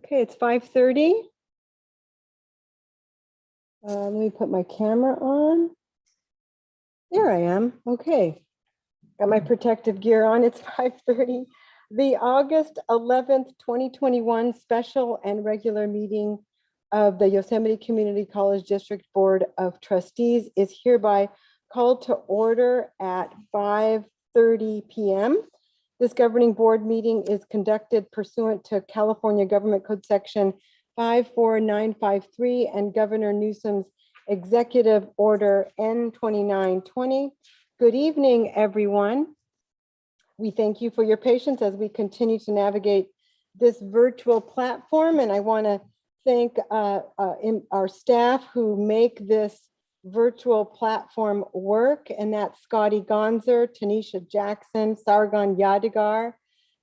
Okay, it's 5:30. Let me put my camera on. There I am. Okay. Got my protective gear on. It's 5:30. The August 11th, 2021 special and regular meeting of the Yosemite Community College District Board of Trustees is hereby called to order at 5:30 p.m. This governing board meeting is conducted pursuant to California Government Code Section 54953 and Governor Newsom's Executive Order N2920. Good evening, everyone. We thank you for your patience as we continue to navigate this virtual platform. And I want to thank our staff who make this virtual platform work. And that's Scotty Gonzer, Tanisha Jackson, Sargon Yadigar,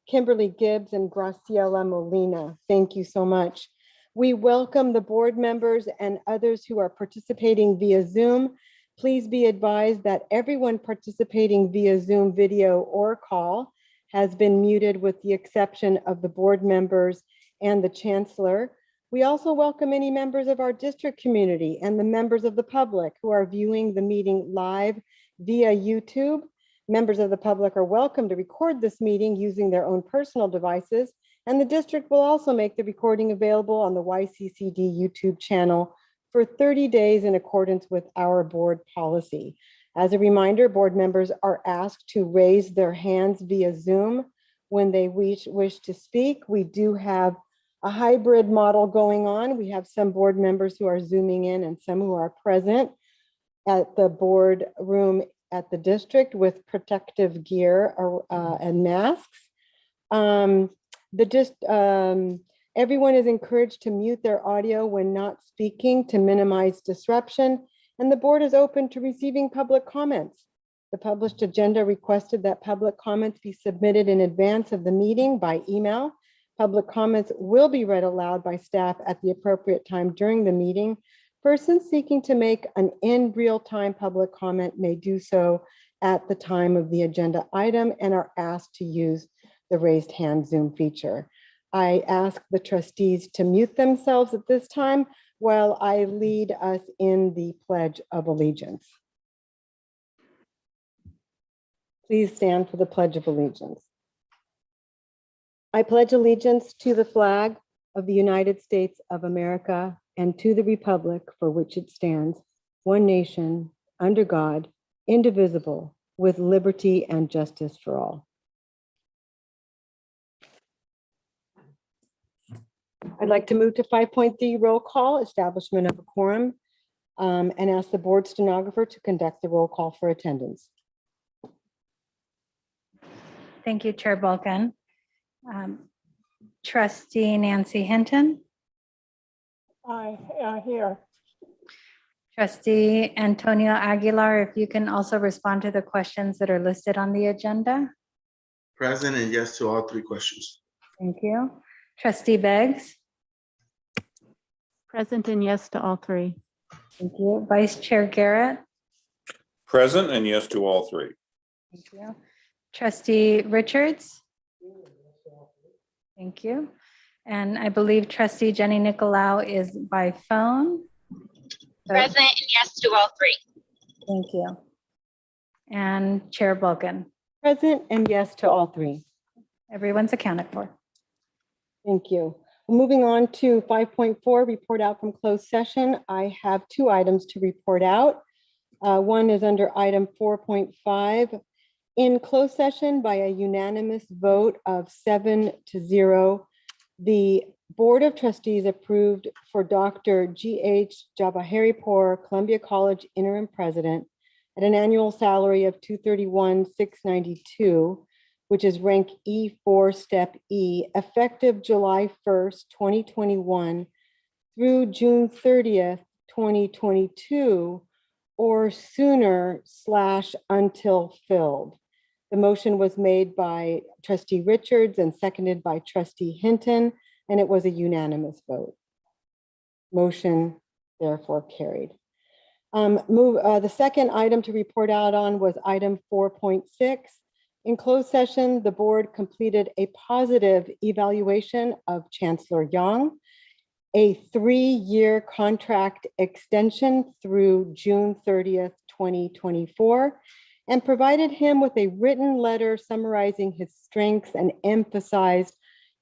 Kimberly Gibbs, and Graciela Molina. Thank you so much. We welcome the board members and others who are participating via Zoom. Please be advised that everyone participating via Zoom video or call has been muted with the exception of the board members and the chancellor. We also welcome any members of our district community and the members of the public who are viewing the meeting live via YouTube. Members of the public are welcome to record this meeting using their own personal devices, and the district will also make the recording available on the YCCD YouTube channel for 30 days in accordance with our board policy. As a reminder, board members are asked to raise their hands via Zoom when they wish to speak. We do have a hybrid model going on. We have some board members who are Zooming in and some who are present at the board room at the district with protective gear and masks. Everyone is encouraged to mute their audio when not speaking to minimize disruption, and the board is open to receiving public comments. The published agenda requested that public comments be submitted in advance of the meeting by email. Public comments will be read aloud by staff at the appropriate time during the meeting. Persons seeking to make an in real-time public comment may do so at the time of the agenda item and are asked to use the raised hand Zoom feature. I ask the trustees to mute themselves at this time while I lead us in the Pledge of Allegiance. Please stand for the Pledge of Allegiance. I pledge allegiance to the flag of the United States of America and to the republic for which it stands, one nation, under God, indivisible, with liberty and justice for all. I'd like to move to 5.3 roll call, establishment of a quorum, and ask the board stenographer to conduct the roll call for attendance. Thank you, Chair Balkan. Trustee Nancy Hinton. Aye, here. Trustee Antonio Aguilar, if you can also respond to the questions that are listed on the agenda. Present and yes to all three questions. Thank you. Trustee Beggs. Present and yes to all three. Thank you. Vice Chair Garrett. Present and yes to all three. Thank you. Trustee Richards. Thank you. And I believe Trustee Jenny Nicolau is by phone. So, Present and yes to all three. thank you. And Chair Balkan. Present and yes to all three. Everyone's accounted for. Thank you. Moving on to 5.4, report out from closed session. I have two items to report out. One is under item 4.5. In closed session by a unanimous vote of 7-0, the Board of Trustees approved for Dr. G.H. Jabaharipur, Columbia College interim president, at an annual salary of $231,692, which is rank E4, step E, effective July 1st, 2021 through June 30th, 2022, or sooner / until filled. The motion was made by Trustee Richards and seconded by Trustee Hinton, and it was a unanimous vote. Motion therefore carried. The second item to report out on was item 4.6. In closed session, the board completed a positive evaluation of Chancellor Yang, a 3-year contract extension through June 30th, 2024, and provided him with a written letter summarizing his strengths and emphasized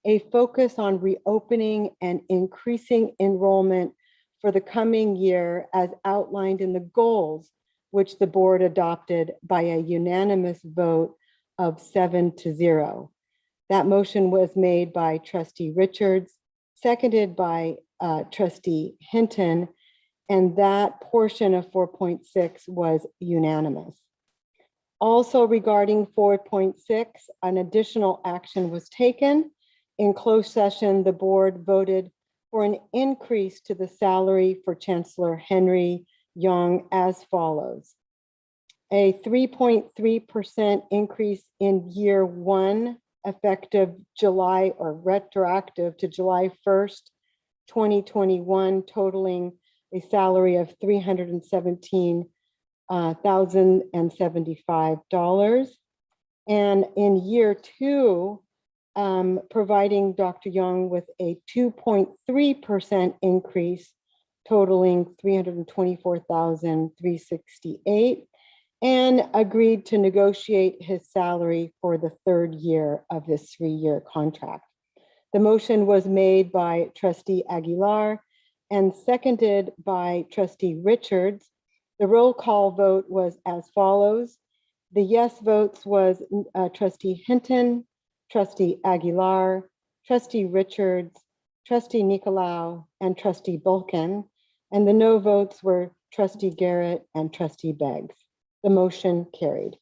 a focus on reopening and increasing enrollment for the coming year as outlined in the goals, which the board adopted by a unanimous vote of 7-0. That motion was made by Trustee Richards, seconded by Trustee Hinton, and that portion of 4.6 was unanimous. Also regarding 4.6, an additional action was taken. In closed session, the board voted for an increase to the salary for Chancellor Henry Yang as follows. A 3.3% increase in year 1, effective July or retroactive to July 1st, 2021, totaling a salary of $317,075. And in year 2, providing Dr. Young with a 2.3% increase, totaling $324,368, and agreed to negotiate his salary for the 3rd year of this 3-year contract. The motion was made by Trustee Aguilar and seconded by Trustee Richards. The roll call vote was as follows. The yes votes was Trustee Hinton, Trustee Aguilar, Trustee Richards, Trustee Nicolau, and Trustee Bulkin. And the no votes were Trustee Garrett and Trustee Beggs. The motion carried.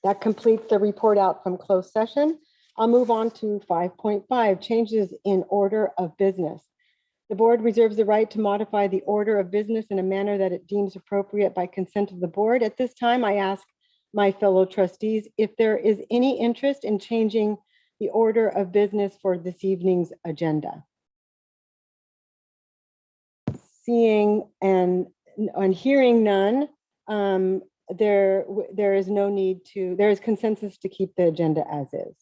That completes the report out from closed session. I'll move on to 5.5, changes in order of business. The board reserves the right to modify the order of business in a manner that it deems appropriate by consent of the board. At this time, I ask my fellow trustees if there is any interest in changing the order of business for this evening's agenda. Seeing and hearing none, there is no need to, there is consensus to keep the agenda as is.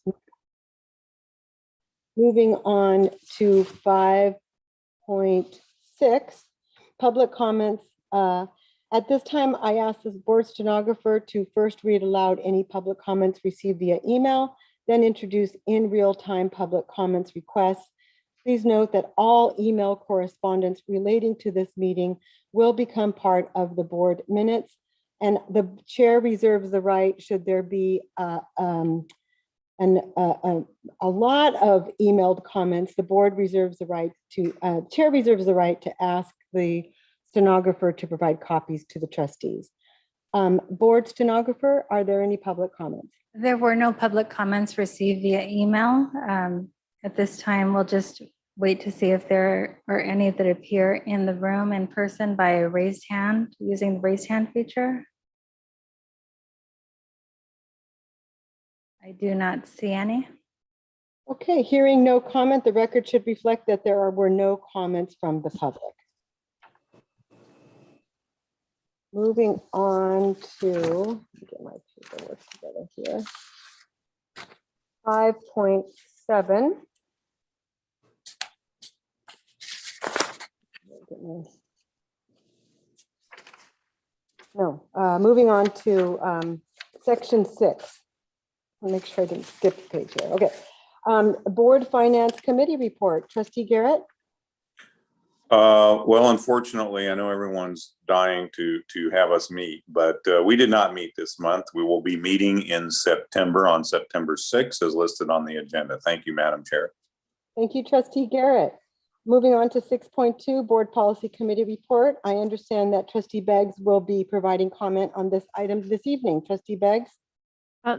Moving on to 5.6, public comments. At this time, I ask the board stenographer to first read aloud any public comments received via email, then introduce in real time public comments requests. Please note that all email correspondence relating to this meeting will become part of the board minutes, and the chair reserves the right, should there be a lot of emailed comments, the board reserves the right to, chair reserves the right to ask the stenographer to provide copies to the trustees. Board stenographer, are there any public comments? There were no public comments received via email. At this time, we'll just wait to see if there are any that appear in the room in person by a raised hand, using the raised hand feature. I do not see any. Okay, hearing no comment, the record should reflect that there were no comments from the public. Moving on to, get my paperwork together here. 5.7. No, moving on to section 6. I'll make sure I didn't skip a page here. Okay. Board Finance Committee report. Trustee Garrett? Well, unfortunately, I know everyone's dying to have us meet, but we did not meet this month. We will be meeting in September, on September 6th, as listed on the agenda. Thank you, Madam Chair. Thank you, Trustee Garrett. Moving on to 6.2, Board Policy Committee report. I understand that Trustee Beggs will be providing comment on this item this evening. Trustee Beggs?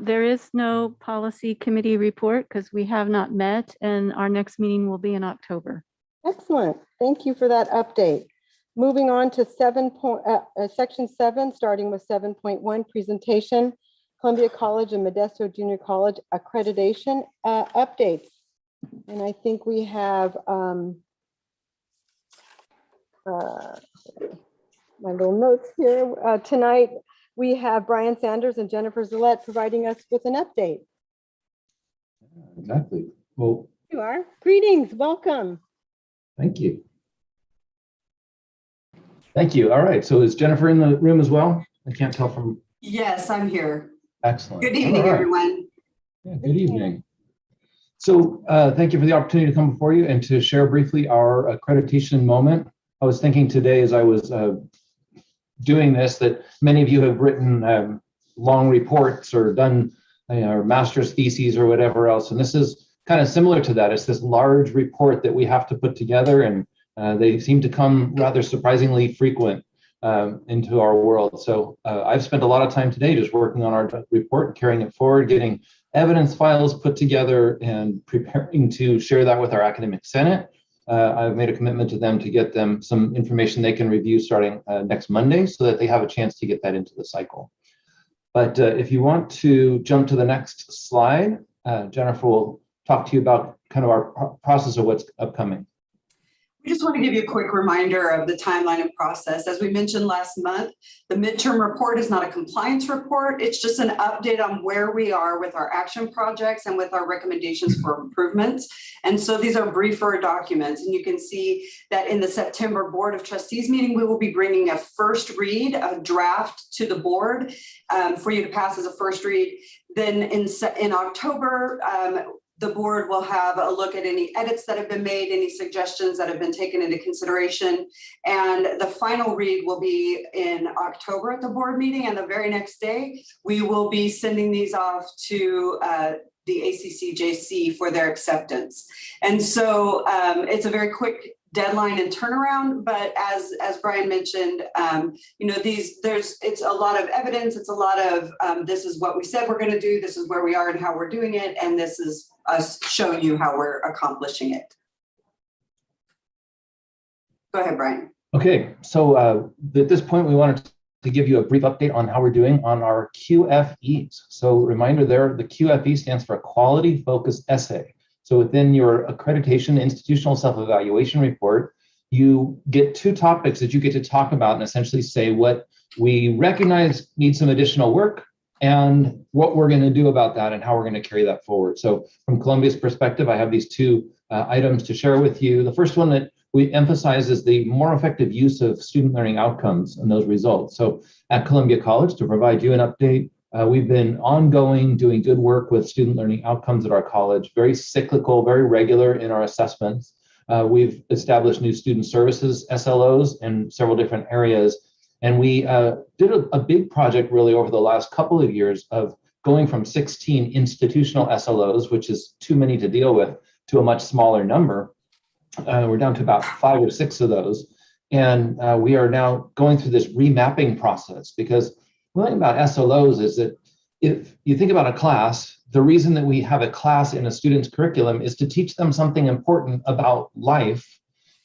There is no policy committee report because we have not met, and our next meeting will be in October. Excellent. Thank you for that update. Moving on to section 7, starting with 7.1, presentation, Columbia College and Modesto Junior College accreditation updates. And I think we have my little notes here tonight. we have Brian Sanders and Jennifer Zillette providing us with an update. Exactly. Well, You are. Greetings, welcome. thank you. Thank you. All right. So is Jennifer in the room as well? I can't tell from. Yes, I'm here. Excellent. Good evening, All right. everyone. Yeah, good evening. So thank you for the opportunity to come before you and to share briefly our accreditation moment. I was thinking today as I was doing this that many of you have written long reports or done or master's theses or whatever else. And this is kind of similar to that. It's this large report that we have to put together, and they seem to come rather surprisingly frequent into our world. So I've spent a lot of time today just working on our report, carrying it forward, getting evidence files put together and preparing to share that with our academic senate. I've made a commitment to them to get them some information they can review starting next Monday so that they have a chance to get that into the cycle. But if you want to jump to the next slide, Jennifer will talk to you about kind of our process of what's upcoming. We just want to give you a quick reminder of the timeline and process. As we mentioned last month, the midterm report is not a compliance report. It's just an update on where we are with our action projects and with our recommendations for improvements. And so these are briefer documents. And you can see that in the September Board of Trustees meeting, we will be bringing a first read, a draft to the board for you to pass as a first read. Then in October, the board will have a look at any edits that have been made, any suggestions that have been taken into consideration. And the final read will be in October at the board meeting. And the very next day, we will be sending these off to the ACCJC for their acceptance. And so it's a very quick deadline and turnaround, but as Brian mentioned, it's a lot of evidence. It's a lot of this is what we said we're going to do. This is where we are and how we're doing it, and this is us showing you how we're accomplishing it. Go ahead, Brian. Okay, so at this point, we wanted to give you a brief update on how we're doing on our QFEs. So reminder there, the QFE stands for Quality Focused Essay. So within your accreditation institutional self-evaluation report, you get two topics that you get to talk about and essentially say what we recognize needs some additional work and what we're going to do about that and how we're going to carry that forward. So from Columbia's perspective, I have these two items to share with you. The first one that we emphasize is the more effective use of student learning outcomes and those results. So at Columbia College, to provide you an update, we've been ongoing doing good work with student learning outcomes at our college, very cyclical, very regular in our assessments. We've established new student services, SLOs, in several different areas. And we did a big project really over the last couple of years of going from 16 institutional SLOs, which is too many to deal with, to a much smaller number. We're down to about 5 or 6 of those. And we are now going through this remapping process, because one thing about SLOs is that if you think about a class, the reason that we have a class in a student's curriculum is to teach them something important about life,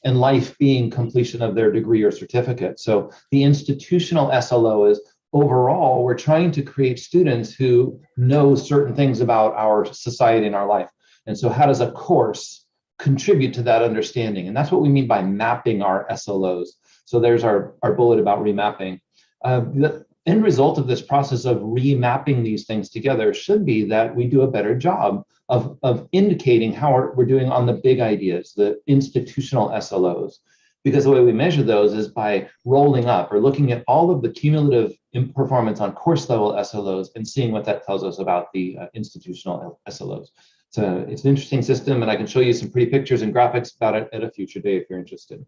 and life being completion of their degree or certificate. So the institutional SLO is overall, we're trying to create students who know certain things about our society and our life. And so how does a course contribute to that understanding? And that's what we mean by mapping our SLOs. So there's our bullet about remapping. The end result of this process of remapping these things together should be that we do a better job of indicating how we're doing on the big ideas, the institutional SLOs. Because the way we measure those is by rolling up or looking at all of the cumulative performance on course level SLOs and seeing what that tells us about the institutional SLOs. So it's an interesting system, and I can show you some pretty pictures and graphics about it at a future day if you're interested.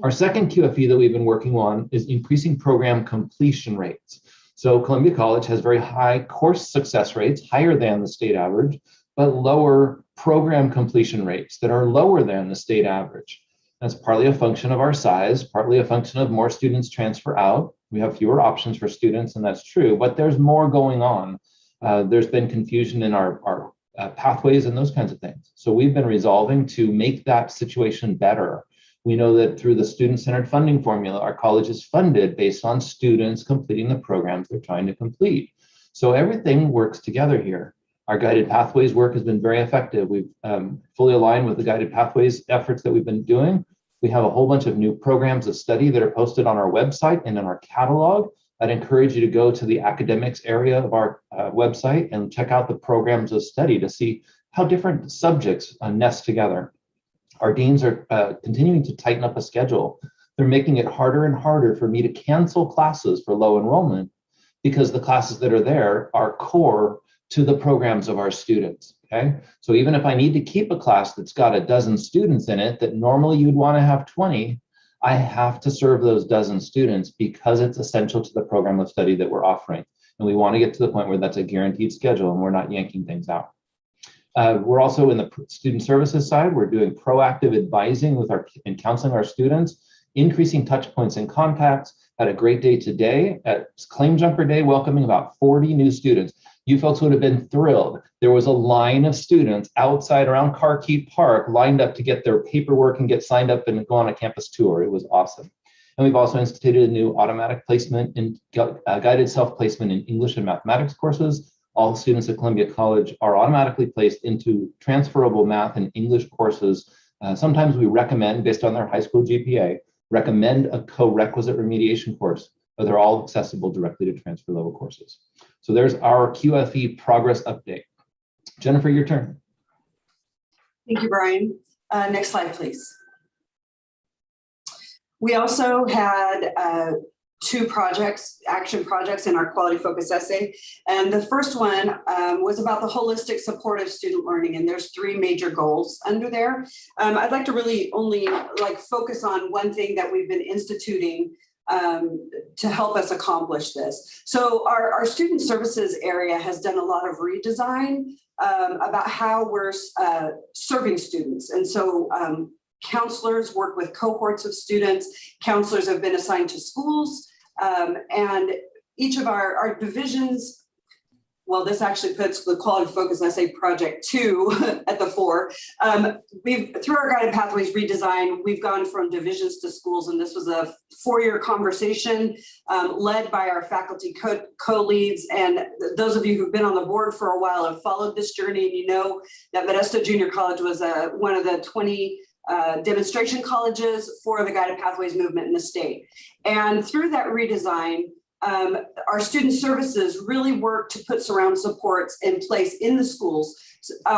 Our second QFE that we've been working on is increasing program completion rates. So Columbia College has very high course success rates, higher than the state average, but lower program completion rates that are lower than the state average. That's partly a function of our size, partly a function of more students transfer out. We have fewer options for students, and that's true, but there's more going on. There's been confusion in our pathways and those kinds of things. So we've been resolving to make that situation better. We know that through the student-centered funding formula, our college is funded based on students completing the programs they're trying to complete. So everything works together here. Our guided pathways work has been very effective. We've fully aligned with the guided pathways efforts that we've been doing. We have a whole bunch of new programs of study that are posted on our website and in our catalog I'd encourage you to go to the academics area of our website and check out the programs of study to see how different subjects nest together. Our deans are continuing to tighten up a schedule. They're making it harder and harder for me to cancel classes for low enrollment because the classes that are there are core to the programs of our students, okay? So even if I need to keep a class that's got a dozen students in it that normally you'd want to have 20, I have to serve those dozen students because it's essential to the program of study that we're offering. And we want to get to the point where that's a guaranteed schedule and we're not yanking things out. We're also in the student services side. We're doing proactive advising with and counseling our students, increasing touch points and contacts. Had a great day today at Claim Jumper Day, welcoming about 40 new students. You folks would have been thrilled. There was a line of students outside around Carkeet Park lined up to get their paperwork and get signed up and go on a campus tour. It was awesome. And we've also instituted a new automatic placement and guided self-placement in English and mathematics courses. All students at Columbia College are automatically placed into transferable math and English courses. Sometimes we recommend, based on their high school GPA, recommend a co-requisite remediation course, but they're all accessible directly to transfer level courses. So there's our QFE progress update. Jennifer, your turn. Thank you, Brian. Next slide, please. We also had two action projects in our quality focus essay. And the first one was about the holistic supportive student learning. And there's three major goals under there. I'd like to really only focus on one thing that we've been instituting to help us accomplish this. So our student services area has done a lot of redesign about how we're serving students. And so counselors work with cohorts of students. Counselors have been assigned to schools, and each of our divisions, well, this actually puts the quality focus essay project 2 at the fore. Through our guided pathways redesign, we've gone from divisions to schools, and this was a 4-year conversation led by our faculty co-leads. And those of you who've been on the board for a while have followed this journey, and you know that Modesto Junior College was one of the 20 demonstration colleges for the guided pathways movement in the state. And through that redesign, our student services really work to put surround supports in place in the schools.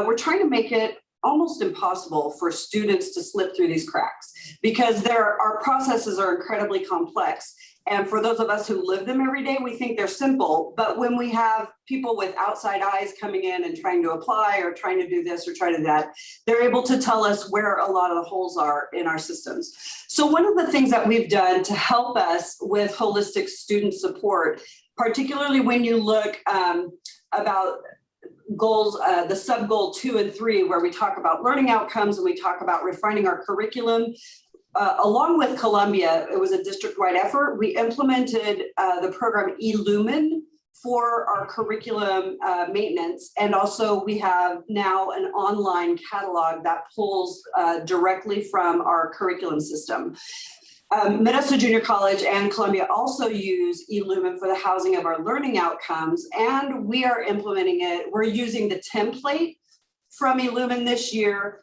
We're trying to make it almost impossible for students to slip through these cracks because our processes are incredibly complex. And for those of us who live them every day, we think they're simple. But when we have people with outside eyes coming in and trying to apply or trying to do this or try to do that, they're able to tell us where a lot of the holes are in our systems. So one of the things that we've done to help us with holistic student support, particularly when you look about goals, the sub goal 2 and 3, where we talk about learning outcomes and we talk about refining our curriculum, along with Columbia, it was a district-wide effort. We implemented the program eLumen for our curriculum maintenance. And also we have now an online catalog that pulls directly from our curriculum system. Modesto Junior College and Columbia also use eLumen for the housing of our learning outcomes, and we are implementing it. We're using the template from eLumen this year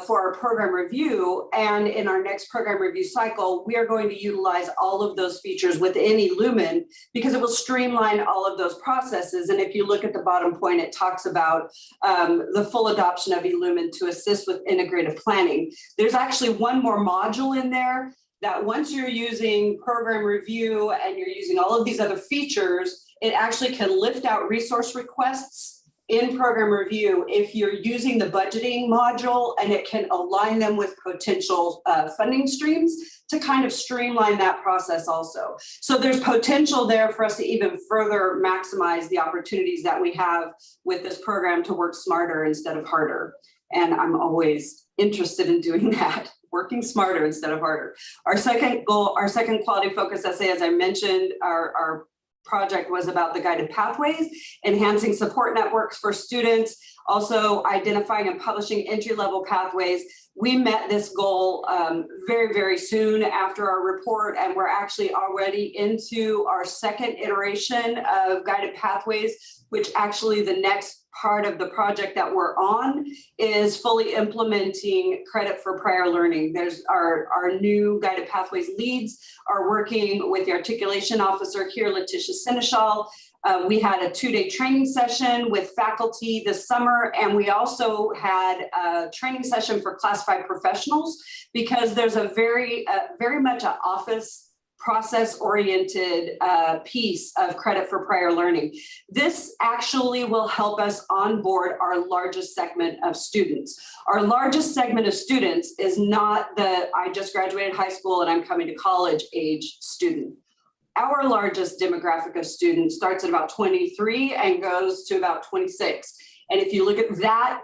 for our program review, and in our next program review cycle, we are going to utilize all of those features within eLumen because it will streamline all of those processes. And if you look at the bottom point, it talks about the full adoption of eLumen to assist with integrated planning. There's actually one more module in there that once you're using program review and you're using all of these other features, it actually can lift out resource requests in program review if you're using the budgeting module, and it can align them with potential funding streams to kind of streamline that process also. So there's potential there for us to even further maximize the opportunities that we have with this program to work smarter instead of harder. And I'm always interested in doing that, working smarter instead of harder. Our second goal, our second quality focus essay, as I mentioned, our project was about the guided pathways, enhancing support networks for students, also identifying and publishing entry-level pathways. We met this goal very, very soon after our report, and we're actually already into our second iteration of guided pathways, which actually the next part of the project that we're on is fully implementing credit for prior learning. There's our new Guided Pathways leads are working with the articulation officer here, Letitia Seneschal. We had a 2-day training session with faculty this summer, and we also had a training session for classified professionals because there's a very much an office process-oriented piece of credit for prior learning. This actually will help us onboard our largest segment of students. Our largest segment of students is not the I just graduated high school and I'm coming to college age student. Our largest demographic of students starts at about 23 and goes to about 26. And if you look at that,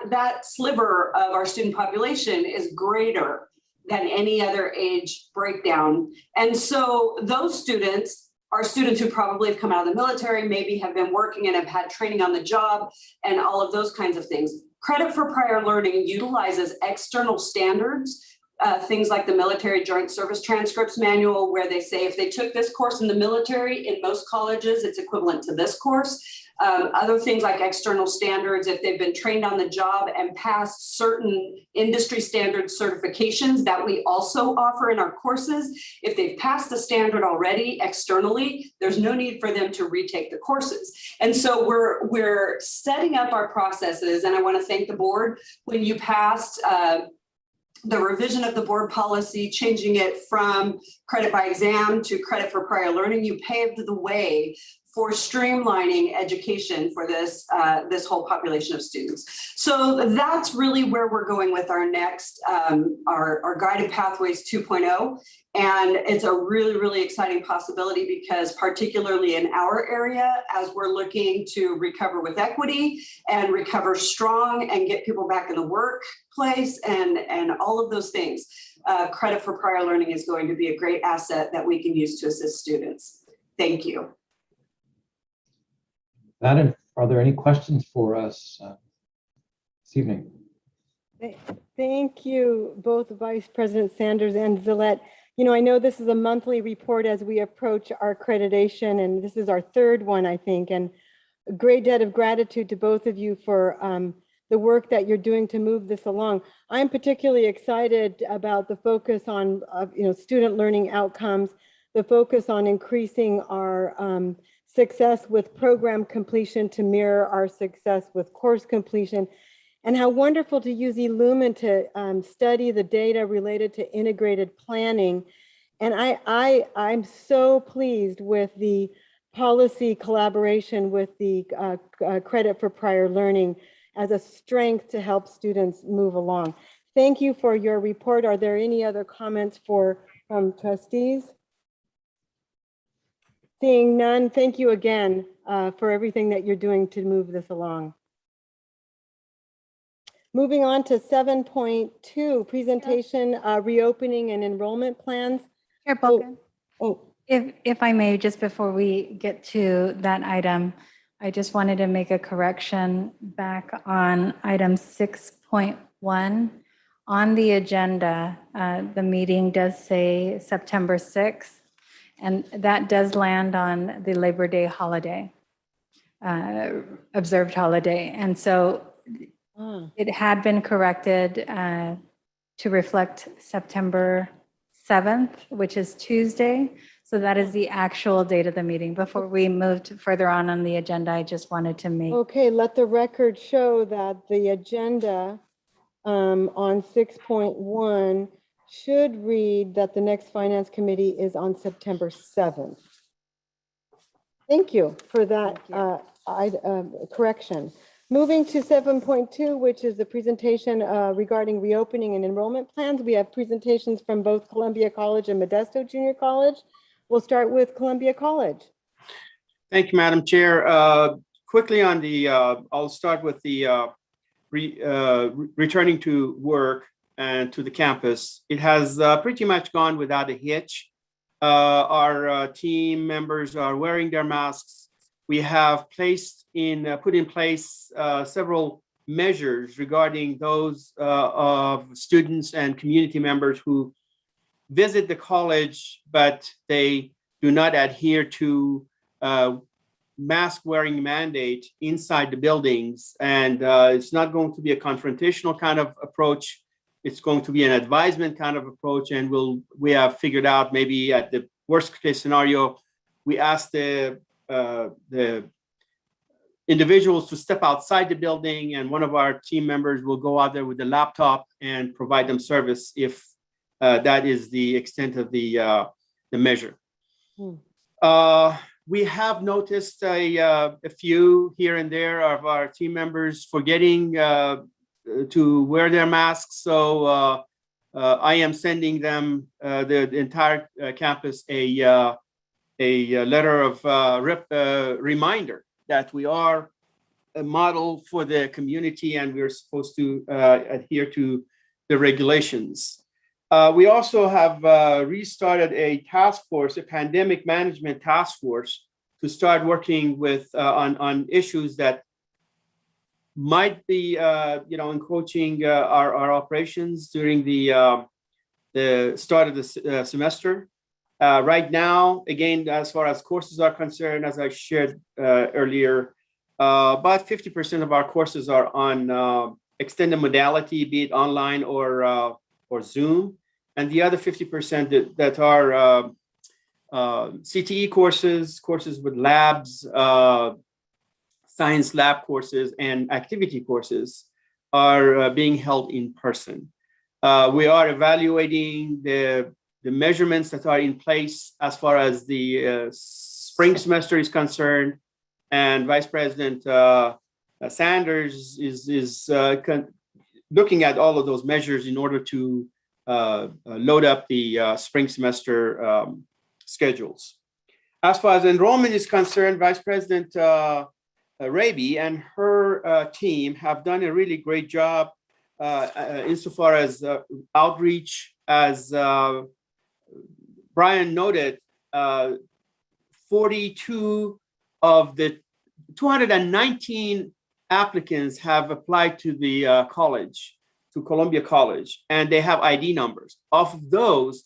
that sliver of our student population is greater than any other age breakdown. And so those students are students who probably have come out of the military, maybe have been working and have had training on the job and all of those kinds of things. Credit for prior learning utilizes external standards, things like the Military Joint Service Transcripts Manual, where they say if they took this course in the military, in most colleges, it's equivalent to this course. Other things like external standards, if they've been trained on the job and passed certain industry standard certifications that we also offer in our courses, if they've passed the standard already externally, there's no need for them to retake the courses. And so we're setting up our processes, and I want to thank the board when you passed the revision of the board policy, changing it from credit by exam to credit for prior learning. You paved the way for streamlining education for this whole population of students. So that's really where we're going with our next, our Guided Pathways 2.0. And it's a really, really exciting possibility because particularly in our area, as we're looking to recover with equity and recover strong and get people back in the workplace and all of those things, credit for prior learning is going to be a great asset that we can use to assist students. Thank you. Are there any questions for us this evening? Thank you, both Vice President Sanders and Zillette. You know, I know this is a monthly report as we approach our accreditation, and this is our third one, I think, and a great debt of gratitude to both of you for the work that you're doing to move this along. I'm particularly excited about the focus on, student learning outcomes, the focus on increasing our success with program completion to mirror our success with course completion, and how wonderful to use Illumin to study the data related to integrated planning. And I'm so pleased with the policy collaboration with the credit for prior learning as a strength to help students move along. Thank you for your report. Are there any other comments from trustees? Seeing none, thank you again for everything that you're doing to move this along. Moving on to 7.2, presentation, reopening and enrollment plans. Chair Bulkin, Oh, if I may, just before we get to that item, I just wanted to make a correction back on item 6.1. On the agenda, the meeting does say September 6th. And that does land on the Labor Day holiday, observed holiday. And so it had been corrected to reflect September 7th, which is Tuesday. So that is the actual date of the meeting. Before we moved further on the agenda, I just wanted to make. okay, let the record show that the agenda on 6.1 should read that the next Finance Committee is on September 7th. Thank you for that correction. Moving to 7.2, which is the presentation regarding reopening and enrollment plans. We have presentations from both Columbia College and Modesto Junior College. We'll start with Columbia College. Thank you, Madam Chair. Quickly on the, I'll start with the returning to work and to the campus. It has pretty much gone without a hitch. Our team members are wearing their masks. We have put in place several measures regarding those of students and community members who visit the college, but they do not adhere to mask wearing mandate inside the buildings. And it's not going to be a confrontational kind of approach. It's going to be an advisement kind of approach. And we have figured out maybe at the worst case scenario, we ask the individuals to step outside the building, and one of our team members will go out there with the laptop and provide them service if that is the extent of the measure. We have noticed a few here and there of our team members forgetting to wear their masks. So I am sending them, the entire campus, a letter of reminder that we are a model for the community and we're supposed to adhere to the regulations. We also have restarted a task force, a pandemic management task force, to start working with on issues that might be encroaching our operations during the start of the semester. Right now, again, as far as courses are concerned, as I shared earlier, about 50% of our courses are on extended modality, be it online or Zoom, and the other 50% that are CTE courses with labs, science lab courses, and activity courses are being held in person. We are evaluating the measurements that are in place as far as the spring semester is concerned, and Vice President Sanders is looking at all of those measures in order to load up the spring semester schedules. As far as enrollment is concerned, Vice President Raby and her team have done a really great job insofar as outreach. As Brian noted, 42 of the 219 applicants have applied to the college, to Columbia College, and they have ID numbers. Of those,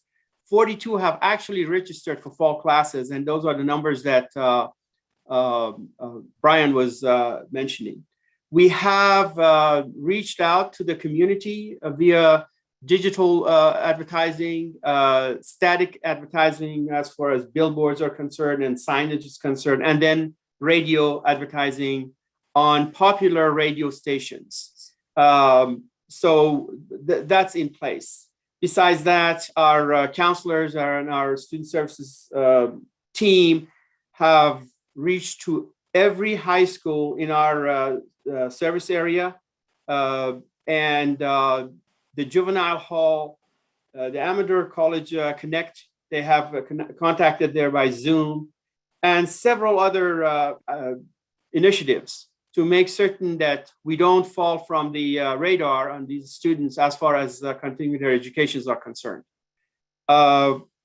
42 have actually registered for fall classes, and those are the numbers that Brian was mentioning. We have reached out to the community via digital advertising, static advertising as far as billboards are concerned and signage is concerned, and then radio advertising on popular radio stations. So that's in place. Besides that, our counselors and our student services team have reached to every high school in our service area, and the juvenile hall, the Amador College Connect, they have contacted there by Zoom, and several other initiatives to make certain that we don't fall from the radar on these students as far as continuing their educations are concerned.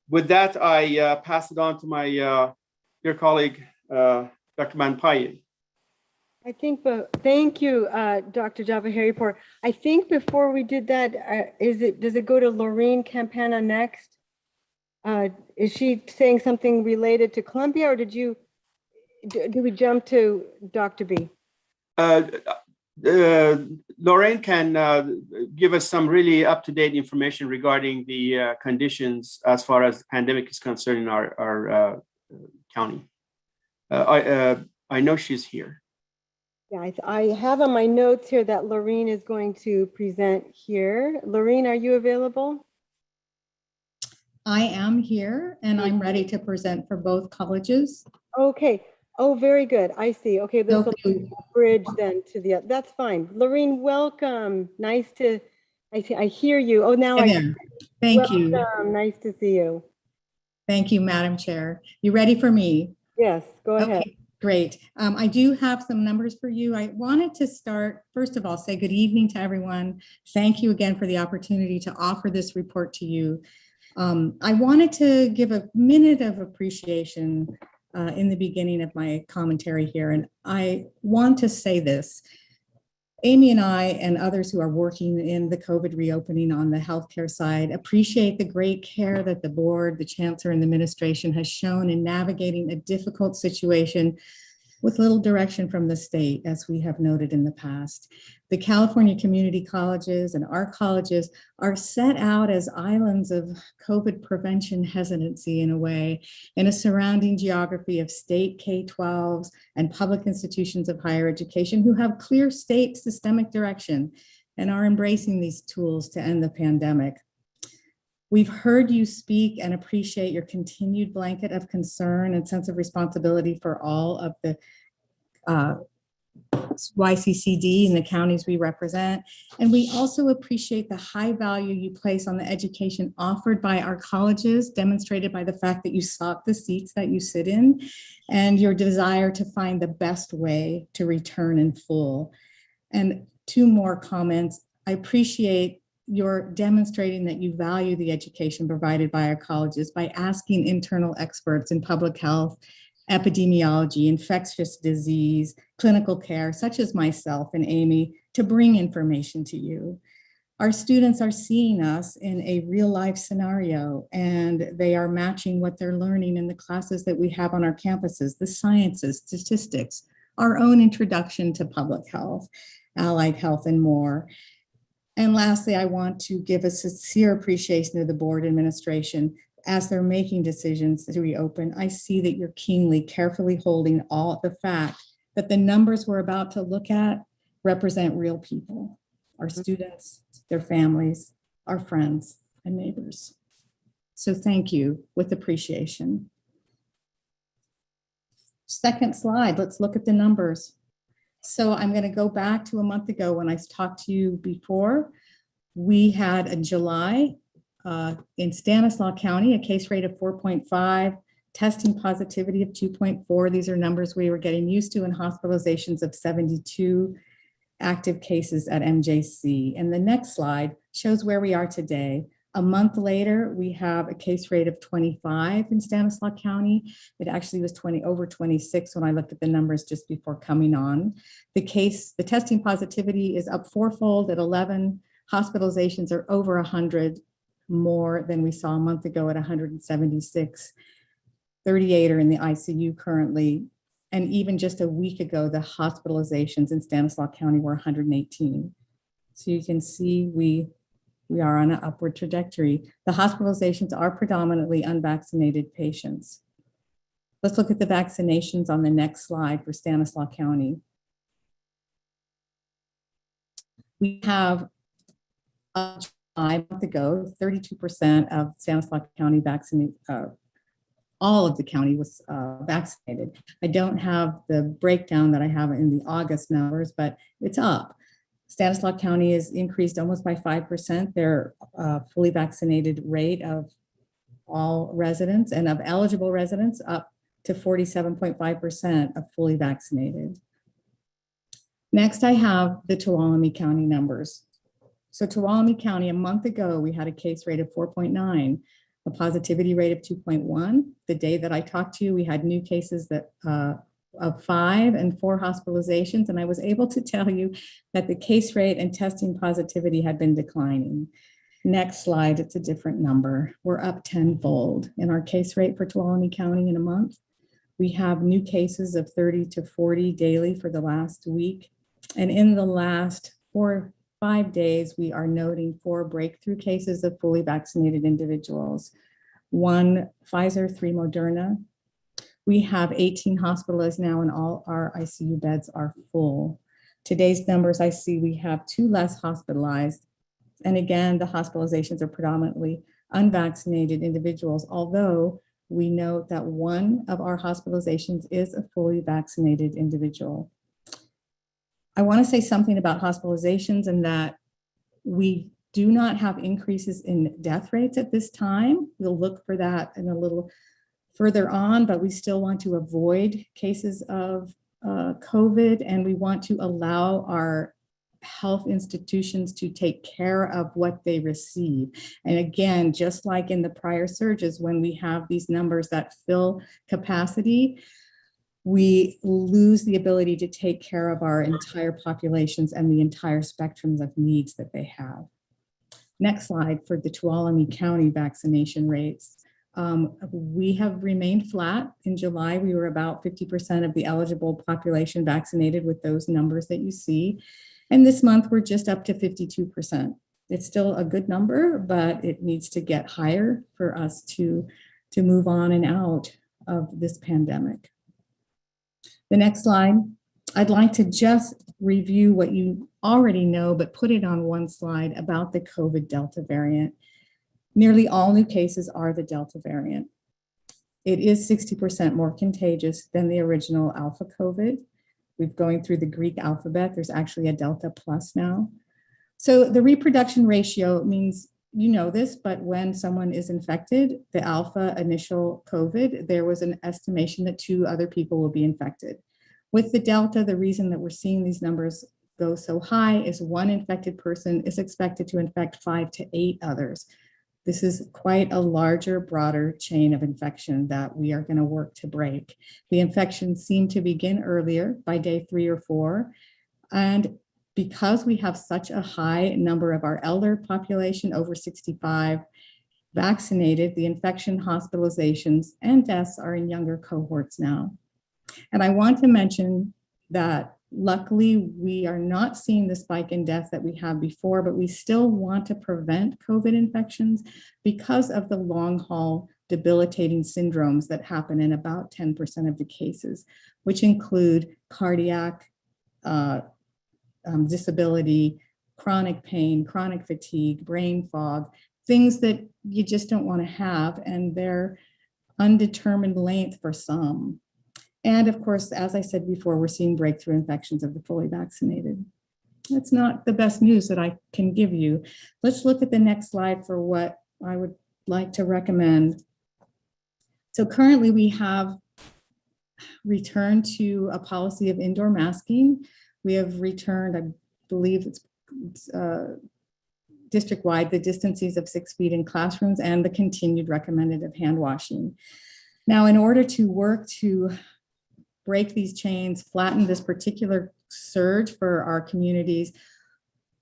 With that, I pass it on to my dear colleague, Dr. Manpaye. I think, thank you, Dr. Javaharipour. I think before we did that, does it go to Lorraine Campana next? Is she saying something related to Columbia, or did we jump to Dr. B? Lorraine can give us some really up-to-date information regarding the conditions as far as the pandemic is concerned in our county. I know she's here. Yeah, I have on my notes here that Lorraine is going to present here. Lorraine, are you available? I am here and I'm ready to present for both colleges. Okay. Oh, very good. I see. Okay, this will be a bridge then to the, that's fine. Lorraine, welcome. Nice to, I hear you. Oh, now Thank you. Nice to see you. Thank you, Madam Chair. You ready for me? Yes, go ahead. Okay, great. I do have some numbers for you. I wanted to start, first of all, say good evening to everyone. Thank you again for the opportunity to offer this report to you. I wanted to give a minute of appreciation in the beginning of my commentary here. And I want to say this, Amy and I and others who are working in the COVID reopening on the healthcare side appreciate the great care that the board, the chancellor, and the administration has shown in navigating a difficult situation with little direction from the state, as we have noted in the past. The California community colleges and our colleges are set out as islands of COVID prevention hesitancy in a way, in a surrounding geography of state K-12s and public institutions of higher education who have clear state systemic direction and are embracing these tools to end the pandemic. We've heard you speak and appreciate your continued blanket of concern and sense of responsibility for all of the YCCD and the counties we represent. And we also appreciate the high value you place on the education offered by our colleges, demonstrated by the fact that you sought the seats that you sit in, and your desire to find the best way to return in full. And two more comments. I appreciate your demonstrating that you value the education provided by our colleges by asking internal experts in public health, epidemiology, infectious disease, clinical care, such as myself and Amy, to bring information to you. Our students are seeing us in a real life scenario, and they are matching what they're learning in the classes that we have on our campuses, the sciences, statistics, our own introduction to public health, allied health, and more. And lastly, I want to give a sincere appreciation to the board administration as they're making decisions to reopen. I see that you're keenly, carefully holding all the fact that the numbers we're about to look at represent real people, our students, their families, our friends and neighbors. So thank you with appreciation. Second slide, let's look at the numbers. So I'm going to go back to a month ago when I talked to you before. We had in July in Stanislaus County, a case rate of 4.5, testing positivity of 2.4. These are numbers we were getting used to, and hospitalizations of 72 active cases at MJC. And the next slide shows where we are today. A month later, we have a case rate of 25 in Stanislaus County. It actually was over 26 when I looked at the numbers just before coming on. The testing positivity is up fourfold at 11. Hospitalizations are over 100 more than we saw a month ago at 176. 38 are in the ICU currently. And even just a week ago, the hospitalizations in Stanislaus County were 118. So you can see we are on an upward trajectory. The hospitalizations are predominantly unvaccinated patients. Let's look at the vaccinations on the next slide for Stanislaus County. We have a month ago, 32% of Stanislaus County vaccinated, all of the county was vaccinated. I don't have the breakdown that I have in the August numbers, but it's up. Stanislaus County is increased almost by 5%, their fully vaccinated rate of all residents, and of eligible residents up to 47.5% of fully vaccinated. Next, I have the Tuolumne County numbers. So Tuolumne County, a month ago, we had a case rate of 4.9, a positivity rate of 2.1. The day that I talked to you, we had new cases that of 5 and 4 hospitalizations, and I was able to tell you that the case rate and testing positivity had been declining. Next slide, it's a different number. We're up tenfold in our case rate for Tuolumne County in a month. We have new cases of 30 to 40 daily for the last week. And in the last 5 days, we are noting 4 breakthrough cases of fully vaccinated individuals. 1 Pfizer, 3 Moderna. We have 18 hospitalized now, and all our ICU beds are full. Today's numbers, I see we have 2 less hospitalized. And again, the hospitalizations are predominantly unvaccinated individuals, although we note that 1 of our hospitalizations is a fully vaccinated individual. I want to say something about hospitalizations and that we do not have increases in death rates at this time. We'll look for that in a little further on, but we still want to avoid cases of COVID, and we want to allow our health institutions to take care of what they receive. And again, just like in the prior surges, when we have these numbers that fill capacity, we lose the ability to take care of our entire populations and the entire spectrums of needs that they have. Next slide for the Tuolumne County vaccination rates. We have remained flat. In July, we were about 50% of the eligible population vaccinated with those numbers that you see. And this month, we're just up to 52%. It's still a good number, but it needs to get higher for us to move on and out of this pandemic. The next slide, I'd like to just review what you already know, but put it on one slide about the COVID Delta variant. Nearly all new cases are the Delta variant. It is 60% more contagious than the original Alpha COVID. We're going through the Greek alphabet. There's actually a Delta plus now. So the reproduction ratio means, you know this, but when someone is infected, the Alpha initial COVID, there was an estimation that 2 other people will be infected. With the Delta, the reason that we're seeing these numbers go so high is 1 infected person is expected to infect 5 to 8 others. This is quite a larger, broader chain of infection that we are going to work to break. The infections seem to begin earlier by day 3 or 4. And because we have such a high number of our elder population over 65 vaccinated, the infection, hospitalizations, and deaths are in younger cohorts now. And I want to mention that luckily we are not seeing the spike in death that we have before, but we still want to prevent COVID infections because of the long haul debilitating syndromes that happen in about 10% of the cases, which include cardiac disability, chronic pain, chronic fatigue, brain fog, things that you just don't want to have, and they're undetermined length for some. And of course, as I said before, we're seeing breakthrough infections of the fully vaccinated. That's not the best news that I can give you. Let's look at the next slide for what I would like to recommend. So currently we have returned to a policy of indoor masking. We have returned, I believe it's district-wide, the distances of 6 feet in classrooms and the continued recommended of hand washing. Now, in order to work to break these chains, flatten this particular surge for our communities,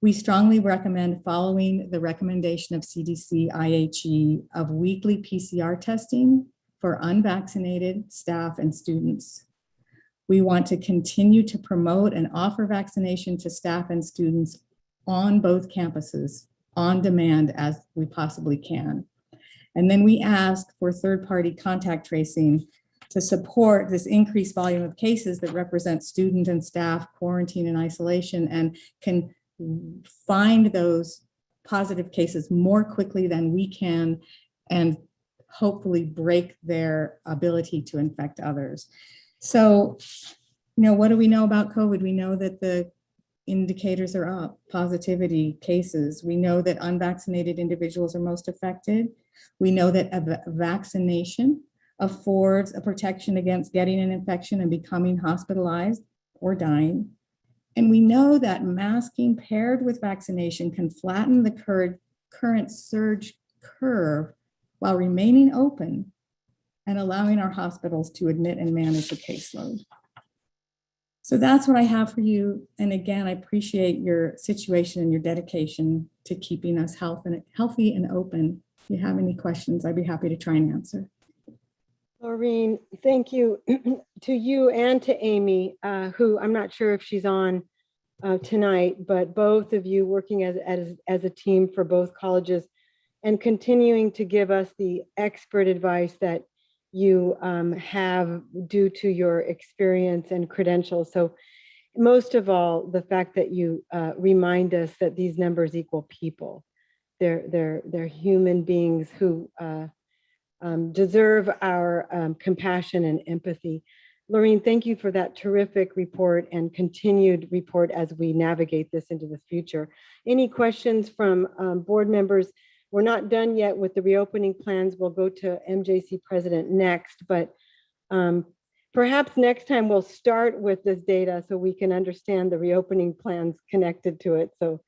we strongly recommend following the recommendation of CDC IHE of weekly PCR testing for unvaccinated staff and students. We want to continue to promote and offer vaccination to staff and students on both campuses on demand as we possibly can. And then we ask for third-party contact tracing to support this increased volume of cases that represent student and staff quarantine and isolation and can find those positive cases more quickly than we can and hopefully break their ability to infect others. So, you know, what do we know about COVID? We know that the indicators are up, positivity, cases. We know that unvaccinated individuals are most affected. We know that a vaccination affords a protection against getting an infection and becoming hospitalized or dying. And we know that masking paired with vaccination can flatten the current surge curve while remaining open and allowing our hospitals to admit and manage the caseload. So that's what I have for you. And again, I appreciate your situation and your dedication to keeping us healthy and open. If you have any questions, I'd be happy to try and answer. Laureen, thank you to you and to Amy, who I'm not sure if she's on tonight, but both of you working as a team for both colleges and continuing to give us the expert advice that you have due to your experience and credentials. So most of all, the fact that you remind us that these numbers equal people. They're human beings who deserve our compassion and empathy. Laureen, thank you for that terrific report and continued report as we navigate this into the future. Any questions from board members? We're not done yet with the reopening plans. We'll go to MJC president next, but perhaps next time we'll start with this data so we can understand the reopening plans connected to it. So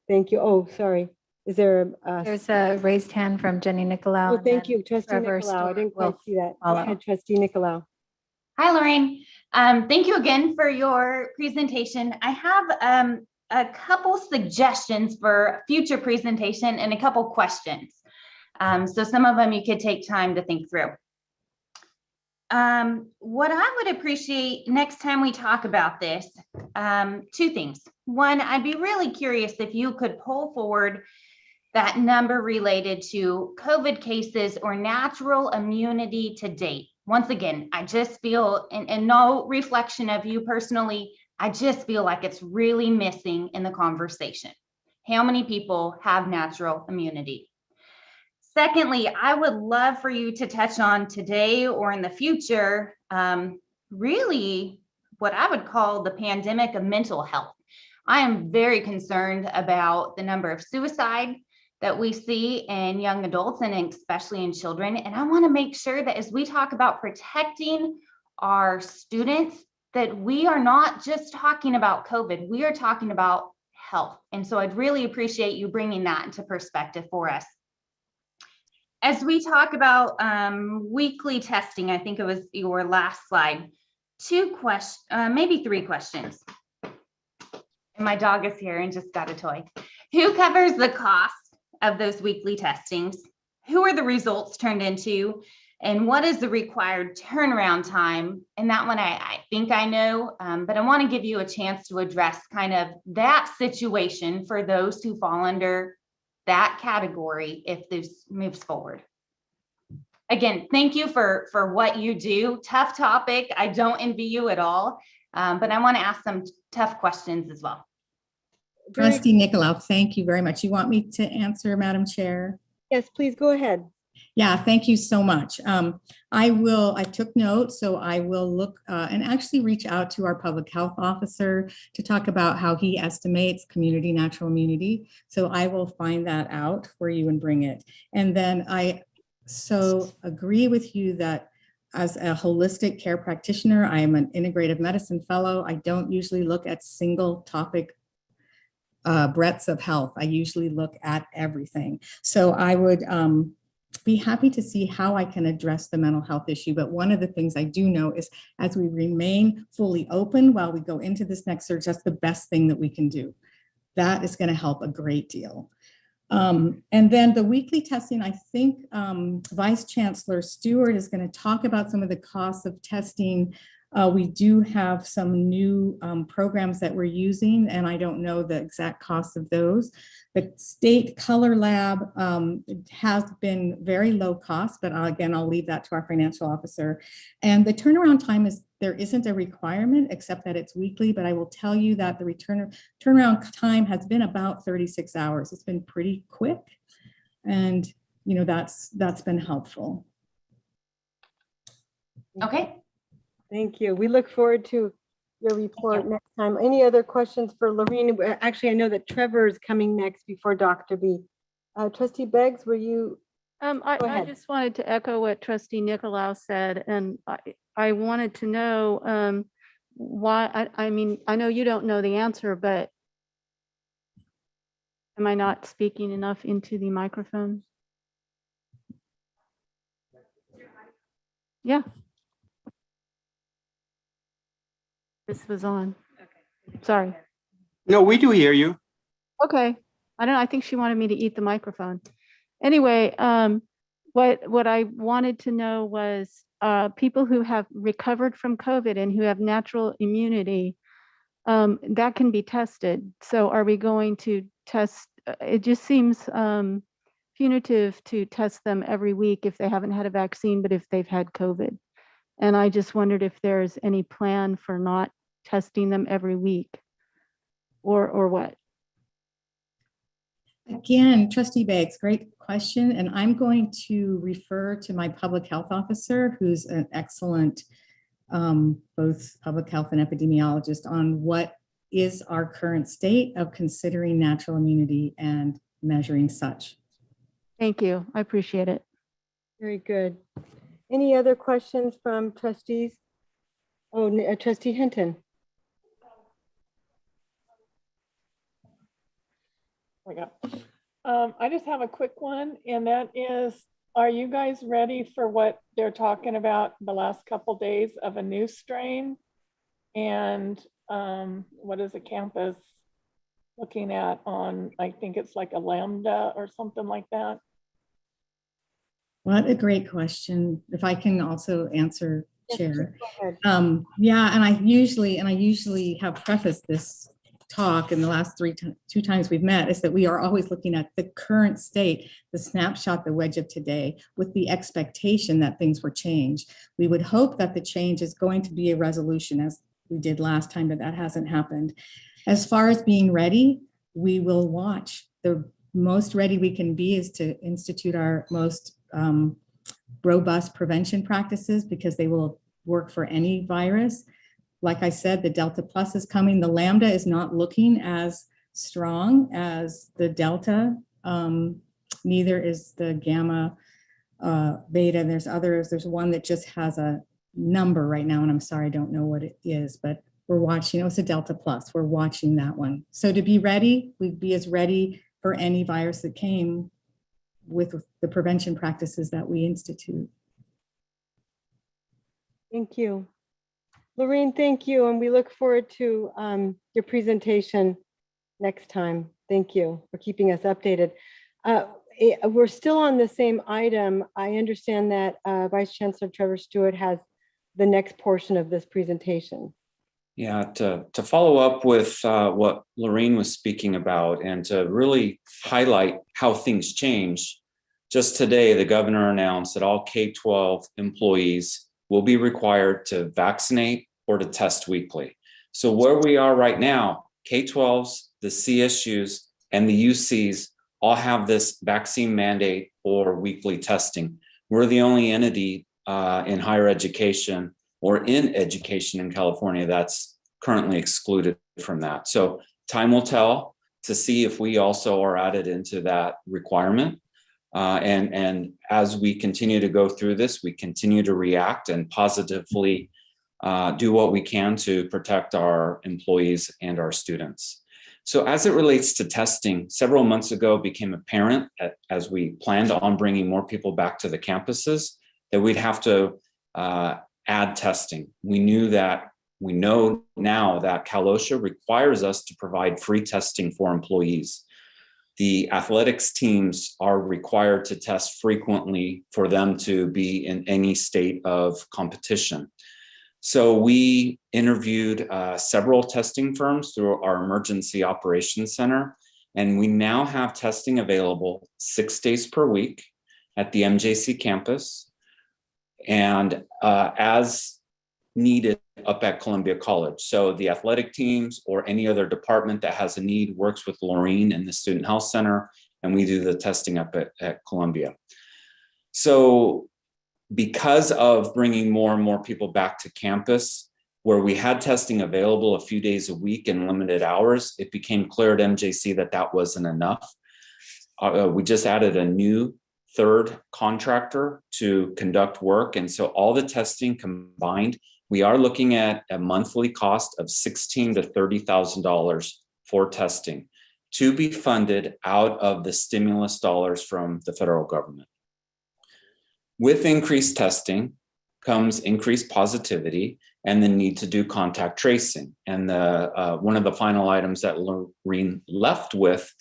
thank you. Oh, sorry. Is there There's a raised hand from Jenny Nicolau. Oh, thank you, Trustee Trevor Nicolau. I didn't Stewart quite see that. Go follow. ahead, Trustee Nicolau. Hi, Lorraine. Thank you again for your presentation. I have a couple suggestions for future presentation and a couple questions. So some of them you could take time to think through. What I would appreciate next time we talk about this, two things. One, I'd be really curious if you could pull forward that number related to COVID cases or natural immunity to date. Once again, I just feel, and no reflection of you personally, I just feel like it's really missing in the conversation. How many people have natural immunity? Secondly, I would love for you to touch on today or in the future, really what I would call the pandemic of mental health. I am very concerned about the number of suicide that we see in young adults and especially in children. And I want to make sure that as we talk about protecting our students, that we are not just talking about COVID, we are talking about health. And so I'd really appreciate you bringing that into perspective for us. As we talk about weekly testing, I think it was your last slide, maybe three questions. And my dog is here and just got a toy. Who covers the cost of those weekly testings? Who are the results turned into? And what is the required turnaround time? And that one I think I know, but I want to give you a chance to address kind of that situation for those who fall under that category if this moves forward. Again, thank you for what you do. Tough topic. I don't envy you at all, but I want to ask some tough questions as well. Trustee Nicolau, thank you very much. You want me to answer, Madam Chair? Yes, please go ahead. Yeah, thank you so much. I took notes, so I will look and actually reach out to our public health officer to talk about how he estimates community natural immunity. So I will find that out for you and bring it. And then I so agree with you that as a holistic care practitioner, I am an integrative medicine fellow. I don't usually look at single topic breadths of health. I usually look at everything. So I would be happy to see how I can address the mental health issue. But one of the things I do know is as we remain fully open while we go into this next surge, that's the best thing that we can do. That is going to help a great deal. And then the weekly testing, I think Vice Chancellor Stewart is going to talk about some of the costs of testing. We do have some new programs that we're using, and I don't know the exact cost of those. The state color lab has been very low cost, but again, I'll leave that to our financial officer. And the turnaround time is, there isn't a requirement except that it's weekly, but I will tell you that the turnaround time has been about 36 hours. It's been pretty quick. And you know, that's been helpful. Okay. Thank you. We look forward to your report next time. Any other questions for Lorene? Actually, I know that Trevor is coming next before Dr. B. Trustee Beggs, were you? I just wanted to echo what Trustee Nicolau said, and I wanted to know why, I mean, I know you don't know the answer, but am I not speaking enough into the microphone? Yeah. This was on. Sorry. No, we do hear you. Okay. I don't know. I think she wanted me to eat the microphone. Anyway, what I wanted to know was people who have recovered from COVID and who have natural immunity, that can be tested. So are we going to test? It just seems punitive to test them every week if they haven't had a vaccine, but if they've had COVID. And I just wondered if there's any plan for not testing them every week or what? Again, Trustee Beggs, great question. And I'm going to refer to my public health officer, who's an excellent both public health and epidemiologist, on what is our current state of considering natural immunity and measuring such. Thank you. I appreciate it. Very good. Any other questions from trustees? Oh, Trustee Hinton. I just have a quick one, and that is, are you guys ready for what they're talking about the last couple days of a new strain? And what is the campus looking at on, I think it's like a Lambda or something like that? What a great question. If I can also answer, Yes, Chair. go ahead. Yeah, and I usually have prefaced this talk in the last two times we've met, is that we are always looking at the current state, the snapshot, the wedge of today, with the expectation that things will change. We would hope that the change is going to be a resolution, as we did last time, but that hasn't happened. As far as being ready, we will watch. The most ready we can be is to institute our most robust prevention practices, because they will work for any virus. Like I said, the Delta Plus is coming. The Lambda is not looking as strong as the Delta. Neither is the Gamma, Beta. There's others. There's one that just has a number right now, and I'm sorry, I don't know what it is, but we're watching. It's a Delta Plus. We're watching that one. So to be ready, we'd be as ready for any virus that came with the prevention practices that we institute. Thank you. Lorraine, thank you. And we look forward to your presentation next time. Thank you for keeping us updated. We're still on the same item. I understand that Vice Chancellor Trevor Stewart has the next portion of this presentation. Yeah, to follow up with what Lorraine was speaking about, and to really highlight how things change, just today, the governor announced that all K-12 employees will be required to vaccinate or to test weekly. So where we are right now, K-12s, the CSUs, and the UCs all have this vaccine mandate or weekly testing. We're the only entity in higher education or in education in California that's currently excluded from that. So time will tell to see if we also are added into that requirement. And as we continue to go through this, we continue to react and positively do what we can to protect our employees and our students. So as it relates to testing, several months ago became apparent as we planned on bringing more people back to the campuses that we'd have to add testing. We know now that Cal OSHA requires us to provide free testing for employees. The athletics teams are required to test frequently for them to be in any state of competition. So we interviewed several testing firms through our emergency operations center, and we now have testing available 6 days per week at the MJC campus, and as needed up at Columbia College. So the athletic teams or any other department that has a need works with Laureen and the Student Health Center, and we do the testing up at Columbia. So because of bringing more and more people back to campus, where we had testing available a few days a week in limited hours, it became clear at MJC that that wasn't enough. We just added a new third contractor to conduct work. And so all the testing combined, we are looking at a monthly cost of $16,000 to $30,000 for testing to be funded out of the stimulus dollars from the federal government. With increased testing comes increased positivity and the need to do contact tracing. And one of the final items that Loreen left with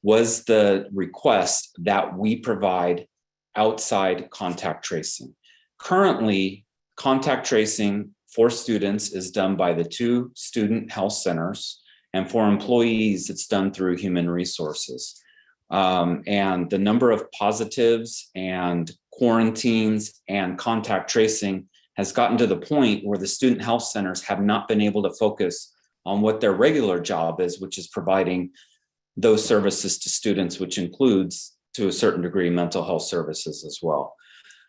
was the request that we provide outside contact tracing. Currently, contact tracing for students is done by the 2 student health centers, and for employees, it's done through human resources. And the number of positives and quarantines and contact tracing has gotten to the point where the student health centers have not been able to focus on what their regular job is, which is providing those services to students, which includes, to a certain degree, mental health services as well.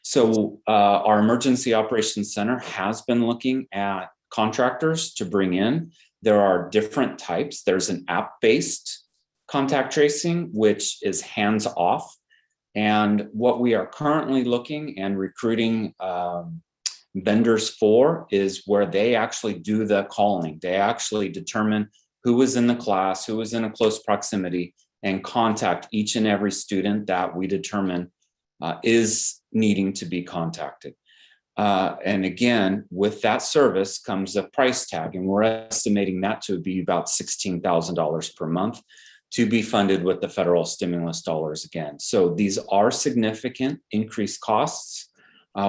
So our Emergency Operations Center has been looking at contractors to bring in. There are different types. There's an app-based contact tracing, which is hands-off. And what we are currently looking and recruiting vendors for is where they actually do the calling. They actually determine who was in the class, who was in a close proximity, and contact each and every student that we determine is needing to be contacted. And again, with that service comes a price tag, and we're estimating that to be about $16,000 per month to be funded with the federal stimulus dollars again. So these are significant increased costs.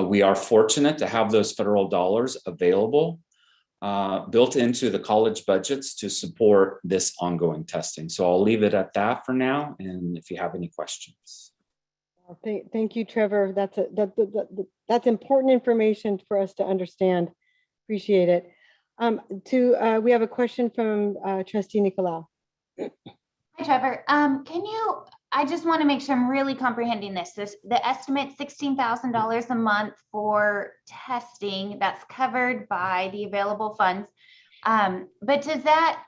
We are fortunate to have those federal dollars available, built into the college budgets to support this ongoing testing. So I'll leave it at that for now. And if you have any questions. Thank you, Trevor. That's important information for us to understand. Appreciate it. We have a question from Trustee Nicolau. Hi, Trevor. I just want to make sure I'm really comprehending this. The estimate $16,000 a month for testing, that's covered by the available funds. But does that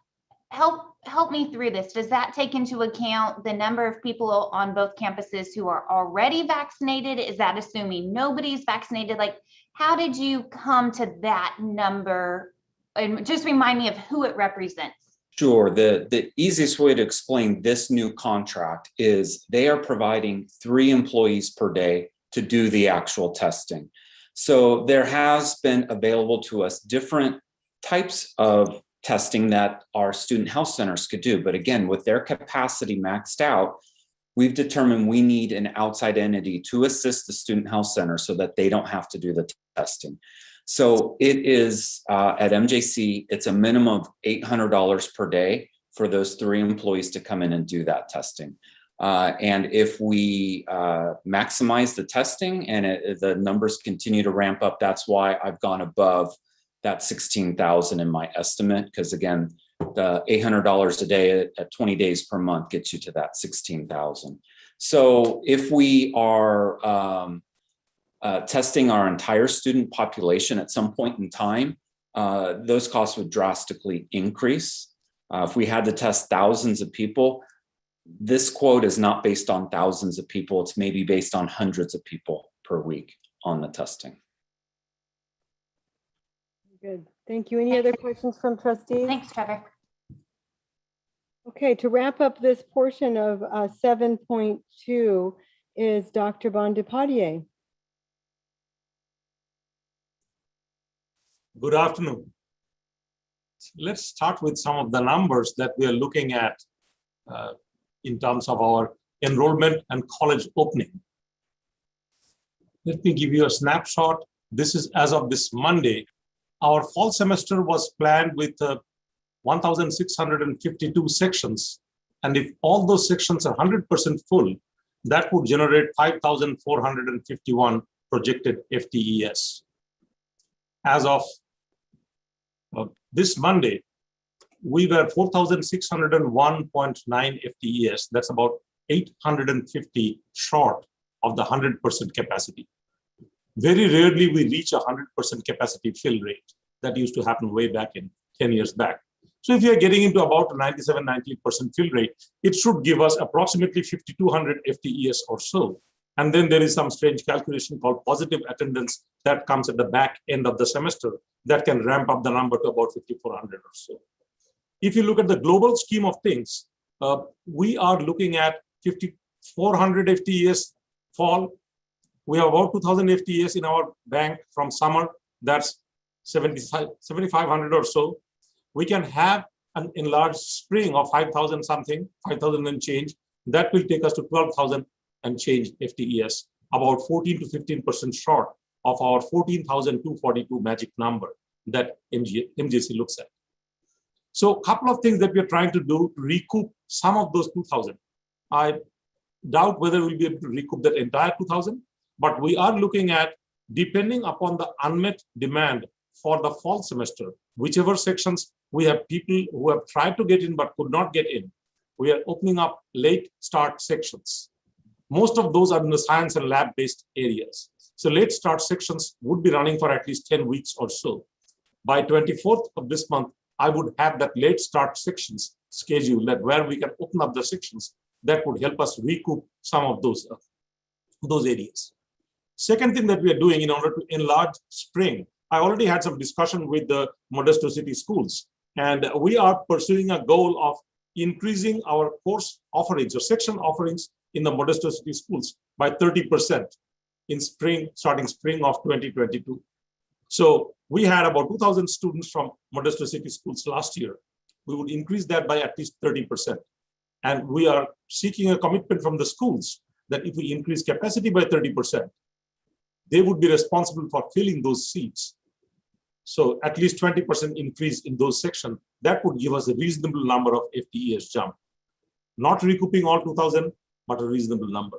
help me through this? Does that take into account the number of people on both campuses who are already vaccinated? Is that assuming nobody's vaccinated? Like, how did you come to that number? And just remind me of who it represents. Sure. The easiest way to explain this new contract is they are providing 3 employees per day to do the actual testing. So there has been available to us different types of testing that our student health centers could do. But again, with their capacity maxed out, we've determined we need an outside entity to assist the student health center so that they don't have to do the testing. So it is at MJC, it's a minimum of $800 per day for those 3 employees to come in and do that testing. And if we maximize the testing and the numbers continue to ramp up, that's why I've gone above that 16,000 in my estimate. Because again, the $800 a day at 20 days per month gets you to that 16,000. So if we are testing our entire student population at some point in time, those costs would drastically increase. If we had to test thousands of people, this quote is not based on thousands of people. It's maybe based on hundreds of people per week on the testing. Good. Thank you. Any other questions from trustees? Thanks, Trevor. Okay, to wrap up this portion of 7.2 is Dr. Bondipatier. Good afternoon. Let's start with some of the numbers that we are looking at in terms of our enrollment and college opening. Let me give you a snapshot. This is as of this Monday. Our fall semester was planned with 1,652 sections. And if all those sections are 100% full, that would generate 5,451 projected FTES. As of this Monday, we were 4,601.9 FTES. That's about 850 short of the 100% capacity. Very rarely we reach a 100% capacity fill rate. That used to happen way back in 10 years back. So if you're getting into about a 97, 98% fill rate, it should give us approximately 5,200 FTES or so. And then there is some strange calculation called positive attendance that comes at the back end of the semester that can ramp up the number to about 5,400 or so. If you look at the global scheme of things, we are looking at 5,400 FTES fall. We have about 2,000 FTES in our bank from summer. That's 7,500 or so. We can have an enlarged spring of 5,000 something, 5,000 and change. That will take us to 12,000 and change FTES, about 14 to 15% short of our 14,242 magic number that MJC looks at. So a couple of things that we are trying to do to recoup some of those 2,000. I doubt whether we'll be able to recoup that entire 2,000, but we are looking at, depending upon the unmet demand for the fall semester, whichever sections we have people who have tried to get in but could not get in, we are opening up late start sections. Most of those are in the science and lab-based areas. So late start sections would be running for at least 10 weeks or so. By 24th of this month, I would have that late start sections schedule that where we can open up the sections that would help us recoup some of those areas. Second thing that we are doing in order to enlarge spring, I already had some discussion with the Modesto City schools, and we are pursuing a goal of increasing our course offerings or section offerings in the Modesto City schools by 30% in spring, starting spring of 2022. So we had about 2,000 students from Modesto City schools last year. We would increase that by at least 30%. And we are seeking a commitment from the schools that if we increase capacity by 30%, they would be responsible for filling those seats. So at least 20% increase in those sections, that would give us a reasonable number of FTEs jump. Not recouping all 2,000, but a reasonable number.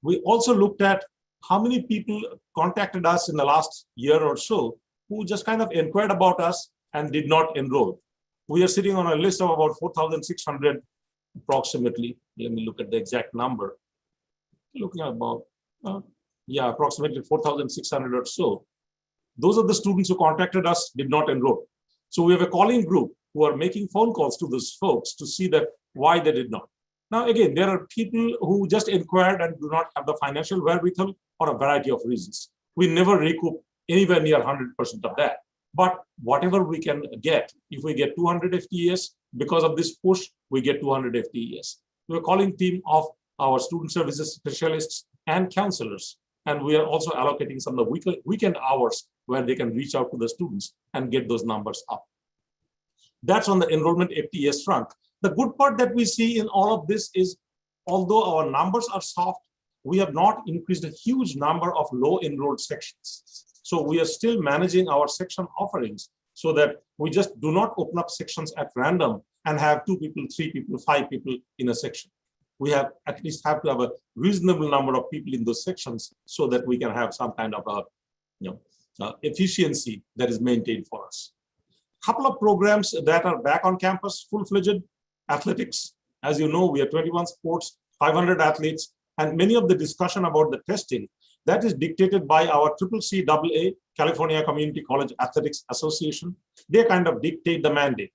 We also looked at how many people contacted us in the last year or so who just kind of inquired about us and did not enroll. We are sitting on a list of about 4,600 approximately. Let me look at the exact number. Looking at about, approximately 4,600 or so. Those are the students who contacted us, did not enroll. So we have a calling group who are making phone calls to those folks to see that why they did not. Now, again, there are people who just inquired and do not have the financial wherewithal for a variety of reasons. We never recoup anywhere near 100% of that. But whatever we can get, if we get 200 FTEs, because of this push, we get 200 FTEs. We're calling team of our student services specialists and counselors. And we are also allocating some of the weekend hours where they can reach out to the students and get those numbers up. That's on the enrollment FTEs front. The good part that we see in all of this is, although our numbers are soft, we have not increased a huge number of low enrolled sections. So we are still managing our section offerings so that we just do not open up sections at random and have 2 people, 3 people, 5 people in a section. We have at least have to have a reasonable number of people in those sections so that we can have some kind of a efficiency that is maintained for us. Couple of programs that are back on campus, full-fledged athletics. As you know, we have 21 sports, 500 athletes, and many of the discussion about the testing that is dictated by our CCCAA, California Community College Athletics Association. They kind of dictate the mandate.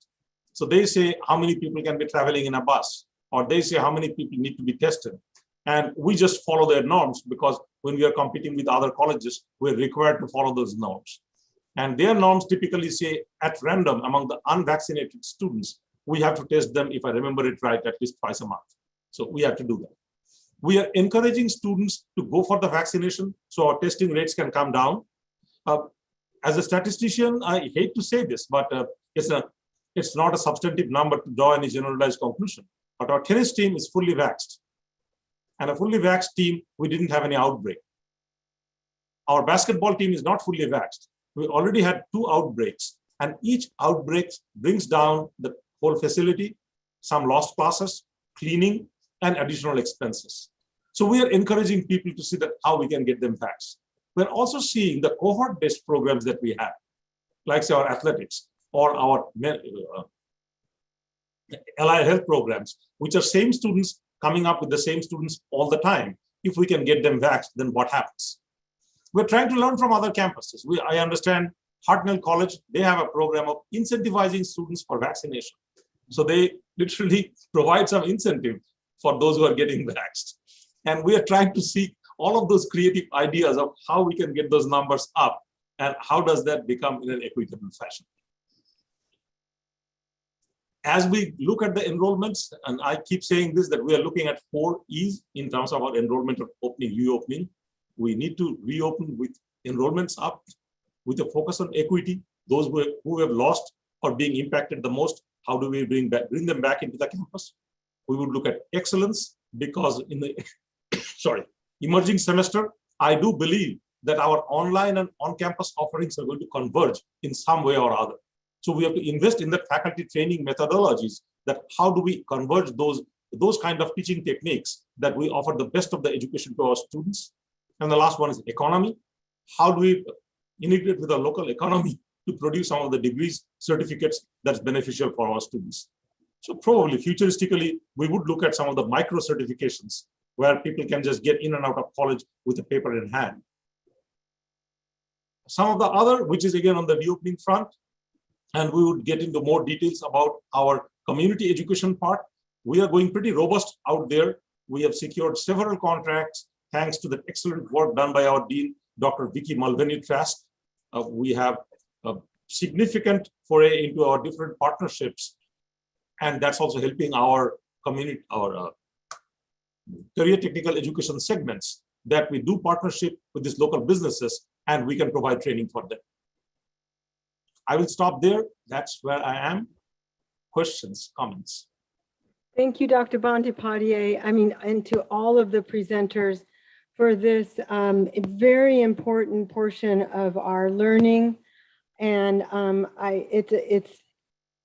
So they say how many people can be traveling in a bus, or they say how many people need to be tested. And we just follow their norms because when we are competing with other colleges, we're required to follow those norms. And their norms typically say at random among the unvaccinated students, we have to test them, if I remember it right, at least twice a month. So we have to do that. We are encouraging students to go for the vaccination so our testing rates can come down. As a statistician, I hate to say this, but it's not a substantive number to draw any generalized conclusion. But our tennis team is fully vaxxed. And a fully vaxxed team, we didn't have any outbreak. Our basketball team is not fully vaxxed. We already had 2 outbreaks, and each outbreak brings down the whole facility, some lost classes, cleaning, and additional expenses. So we are encouraging people to see that how we can get them vaxxed. We're also seeing the cohort-based programs that we have, like say our athletics or our allied health programs, which are same students coming up with the same students all the time. If we can get them vaxxed, then what happens? We're trying to learn from other campuses. I understand Hartnell College, they have a program of incentivizing students for vaccination. So they literally provide some incentive for those who are getting vaxxed. And we are trying to see all of those creative ideas of how we can get those numbers up and how does that become in an equitable fashion. As we look at the enrollments, and I keep saying this, that we are looking at 4 E's in terms of our enrollment of opening, reopening. We need to reopen with enrollments up, with a focus on equity. Those who have lost or being impacted the most, how do we bring them back into the campus? We would look at excellence, because in the emerging semester, I do believe that our online and on-campus offerings are going to converge in some way or other. So we have to invest in the faculty training methodologies, that how do we converge those kind of teaching techniques that we offer the best of the education to our students. And the last one is economy. How do we integrate with the local economy to produce some of the degrees, certificates that's beneficial for our students? So probably futuristically, we would look at some of the micro certifications where people can just get in and out of college with a paper in hand. Some of the other, which is again on the reopening front, and we would get into more details about our community education part. We are going pretty robust out there. We have secured several contracts thanks to the excellent work done by our Dean, Dr. Vicky Mulvaney-Trask. We have a significant foray into our different partnerships, and that's also helping our community, our career technical education segments, that we do partnership with these local businesses and we can provide training for them. I will stop there. That's where I am. Questions, comments? Thank you, Dr. Bondipartier. I mean, and to all of the presenters for this very important portion of our learning. And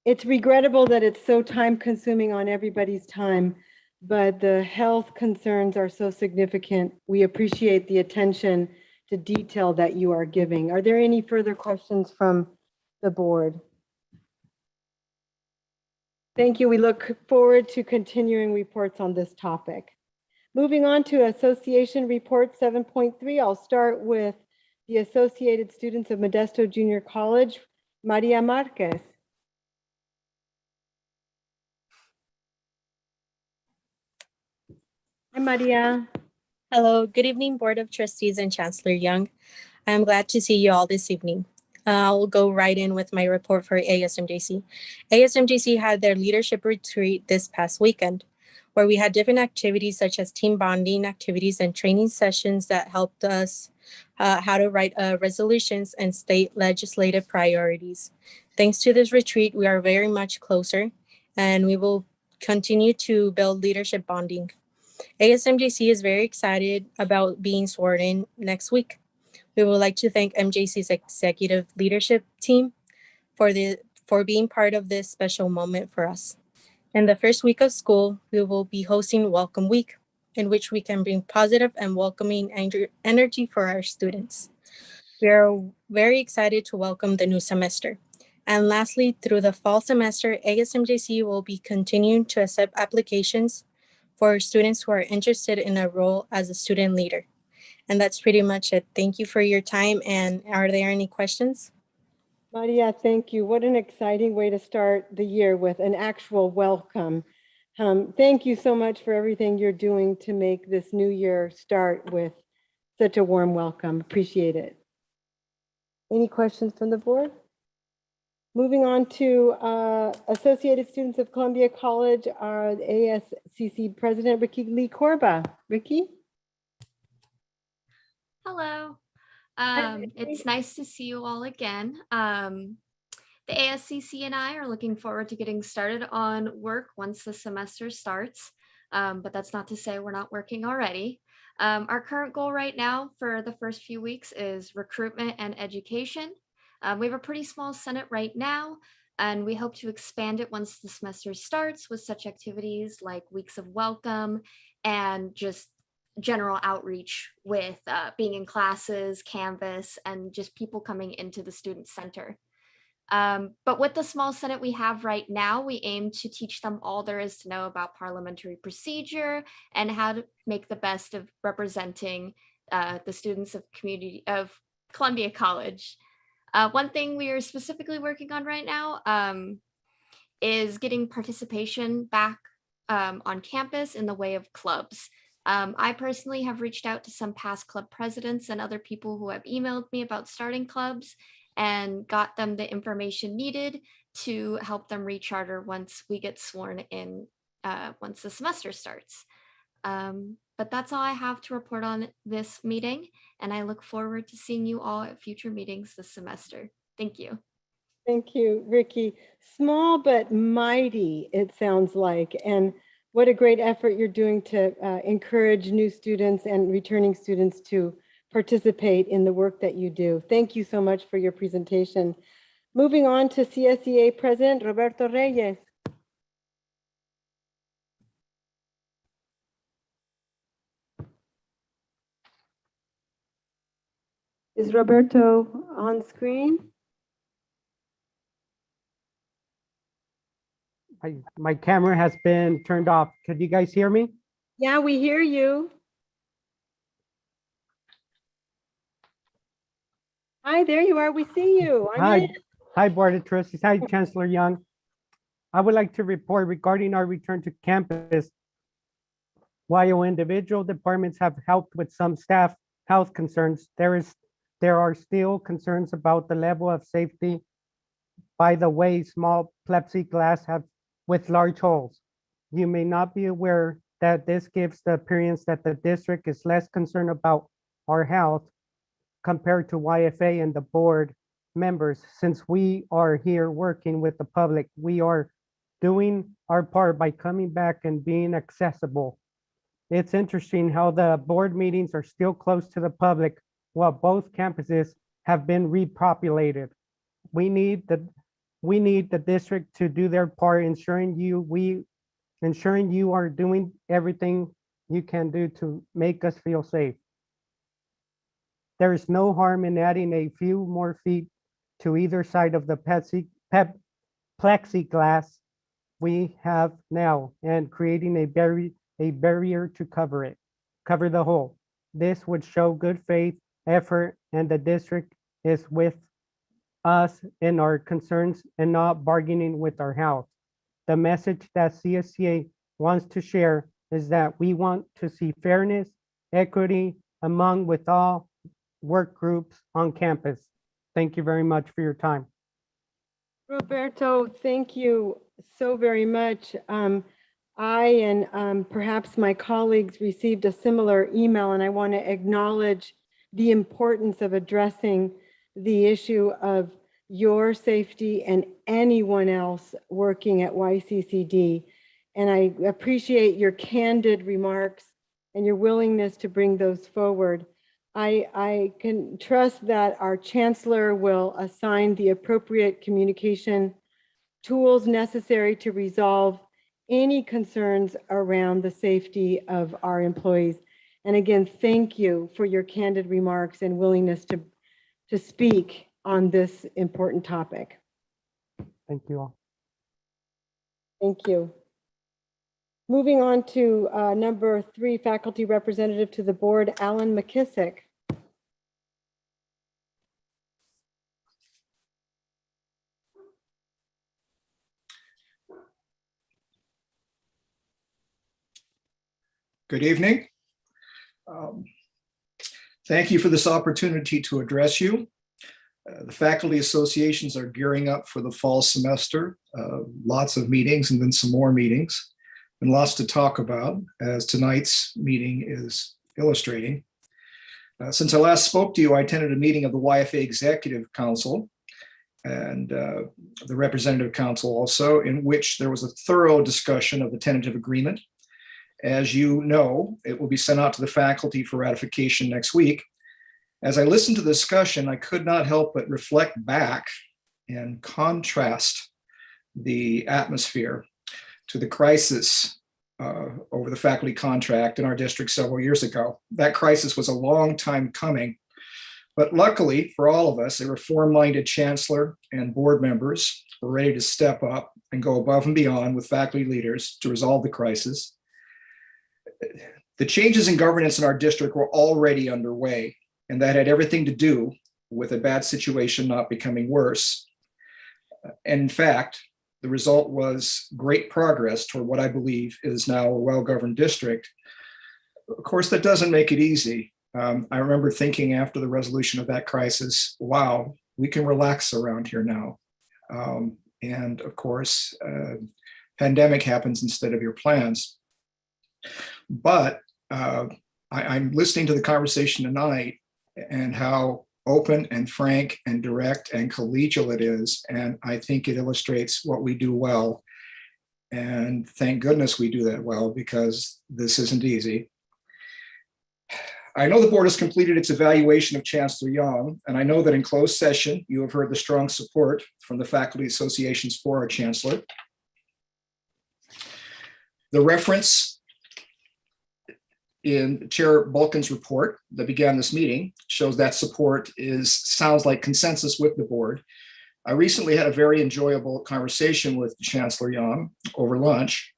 it's regrettable that it's so time consuming on everybody's time, but the health concerns are so significant. We appreciate the attention to detail that you are giving. Are there any further questions from the board? Thank you. We look forward to continuing reports on this topic. Moving on to Association Report 7.3, I'll start with the Associated Students of Modesto Junior College, Maria Marquez. Hi, Maria. Hello, good evening, Board of Trustees and Chancellor Young. I'm glad to see you all this evening. I'll go right in with my report for ASMJC. ASMJC had their leadership retreat this past weekend, where we had different activities such as team bonding activities and training sessions that helped us how to write resolutions and state legislative priorities. Thanks to this retreat, we are very much closer, and we will continue to build leadership bonding. ASMJC is very excited about being sworn in next week. We would like to thank MJC's executive leadership team for being part of this special moment for us. In the first week of school, we will be hosting Welcome Week, in which we can bring positive and welcoming energy for our students. We are very excited to welcome the new semester. And lastly, through the fall semester, ASMJC will be continuing to accept applications for students who are interested in a role as a student leader. And that's pretty much it. Thank you for your time. And are there any questions? Maria, thank you. What an exciting way to start the year with an actual welcome. Thank you so much for everything you're doing to make this new year start with such a warm welcome. Appreciate it. Any questions from the board? Moving on to Associated Students of Columbia College, our ASCC President, Ricky Lee Corba. Ricky? Hello. It's nice to see you all again. The ASCC and I are looking forward to getting started on work once the semester starts, but that's not to say we're not working already. Our current goal right now for the first few weeks is recruitment and education. We have a pretty small Senate right now, and we hope to expand it once the semester starts with such activities like weeks of welcome and just general outreach with being in classes, Canvas, and just people coming into the student center. But with the small Senate we have right now, we aim to teach them all there is to know about parliamentary procedure and how to make the best of representing the students of Columbia College. One thing we are specifically working on right now is getting participation back on campus in the way of clubs. I personally have reached out to some past club presidents and other people who have emailed me about starting clubs and got them the information needed to help them recharter once we get sworn in, once the semester starts. But that's all I have to report on this meeting, and I look forward to seeing you all at future meetings this semester. Thank you. Thank you, Ricky. Small but mighty, it sounds like. And what a great effort you're doing to encourage new students and returning students to participate in the work that you do. Thank you so much for your presentation. Moving on to CSEA President Roberto Reyes. Is Roberto on screen? My camera has been turned off. Could you guys hear me? Yeah, we hear you. Hi, there you are. We see you. Hi, Board of Trustees. Hi, Chancellor Young. I would like to report regarding our return to campus. While individual departments have helped with some staff health concerns, there are still concerns about the level of safety. By the way, small plexiglass have with large holes. You may not be aware that this gives the appearance that the district is less concerned about our health compared to YFA and the board members. Since we are here working with the public, we are doing our part by coming back and being accessible. It's interesting how the board meetings are still closed to the public while both campuses have been repopulated. We need the district to do their part, ensuring you are doing everything you can do to make us feel safe. There is no harm in adding a few more feet to either side of the plexiglass we have now and creating a barrier to cover the hole. This would show good faith, effort, and the district is with us in our concerns and not bargaining with our health. The message that CSCA wants to share is that we want to see fairness, equity with all work groups on campus. Thank you very much for your time. Roberto, thank you so very much. I and perhaps my colleagues received a similar email, and I want to acknowledge the importance of addressing the issue of your safety and anyone else working at YCCD. And I appreciate your candid remarks and your willingness to bring those forward. I can trust that our chancellor will assign the appropriate communication tools necessary to resolve any concerns around the safety of our employees. And again, thank you for your candid remarks and willingness to speak on this important topic. Thank you all. Thank you. Moving on to number 3, faculty representative to the board, Alan McKissick. Good evening. Thank you for this opportunity to address you. The faculty associations are gearing up for the fall semester. Lots of meetings and then some more meetings and lots to talk about, as tonight's meeting is illustrating. Since I last spoke to you, I attended a meeting of the YFA Executive Council and the Representative Council also, in which there was a thorough discussion of the tentative agreement. As you know, it will be sent out to the faculty for ratification next week. As I listened to the discussion, I could not help but reflect back and contrast the atmosphere to the crisis over the faculty contract in our district several years ago. That crisis was a long time coming, but luckily for all of us, a reform-minded chancellor and board members were ready to step up and go above and beyond with faculty leaders to resolve the crisis. The changes in governance in our district were already underway, and that had everything to do with a bad situation not becoming worse. And in fact, the result was great progress toward what I believe is now a well-governed district. Of course, that doesn't make it easy. I remember thinking after the resolution of that crisis, wow, we can relax around here now. And of course, pandemic happens instead of your plans. But I'm listening to the conversation tonight and how open and frank and direct and collegial it is. And I think it illustrates what we do well. And thank goodness we do that well, because this isn't easy. I know the board has completed its evaluation of Chancellor Young, and I know that in closed session, you have heard the strong support from the faculty associations for our chancellor. The reference in Chair Bulkin's report that began this meeting shows that support sounds like consensus with the board. I recently had a very enjoyable conversation with Chancellor Young over lunch.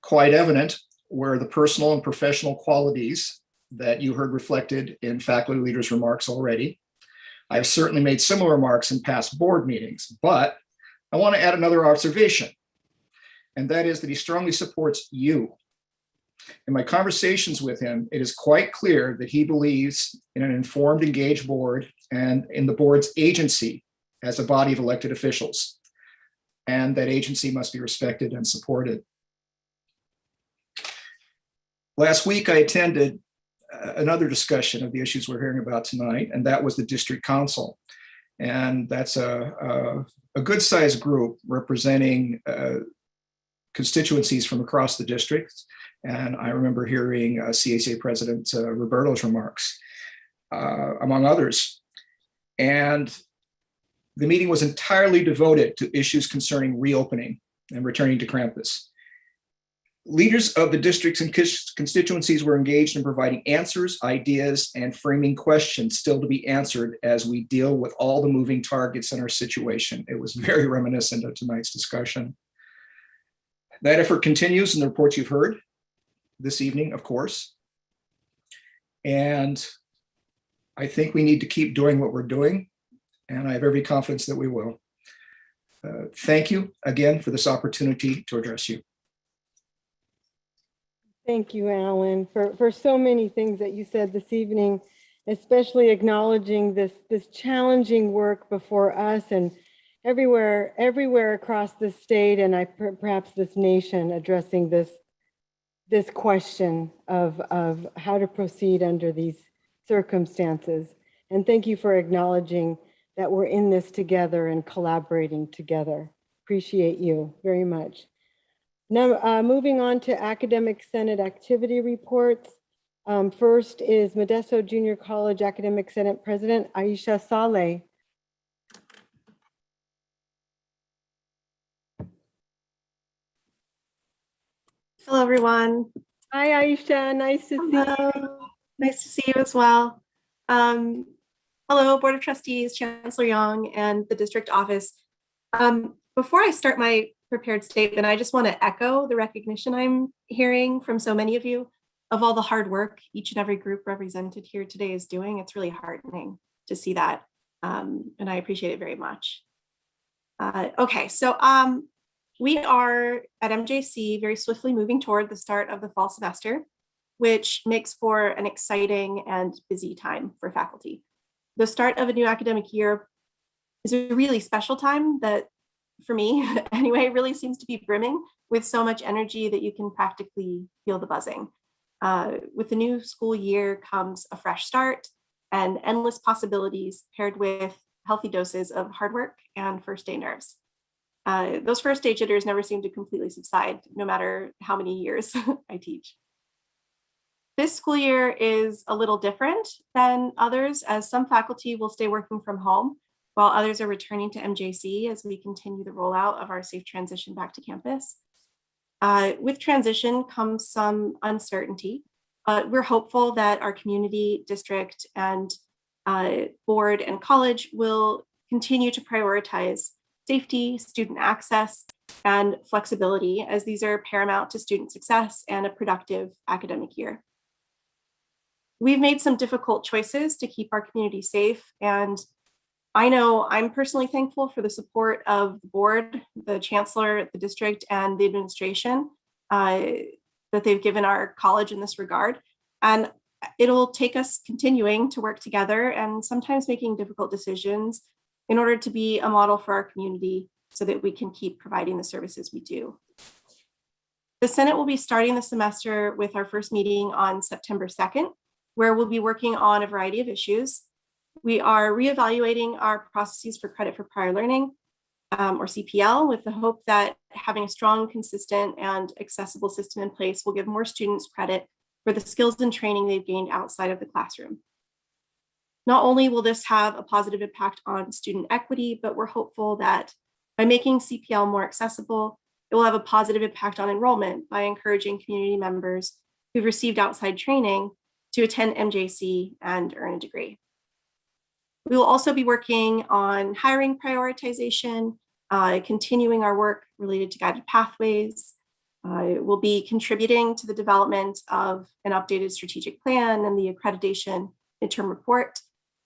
Quite evident were the personal and professional qualities that you heard reflected in faculty leaders' remarks already. I've certainly made similar remarks in past board meetings, but I want to add another observation, and that is that he strongly supports you. In my conversations with him, it is quite clear that he believes in an informed, engaged board and in the board's agency as a body of elected officials, and that agency must be respected and supported. Last week, I attended another discussion of the issues we're hearing about tonight, and that was the district council. And that's a good-sized group representing constituencies from across the district. And I remember hearing CSA President Roberto's remarks, among others. And the meeting was entirely devoted to issues concerning reopening and returning to campus. Leaders of the districts and constituencies were engaged in providing answers, ideas, and framing questions still to be answered as we deal with all the moving targets in our situation. It was very reminiscent of tonight's discussion. That effort continues in the reports you've heard this evening, of course. And I think we need to keep doing what we're doing, and I have every confidence that we will. Thank you again for this opportunity to address you. Thank you, Alan, for so many things that you said this evening, especially acknowledging this challenging work before us and everywhere across the state, and perhaps this nation, addressing this question of how to proceed under these circumstances. And thank you for acknowledging that we're in this together and collaborating together. Appreciate you very much. Now, moving on to Academic Senate activity reports. First is Modesto Junior College Academic Senate President Aisha Saleh. Hello, everyone. Hi, Aisha. Nice to see you. Nice to see you as well. Hello, Board of Trustees, Chancellor Young, and the district office. Before I start my prepared statement, I just want to echo the recognition I'm hearing from so many of you of all the hard work each and every group represented here today is doing. It's really heartening to see that, and I appreciate it very much. Okay, so we are at MJC very swiftly moving toward the start of the fall semester, which makes for an exciting and busy time for faculty. The start of a new academic year is a really special time that, for me anyway, really seems to be brimming with so much energy that you can practically feel the buzzing. With the new school year comes a fresh start and endless possibilities paired with healthy doses of hard work and first day nerves. Those first day jitters never seem to completely subside, no matter how many years I teach. This school year is a little different than others, as some faculty will stay working from home, while others are returning to MJC as we continue the rollout of our safe transition back to campus. With transition comes some uncertainty. We're hopeful that our community, district, and board and college will continue to prioritize safety, student access, and flexibility, as these are paramount to student success and a productive academic year. We've made some difficult choices to keep our community safe, and I know I'm personally thankful for the support of the board, the chancellor, the district, and the administration that they've given our college in this regard. And it'll take us continuing to work together and sometimes making difficult decisions in order to be a model for our community so that we can keep providing the services we do. The Senate will be starting the semester with our first meeting on September 2nd, where we'll be working on a variety of issues. We are reevaluating our processes for credit for prior learning, or CPL, with the hope that having a strong, consistent, and accessible system in place will give more students credit for the skills and training they've gained outside of the classroom. Not only will this have a positive impact on student equity, but we're hopeful that by making CPL more accessible, it will have a positive impact on enrollment by encouraging community members who've received outside training to attend MJC and earn a degree. We will also be working on hiring prioritization, continuing our work related to guided pathways. We'll be contributing to the development of an updated strategic plan and the accreditation midterm report.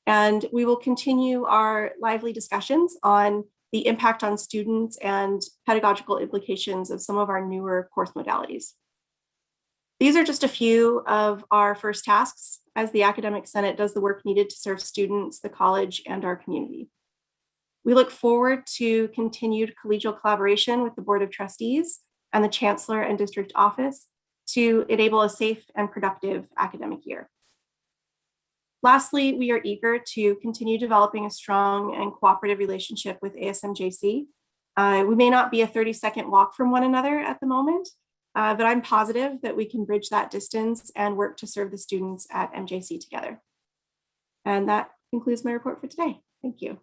And we will continue our lively discussions on the impact on students and pedagogical implications of some of our newer course modalities. These are just a few of our first tasks as the Academic Senate does the work needed to serve students, the college, and our community. We look forward to continued collegial collaboration with the Board of Trustees and the Chancellor and District Office to enable a safe and productive academic year. Lastly, we are eager to continue developing a strong and cooperative relationship with ASMJC. We may not be a 30-second walk from one another at the moment, but I'm positive that we can bridge that distance and work to serve the students at MJC together. And that concludes my report for today. Thank you.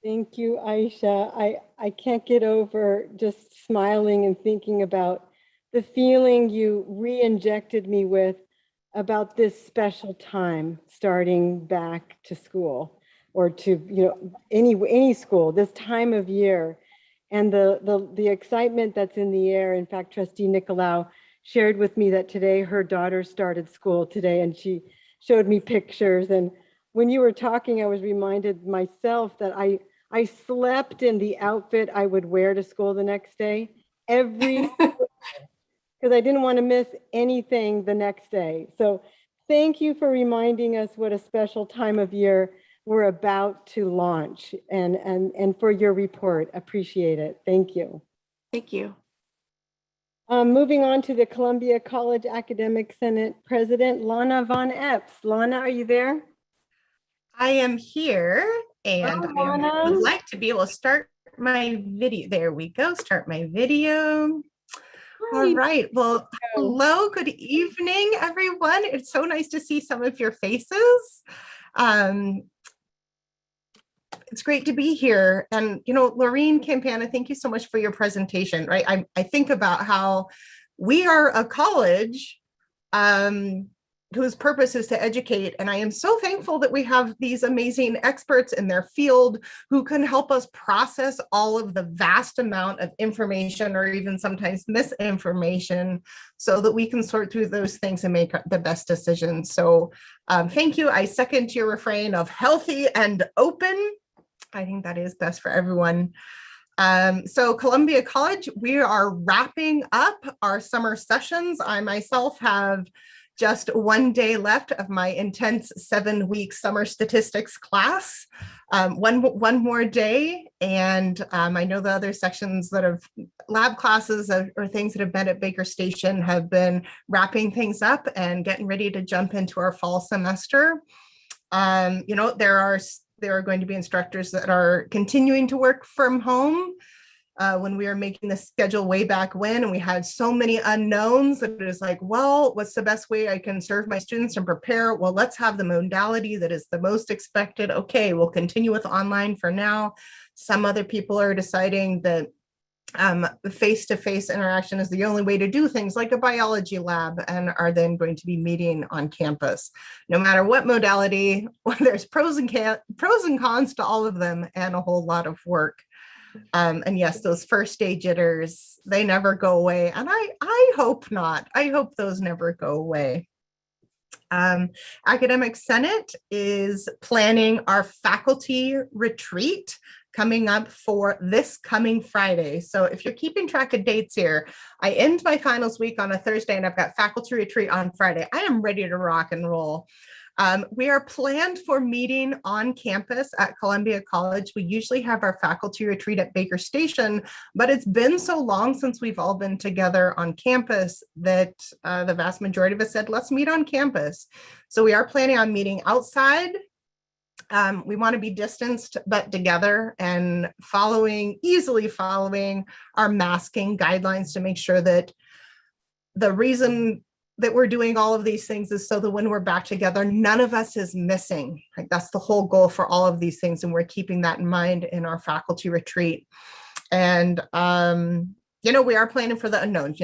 Thank you, Aisha. I can't get over just smiling and thinking about the feeling you re-injected me with about this special time starting back to school, or to any school, this time of year, and the excitement that's in the air. In fact, Trustee Nicolau shared with me that today her daughter started school today, and she showed me pictures. And when you were talking, I was reminded myself that I slept in the outfit I would wear to school the next day every because I didn't want to miss anything the next day. So thank you for reminding us what a special time of year we're about to launch, and for your report. Appreciate it. Thank you. Thank you. Moving on to the Columbia College Academic Senate President, Lana Von Epps. Lana, are you there? I am here, and I would like to be able to start my video. There we go. Start my video. All right. Well, hello. Good evening, everyone. It's so nice to see some of your faces. It's great to be here. And, Laureen Campana, thank you so much for your presentation, right? I think about how we are a college whose purpose is to educate. And I am so thankful that we have these amazing experts in their field who can help us process all of the vast amount of information, or even sometimes misinformation, so that we can sort through those things and make the best decisions. So thank you. I second your refrain of healthy and open. I think that is best for everyone. So Columbia College, we are wrapping up our summer sessions. I myself have just one day left of my intense 7-week summer statistics class. One more day, and I know the other sections that have lab classes or things that have been at Baker Station have been wrapping things up and getting ready to jump into our fall semester. There are going to be instructors that are continuing to work from home. When we were making the schedule way back when, and we had so many unknowns, that it was like, well, what's the best way I can serve my students and prepare? Well, let's have the modality that is the most expected. Okay, we'll continue with online for now. Some other people are deciding that face-to-face interaction is the only way to do things, like a biology lab, and are then going to be meeting on campus. No matter what modality, there's pros and cons to all of them, and a whole lot of work. And yes, those first day jitters, they never go away. And I hope not. I hope those never go away. Academic Senate is planning our faculty retreat coming up for this coming Friday. So if you're keeping track of dates here, I end my finals week on a Thursday, and I've got faculty retreat on Friday. I am ready to rock and roll. We are planned for meeting on campus at Columbia College. We usually have our faculty retreat at Baker Station, but it's been so long since we've all been together on campus that the vast majority of us said, let's meet on campus. So we are planning on meeting outside. We want to be distanced but together, and easily following our masking guidelines to make sure that the reason that we're doing all of these things is so that when we're back together, none of us is missing. Like, that's the whole goal for all of these things, and we're keeping that in mind in our faculty retreat. And we are planning for the unknowns.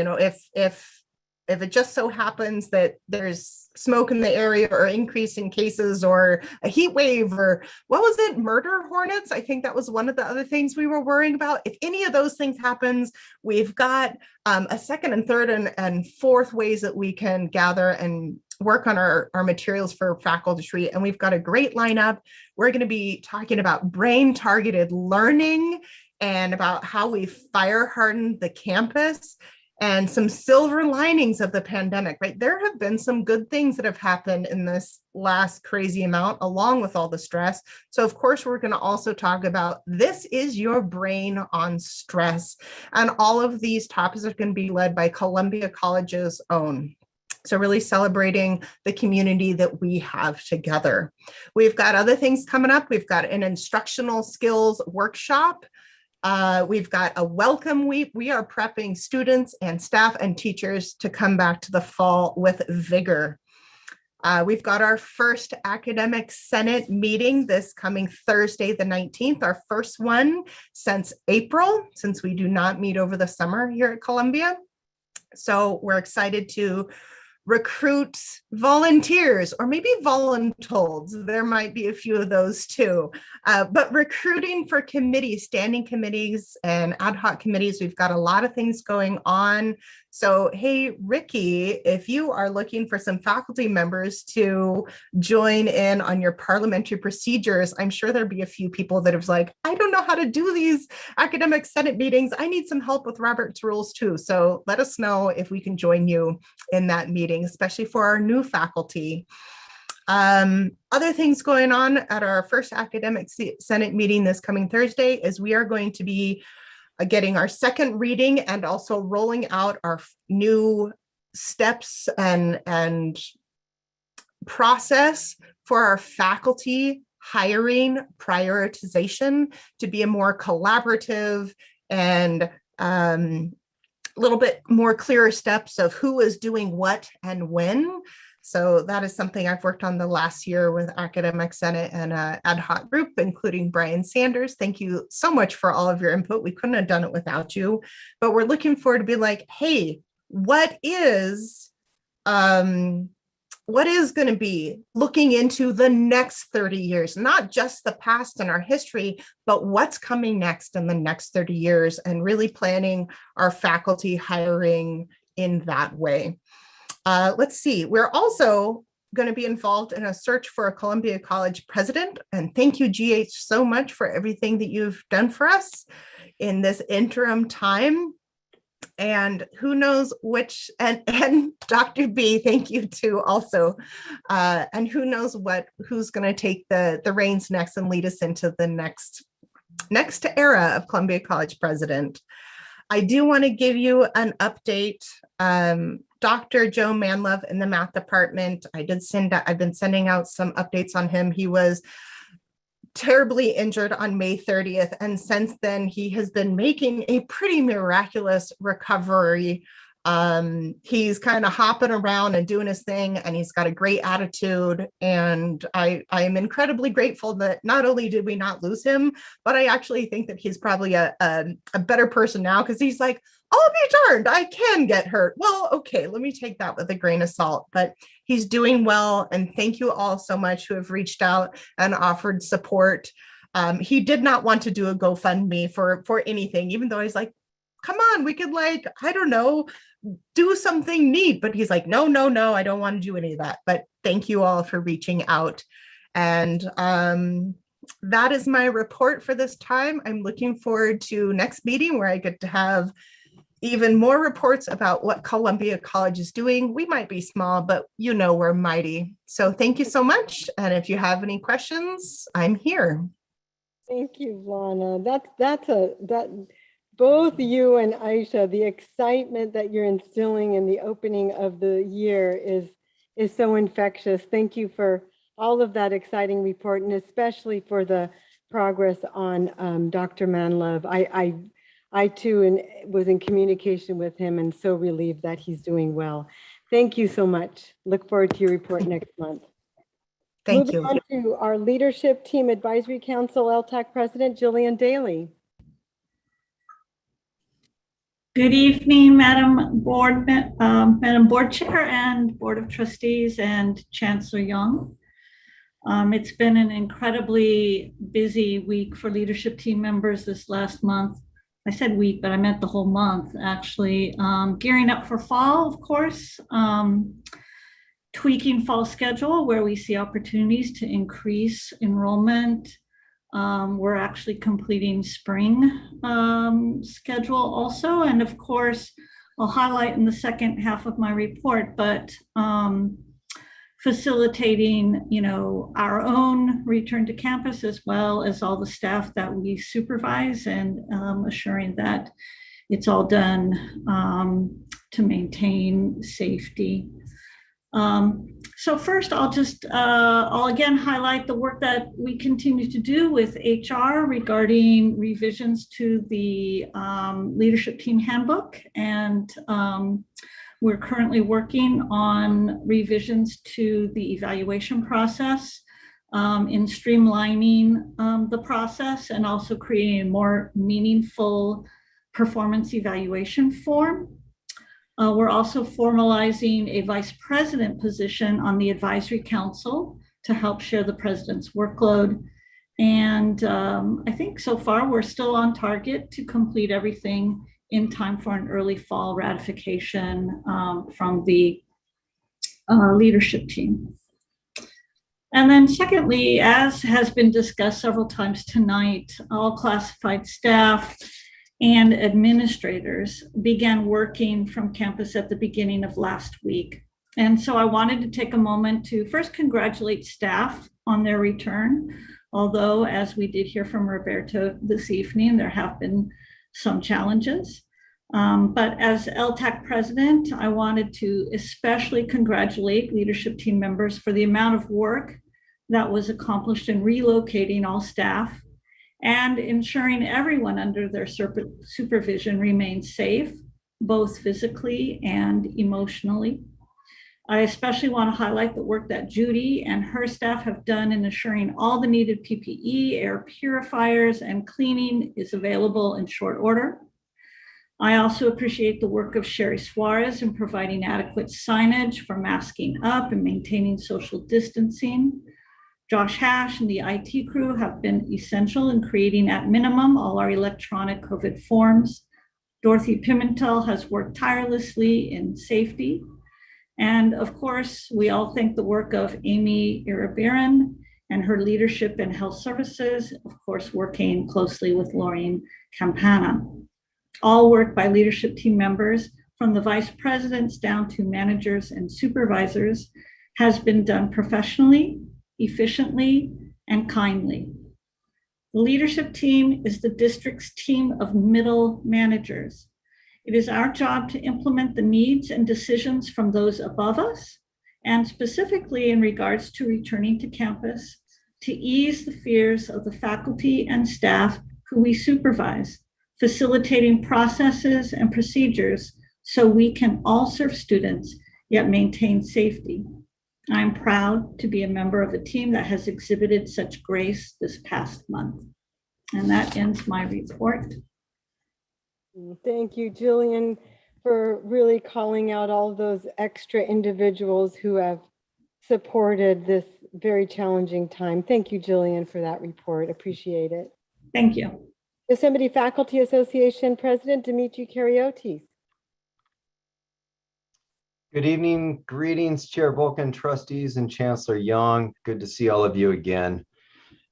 If it just so happens that there's smoke in the area, or increase in cases, or a heat wave, or what was it, murder hornets? I think that was one of the other things we were worrying about. If any of those things happens, we've got a second and third and fourth ways that we can gather and work on our materials for faculty retreat. And we've got a great lineup. We're going to be talking about brain targeted learning, and about how we fire hardened the campus, and some silver linings of the pandemic, right? There have been some good things that have happened in this last crazy amount, along with all the stress. So of course, we're going to also talk about this is your brain on stress. And all of these topics are going to be led by Columbia College's own. So really celebrating the community that we have together. We've got other things coming up. We've got an instructional skills workshop We've got a welcome week. We are prepping students and staff and teachers to come back to the fall with vigor. We've got our first academic senate meeting this coming Thursday, the 19th, our first one since April, since we do not meet over the summer here at Columbia. So we're excited to recruit volunteers, or maybe voluntolds. There might be a few of those too. But recruiting for committees, standing committees and ad hoc committees, we've got a lot of things going on. So, hey, Ricky, if you are looking for some faculty members to join in on your parliamentary procedures, I'm sure there'd be a few people that have like, I don't know how to do these academic senate meetings. I need some help with Robert's rules too. So let us know if we can join you in that meeting, especially for our new faculty. Other things going on at our first academic senate meeting this coming Thursday is we are going to be getting our second reading and also rolling out our new steps and process for our faculty hiring prioritization to be a more collaborative and a little bit more clearer steps of who is doing what and when. So that is something I've worked on the last year with Academic Senate and ad hoc group, including Brian Sanders. Thank you so much for all of your input. We couldn't have done it without you, but we're looking forward to be like, hey, what is going to be looking into the next 30 years, not just the past and our history, but what's coming next in the next 30 years, and really planning our faculty hiring in that way. Let's see, we're also going to be involved in a search for a Columbia College president. And thank you, GH, so much for everything that you've done for us in this interim time. And who knows which, and Dr. B, thank you too also. And who knows who's going to take the reins next and lead us into the next era of Columbia College president. I do want to give you an update. Dr. Joe Manlove in the math department, I've been sending out some updates on him. He was terribly injured on May 30th. And since then, he has been making a pretty miraculous recovery. He's kind of hopping around and doing his thing, and he's got a great attitude. And I am incredibly grateful that not only did we not lose him, but I actually think that he's probably a better person now, because he's like, I'll be darned, I can get hurt. Well, okay, let me take that with a grain of salt, but he's doing well. And thank you all so much who have reached out and offered support. He did not want to do a GoFundMe for anything, even though he's like, come on, we could I don't know, do something neat. But he's like, no, I don't want to do any of that. But thank you all for reaching out. And that is my report for this time. I'm looking forward to next meeting where I get to have even more reports about what Columbia College is doing. We might be small, but we're mighty. So thank you so much. And if you have any questions, I'm here. Thank you, Lana. Both you and Aisha, the excitement that you're instilling in the opening of the year is so infectious. Thank you for all of that exciting report, and especially for the progress on Dr. Manlove. I too was in communication with him and so relieved that he's doing well. Thank you so much. Look forward to your report next month. Thank you. Moving on to our Leadership Team Advisory Council, LTAC President Jillian Daly. Good evening, Madam Board Chair and Board of Trustees and Chancellor Young. It's been an incredibly busy week for leadership team members this last month. I said week, but I meant the whole month, actually. Gearing up for fall, of course. Tweaking fall schedule where we see opportunities to increase enrollment. We're actually completing spring schedule also. And of course, I'll highlight in the second half of my report, but facilitating, our own return to campus, as well as all the staff that we supervise, and assuring that it's all done to maintain safety. So first, I'll again highlight the work that we continue to do with HR regarding revisions to the leadership team handbook. And we're currently working on revisions to the evaluation process in streamlining the process and also creating a more meaningful performance evaluation form. We're also formalizing a vice president position on the advisory council to help share the president's workload. And I think so far we're still on target to complete everything in time for an early fall ratification from the leadership team. And then secondly, as has been discussed several times tonight, all classified staff and administrators began working from campus at the beginning of last week. And so I wanted to take a moment to first congratulate staff on their return, although as we did hear from Roberto this evening, there have been some challenges. But as LTAC president, I wanted to especially congratulate leadership team members for the amount of work that was accomplished in relocating all staff and ensuring everyone under their supervision remains safe, both physically and emotionally. I especially want to highlight the work that Judy and her staff have done in ensuring all the needed PPE, air purifiers, and cleaning is available in short order. I also appreciate the work of Sherry Suarez in providing adequate signage for masking up and maintaining social distancing. Josh Hash and the IT crew have been essential in creating at minimum all our electronic COVID forms. Dorothy Pimentel has worked tirelessly in safety. And of course, we all thank the work of Amy Iribarren and her leadership in health services, of course, working closely with Laureen Campana. All work by leadership team members from the vice presidents down to managers and supervisors has been done professionally, efficiently, and kindly. The leadership team is the district's team of middle managers. It is our job to implement the needs and decisions from those above us, and specifically in regards to returning to campus, to ease the fears of the faculty and staff who we supervise, facilitating processes and procedures so we can all serve students yet maintain safety. I'm proud to be a member of a team that has exhibited such grace this past month. And that ends my report. Thank you, Jillian, for really calling out all those extra individuals who have supported this very challenging time. Thank you, Jillian, for that report. Appreciate it. Thank you. Yosemite Faculty Association President Dimitri Kariotis. Good evening, greetings, Chair Volkan, trustees, and Chancellor Young. Good to see all of you again.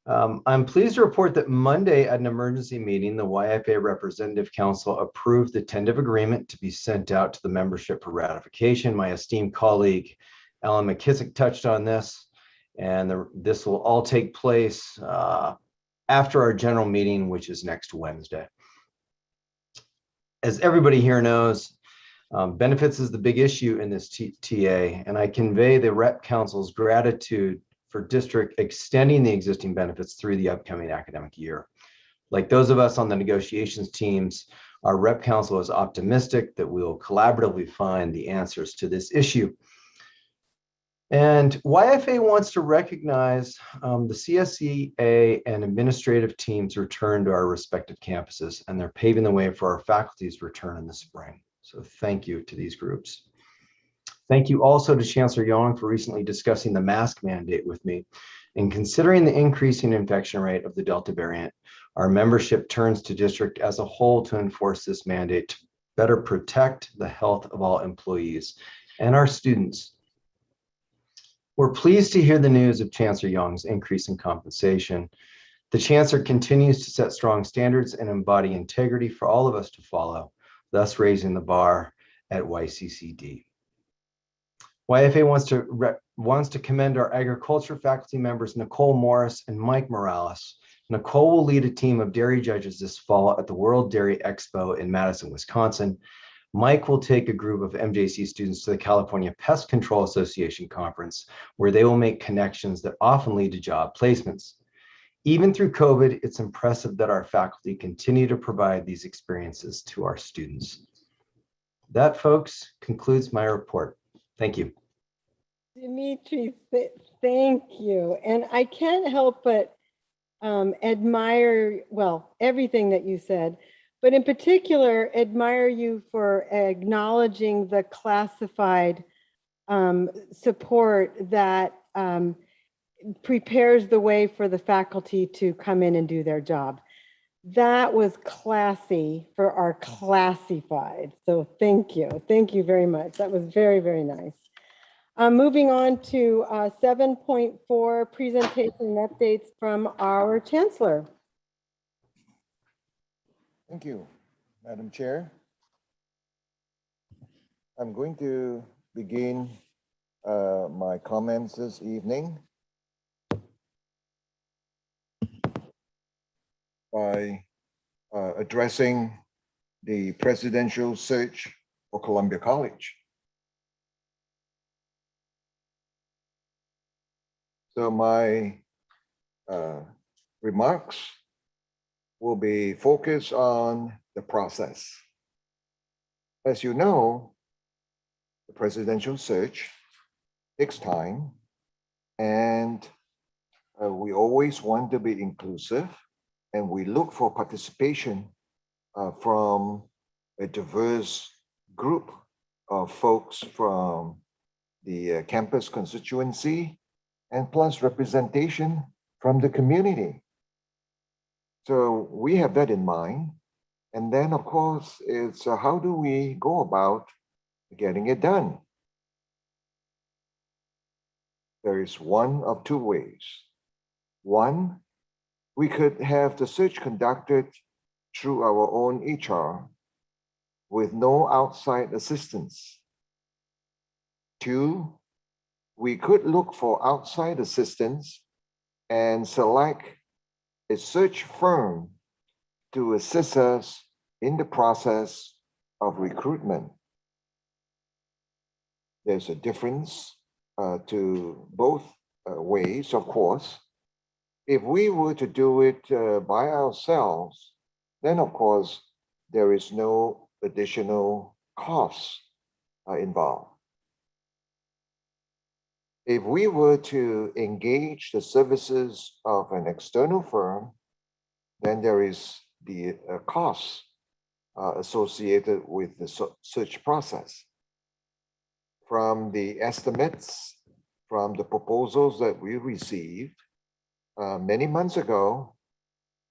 I'm pleased to report that Monday at an emergency meeting, the YFA Representative Council approved the tentative agreement to be sent out to the membership for ratification. My esteemed colleague, Alan McKissick, touched on this, and this will all take place after our general meeting, which is next Wednesday. As everybody here knows, benefits is the big issue in this TA, and I convey the Rep Council's gratitude for district extending the existing benefits through the upcoming academic year. Like those of us on the negotiations teams, our Rep Council is optimistic that we will collaboratively find the answers to this issue. And YFA wants to recognize the CSEA and administrative teams return to our respective campuses, and they're paving the way for our faculty's return in the spring. So thank you to these groups. Thank you also to Chancellor Young for recently discussing the mask mandate with me. And considering the increasing infection rate of the Delta variant, our membership turns to district as a whole to enforce this mandate to better protect the health of all employees and our students. We're pleased to hear the news of Chancellor Young's increase in compensation. The Chancellor continues to set strong standards and embody integrity for all of us to follow, thus raising the bar at YCCD. YFA wants to commend our agriculture faculty members, Nicole Morris and Mike Morales. Nicole will lead a team of dairy judges this fall at the World Dairy Expo in Madison, Wisconsin. Mike will take a group of MJC students to the California Pest Control Association conference, where they will make connections that often lead to job placements. Even through COVID, it's impressive that our faculty continue to provide these experiences to our students. That, folks, concludes my report. Thank you. Dimitri, thank you. And I can't help but admire, well, everything that you said, but in particular, admire you for acknowledging the classified support that prepares the way for the faculty to come in and do their job. That was classy for our classified. So thank you. Thank you very much. That was very, very nice. Moving on to 7.4, presentation and updates from our Chancellor. Thank you, Madam Chair. I'm going to begin my comments this evening by addressing the presidential search for Columbia College. So my remarks will be focused on the process. As you know, the presidential search takes time, and we always want to be inclusive, and we look for participation from a diverse group of folks from the campus constituency, and plus representation from the community. So we have that in mind. And then, of course, it's how do we go about getting it done? There is one of two ways. One, we could have the search conducted through our own HR with no outside assistance. Two, we could look for outside assistance and select a search firm to assist us in the process of recruitment. There's a difference to both ways, of course. If we were to do it by ourselves, then of course, there is no additional costs involved. If we were to engage the services of an external firm, then there is the costs associated with the search process. From the estimates, from the proposals that we received many months ago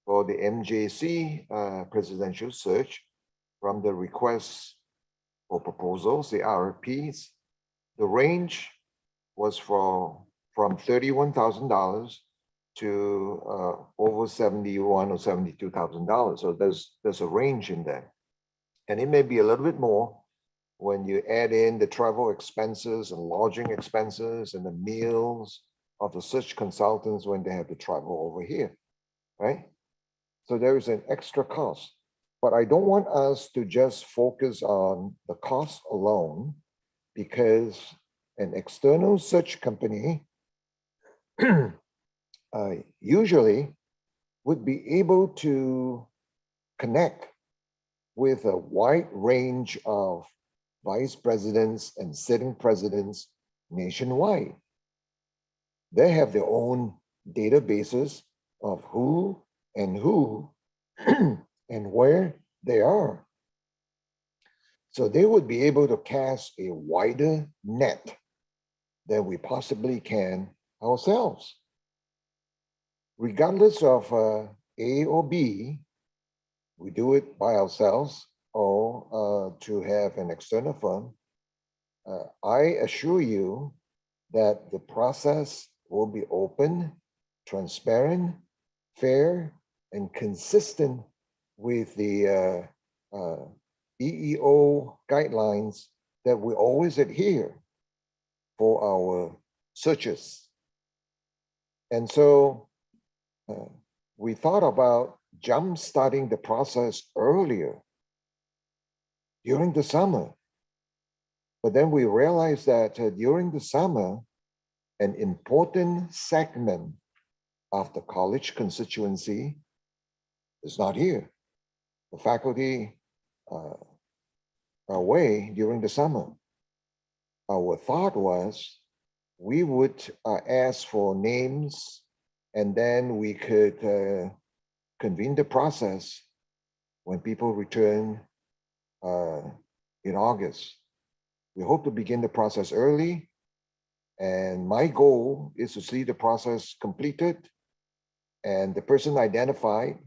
for the MJC presidential search, from the requests for proposals, the RFPs, the range was from $31,000 to over $71,000 or $72,000. So there's a range in there. And it may be a little bit more when you add in the travel expenses and lodging expenses and the meals of the search consultants when they have to travel over here, right? So there is an extra cost. But I don't want us to just focus on the cost alone, because an external search company usually would be able to connect with a wide range of vice presidents and sitting presidents nationwide. They have their own databases of who and where they are. So they would be able to cast a wider net than we possibly can ourselves. Regardless of A or B, we do it by ourselves or to have an external firm. I assure you that the process will be open, transparent, fair, and consistent with the EEO guidelines that we always adhere for our searches. And so we we thought about jump-starting the process earlier during the summer. But then we realized that during the summer, an important segment of the college constituency is not here. The faculty are away during the summer. Our thought was we would ask for names, and then we could convene the process when people return in August. We hope to begin the process early, and my goal is to see the process completed and the person identified,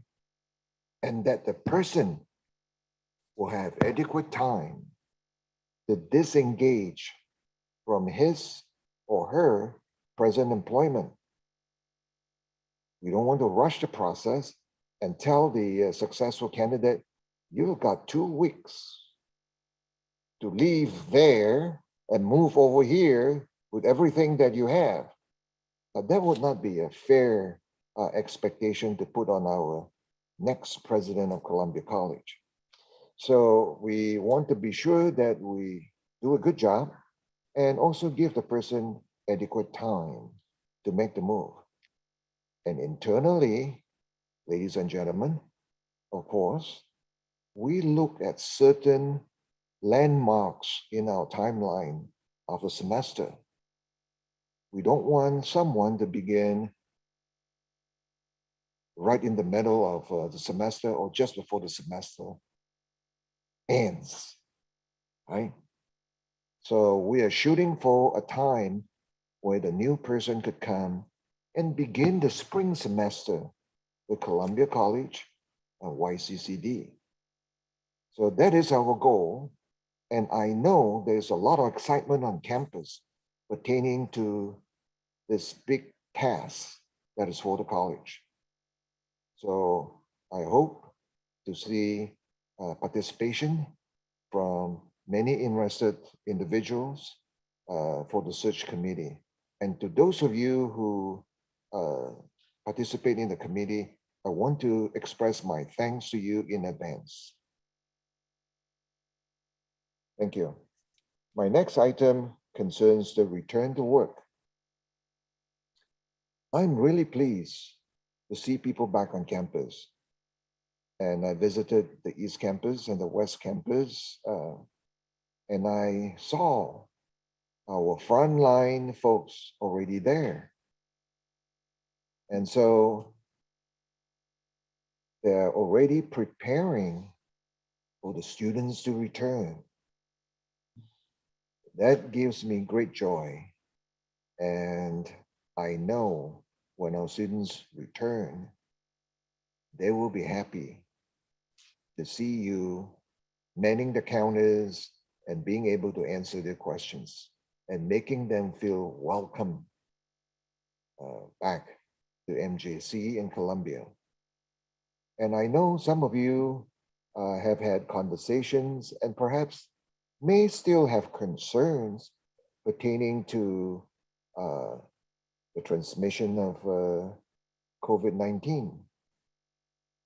and that the person will have adequate time to disengage from his or her present employment. We don't want to rush the process and tell the successful candidate, you've got 2 weeks to leave there and move over here with everything that you have. But that would not be a fair expectation to put on our next president of Columbia College. So we want to be sure that we do a good job and also give the person adequate time to make the move. And internally, ladies and gentlemen, of course, we look at certain landmarks in our timeline of the semester. We don't want someone to begin right in the middle of the semester or just before the semester ends, right? So we are shooting for a time where the new person could come and begin the spring semester with Columbia College and YCCD. So that is our goal. And I know there's a lot of excitement on campus pertaining to this big task that is for the college. So I hope to see participation from many interested individuals for the search committee. And to those of you who participate in the committee, I want to express my thanks to you in advance. Thank you. My next item concerns the return to work. I'm really pleased to see people back on campus. And I visited the East Campus and the West Campus, and I saw our frontline folks already there. And so they're already preparing for the students to return. That gives me great joy. And I know when our students return, they will be happy to see you manning the counters and being able to answer their questions and making them feel welcome back to MJC in Columbia. And I know some of you have had conversations and perhaps may still have concerns pertaining to the transmission of COVID-19.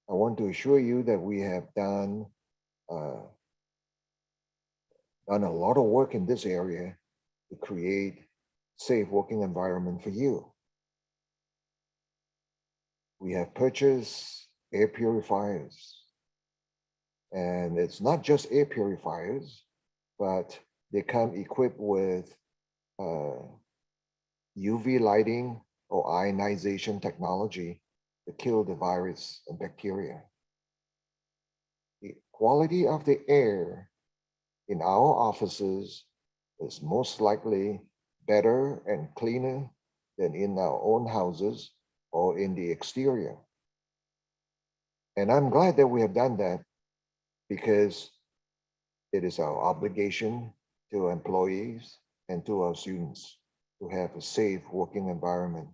I want to assure you that we have done a lot of work in this area to create safe working environment for you. We have purchased air purifiers, and it's not just air purifiers, but they come equipped with UV lighting or ionization technology to kill the virus and bacteria. The quality of the air in our offices is most likely better and cleaner than in our own houses or in the exterior. And I'm glad that we have done that because it is our obligation to employees and to our students to have a safe working environment.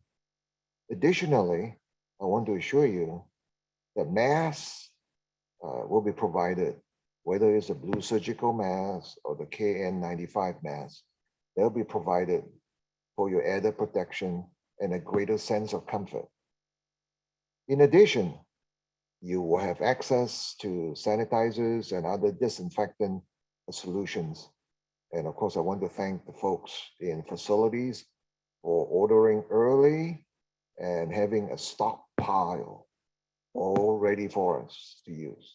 Additionally, I want to assure you that masks will be provided, whether it's a blue surgical mask or the KN95 mask. They'll be provided for your added protection and a greater sense of comfort. In addition, you will have access to sanitizers and other disinfectant solutions. And of course, I want to thank the folks in facilities for ordering early and having a stockpile all ready for us to use.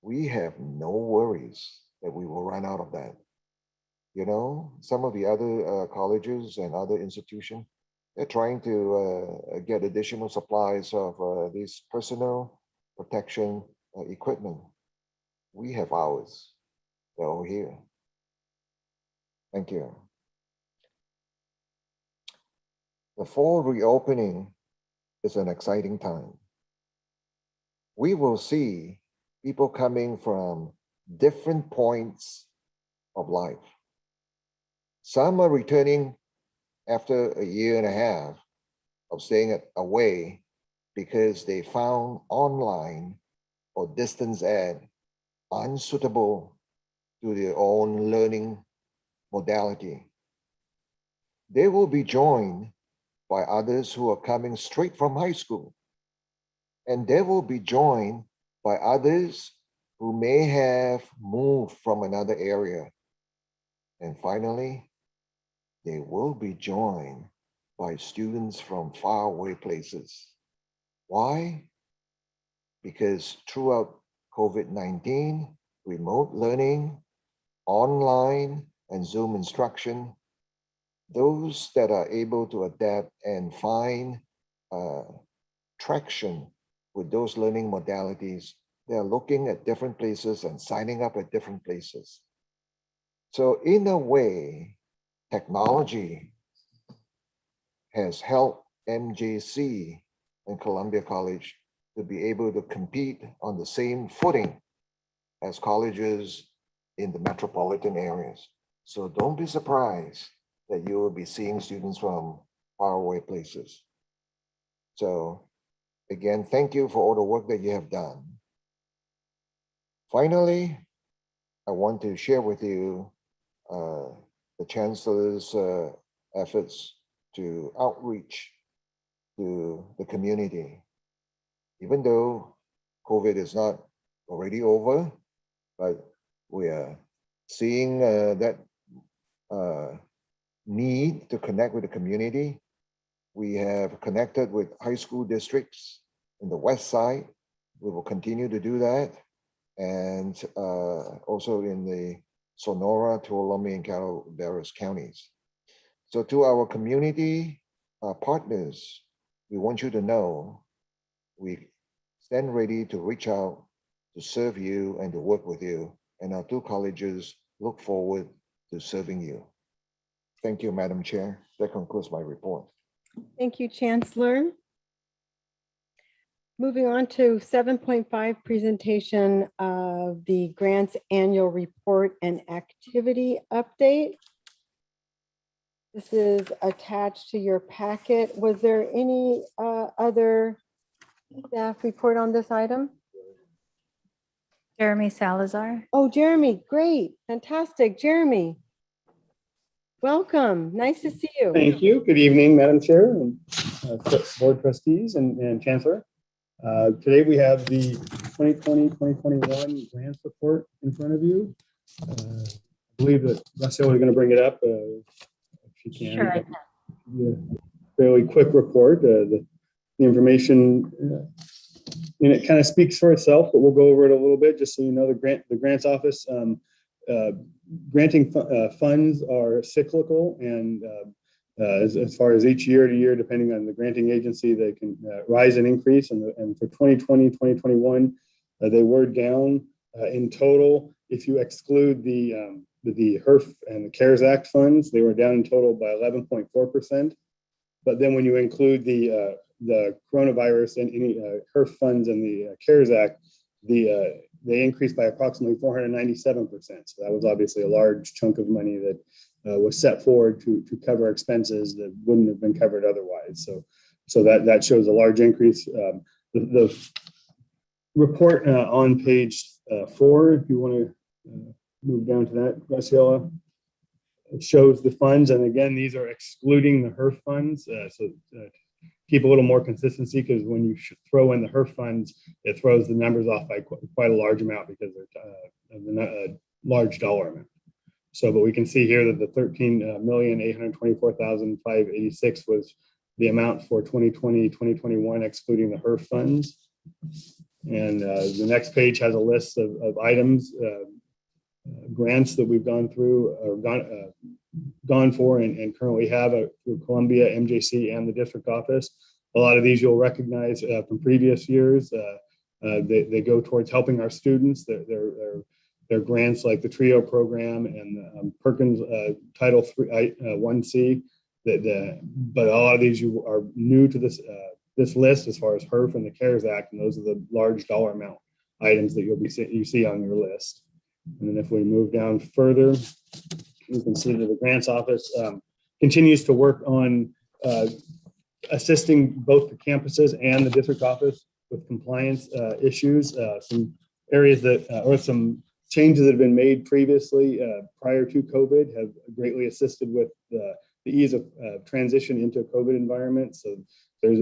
We have no worries that we will run out of that. You know, some of the other colleges and other institutions, they're trying to get additional supplies of these personal protection equipment. We have ours. They're all here. Thank you. The fall reopening is an exciting time. We will see people coming from different points of life. Some are returning after a year and a half of staying away because they found online or distance ed unsuitable to their own learning modality. They will be joined by others who are coming straight from high school. And they will be joined by others who may have moved from another area. And finally, they will be joined by students from faraway places. Why? Because throughout COVID-19, remote learning, online and Zoom instruction, those that are able to adapt and find traction with those learning modalities, they're looking at different places and signing up at different places. So in a way, technology has helped MJC and Columbia College to be able to compete on the same footing as colleges in the metropolitan areas. So don't be surprised that you will be seeing students from faraway places. So again, thank you for all the work that you have done. Finally, I want to share with you the Chancellor's efforts to outreach to the community. Even though COVID is not already over, but we are seeing that need to connect with the community. We have connected with high school districts in the west side. We will continue to do that. And also in the Sonora, Tuolumne, and Calaveras counties. So to our community partners, we want you to know we stand ready to reach out to serve you and to work with you. And our two colleges look forward to serving you. Thank you, Madam Chair. That concludes my report. Thank you, Chancellor. Moving on to 7.5, presentation of the grants annual report and activity update. This is attached to your packet. Was there any other staff report on this item? Jeremy Salazar. Oh, Jeremy, great, fantastic. Jeremy, welcome. Nice to see you. Thank you. Good evening, Madam Chair and board trustees and Chancellor. Today we have the 2020-2021 grants report in front of you. I believe that Graciela is going to bring it up if she can. Sure, I can. Yeah, fairly quick report. The information and it kind of speaks for itself, but we'll go over it a little bit just so you know. The grants office granting funds are cyclical, and as far as each year to year, depending on the granting agency, they can rise and increase. And for 2020, 2021, they were down in total. If you exclude the HERF and the CARES Act funds, they were down in total by 11.4%. But then when you include the coronavirus and any HERF funds and the CARES Act, they increased by approximately 497%. So that was obviously a large chunk of money that was set forward to cover expenses that wouldn't have been covered otherwise. So that shows a large increase. The report on page 4, if you want to move down to that, Graciela, it shows the funds. And again, these are excluding the HERF funds. Keep a little more consistency, because when you throw in the HERF funds, it throws the numbers off by quite a large amount, because large dollar amount. So, but we can see here that the 13,824,586 was the amount for 2020, 2021, excluding the HERF funds. And the next page has a list of items, grants that we've gone through or gone for and currently have through Columbia, MJC, and the district office. A lot of these you'll recognize from previous years. They go towards helping our students. They're grants like the TRIO program and the Perkins Title 1C. But a lot of these you are new to this list as far as HERF and the CARES Act, and those are the large dollar amount items that you see on your list. And then if we move down further, you can see that the grants office continues to work on assisting both the campuses and the district office with compliance issues. Some areas that, or some changes that have been made previously prior to COVID have greatly assisted with the ease of transition into a COVID environment. So there's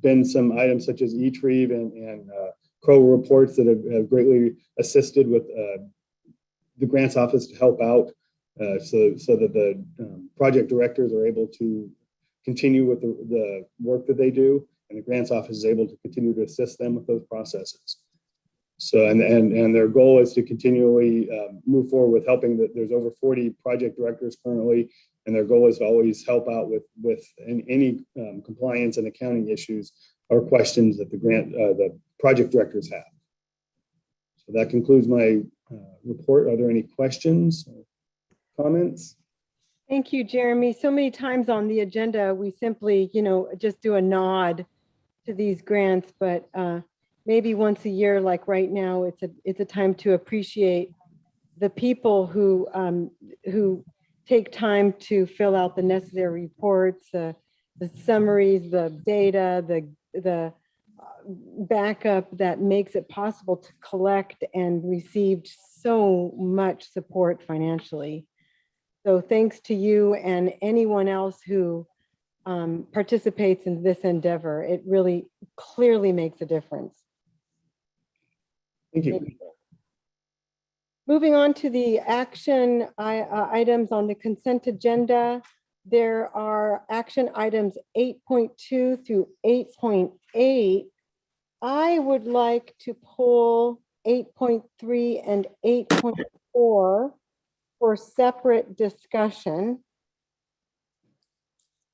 been some items such as eTrieve and Crow reports that have greatly assisted with the grants office to help out so that the project directors are able to continue with the work that they do, and the grants office is able to continue to assist them with those processes. So, and their goal is to continually move forward with helping. There's over 40 project directors currently, and their goal is to always help out with any compliance and accounting issues or questions that the project directors have. So that concludes my report. Are there any questions or comments? Thank you, Jeremy. So many times on the agenda, we simply, just do a nod to these grants, but maybe once a year, like right now, it's a time to appreciate the people who take time to fill out the necessary reports, the summaries, the data, the backup that makes it possible to collect and receive so much support financially. So thanks to you and anyone else who participates in this endeavor. It really clearly makes a difference. Thank you. Moving on to the action items on the consent agenda. There are action items 8.2 through 8.8. I would like to pull 8.3 and 8.4 for separate discussion.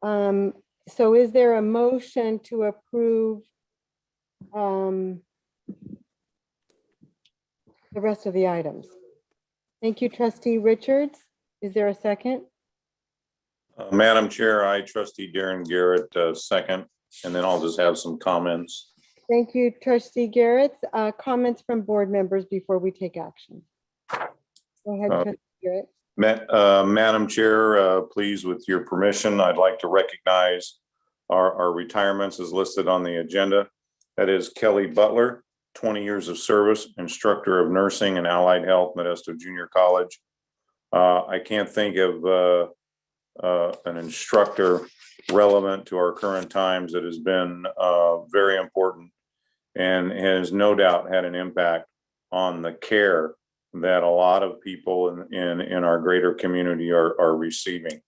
So is there a motion to approve the rest of the items? Thank you, Trustee Richards. Is there a second? Madam Chair, I, Trustee Darren Garrett, second, and then I'll just have some comments. Thank you, Trustee Garrett. Comments from board members before we take action. Go ahead, Trustee Garrett. Madam Chair, please, with your permission, I'd like to recognize our retirements as listed on the agenda. That is Kelly Butler, 20 years of service, instructor of nursing and allied health, Modesto Junior College. I can't think of an instructor relevant to our current times that has been very important and has no doubt had an impact on the care that a lot of people in our greater community are receiving.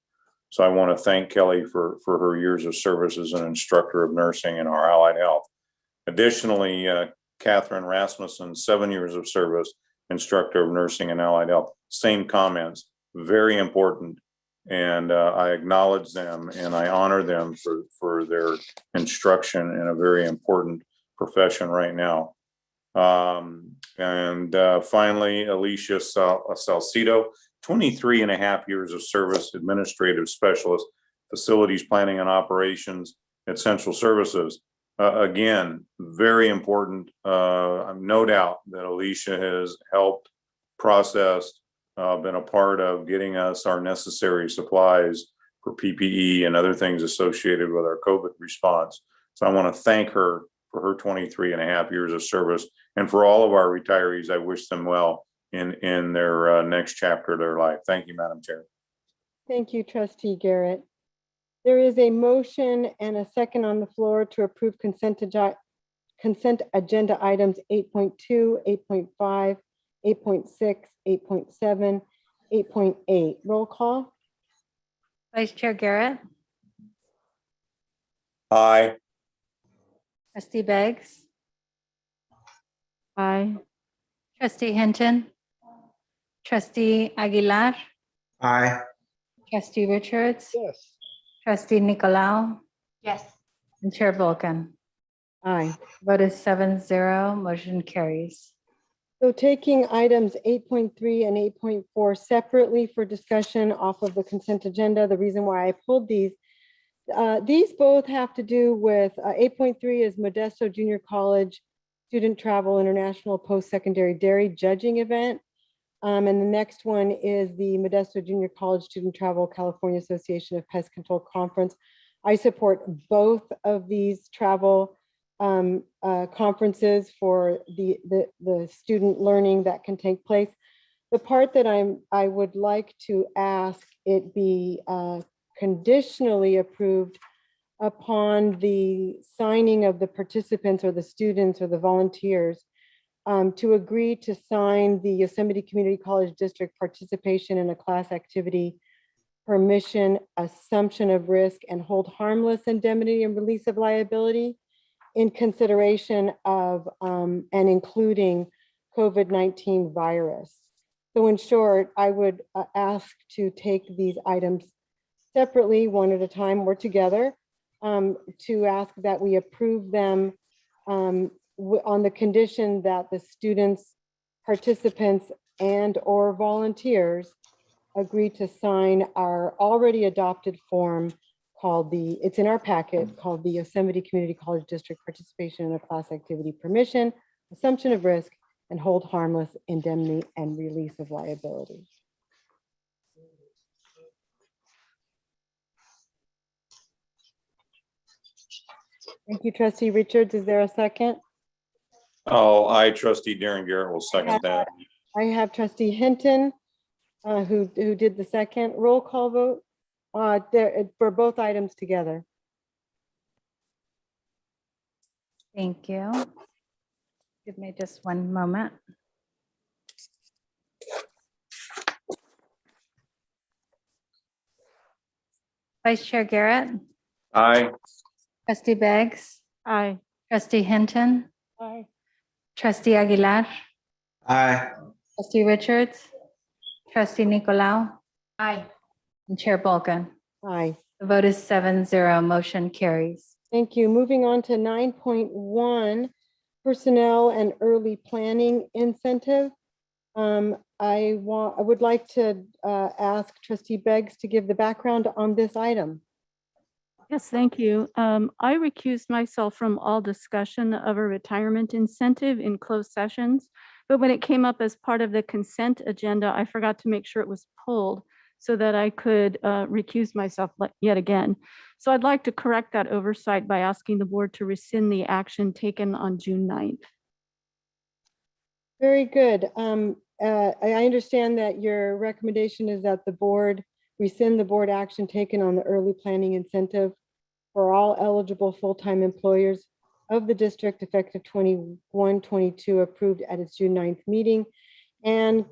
So I want to thank Kelly for her years of service as an instructor of nursing in our allied health. Additionally, Catherine Rasmussen, 7 years of service, instructor of nursing and allied health. Same comments, very important. And I acknowledge them and I honor them for their instruction in a very important profession right now. Finally, Alicia Salcido, 23 and a half years of service, administrative specialist, facilities planning and operations at Central Services. Again, very important. No doubt that Alicia has helped, processed, been a part of getting us our necessary supplies for PPE and other things associated with our COVID response. So I want to thank her for her 23 and a half years of service. And for all of our retirees, I wish them well in their next chapter of their life. Thank you, Madam Chair. Thank you, Trustee Garrett. There is a motion and a second on the floor to approve consent agenda items 8.2, 8.5, 8.6, 8.7, 8.8. Roll call. Vice Chair Garrett, Aye. Trustee Beggs, Aye. Trustee Hinton, Trustee Aguilar, Aye. Trustee Richards, Yes. Trustee Nicolau, Yes. and Chair Volkan. Aye. Vote is 7-0, motion carries. So taking items 8.3 and 8.4 separately for discussion off of the consent agenda, the reason why I pulled these both have to do with 8.3 is Modesto Junior College Student Travel International Post-Secondary Dairy Judging Event. And the next one is the Modesto Junior College Student Travel California Association of Pest Control Conference. I support both of these travel conferences for the student learning that can take place. The part that I would like to ask it be conditionally approved upon the signing of the participants or the students or the volunteers to agree to sign the Yosemite Community College District participation in a class activity permission, assumption of risk, and hold harmless indemnity and release of liability in consideration of and including COVID-19 virus. So in short, I would ask to take these items separately, one at a time or together, to ask that we approve them on the condition that the students, participants, and or volunteers agree to sign our already adopted form called it's in our packet, called the Yosemite Community College District Participation in a Class Activity Permission, Assumption of Risk, and Hold Harmless Indemnity and Release of Liability. Thank you, Trustee Richards. Is there a second? Oh, I, Trustee Darren Garrett, will second that. I have Trustee Hinton, who did the second. Roll call vote for both items together. Thank you. Give me just one moment. Vice Chair Garrett, Aye. Trustee Beggs, Aye. Trustee Hinton, Aye. Trustee Aguilar, Aye. Trustee Richards, Trustee Nicolau, Aye. and Chair Volkan. Aye. The vote is 7-0, motion carries. Thank you. Moving on to 9.1, personnel and early planning incentive. I would like to ask Trustee Beggs to give the background on this item. Yes, thank you. I recused myself from all discussion of a retirement incentive in closed sessions, but when it came up as part of the consent agenda, I forgot to make sure it was pulled so that I could recuse myself yet again. So I'd like to correct that oversight by asking the board to rescind the action taken on June 9th. Very good. I understand that your recommendation is that the board rescind the board action taken on the early planning incentive for all eligible full-time employers of the district effective 21-22 approved at its June 9th meeting. And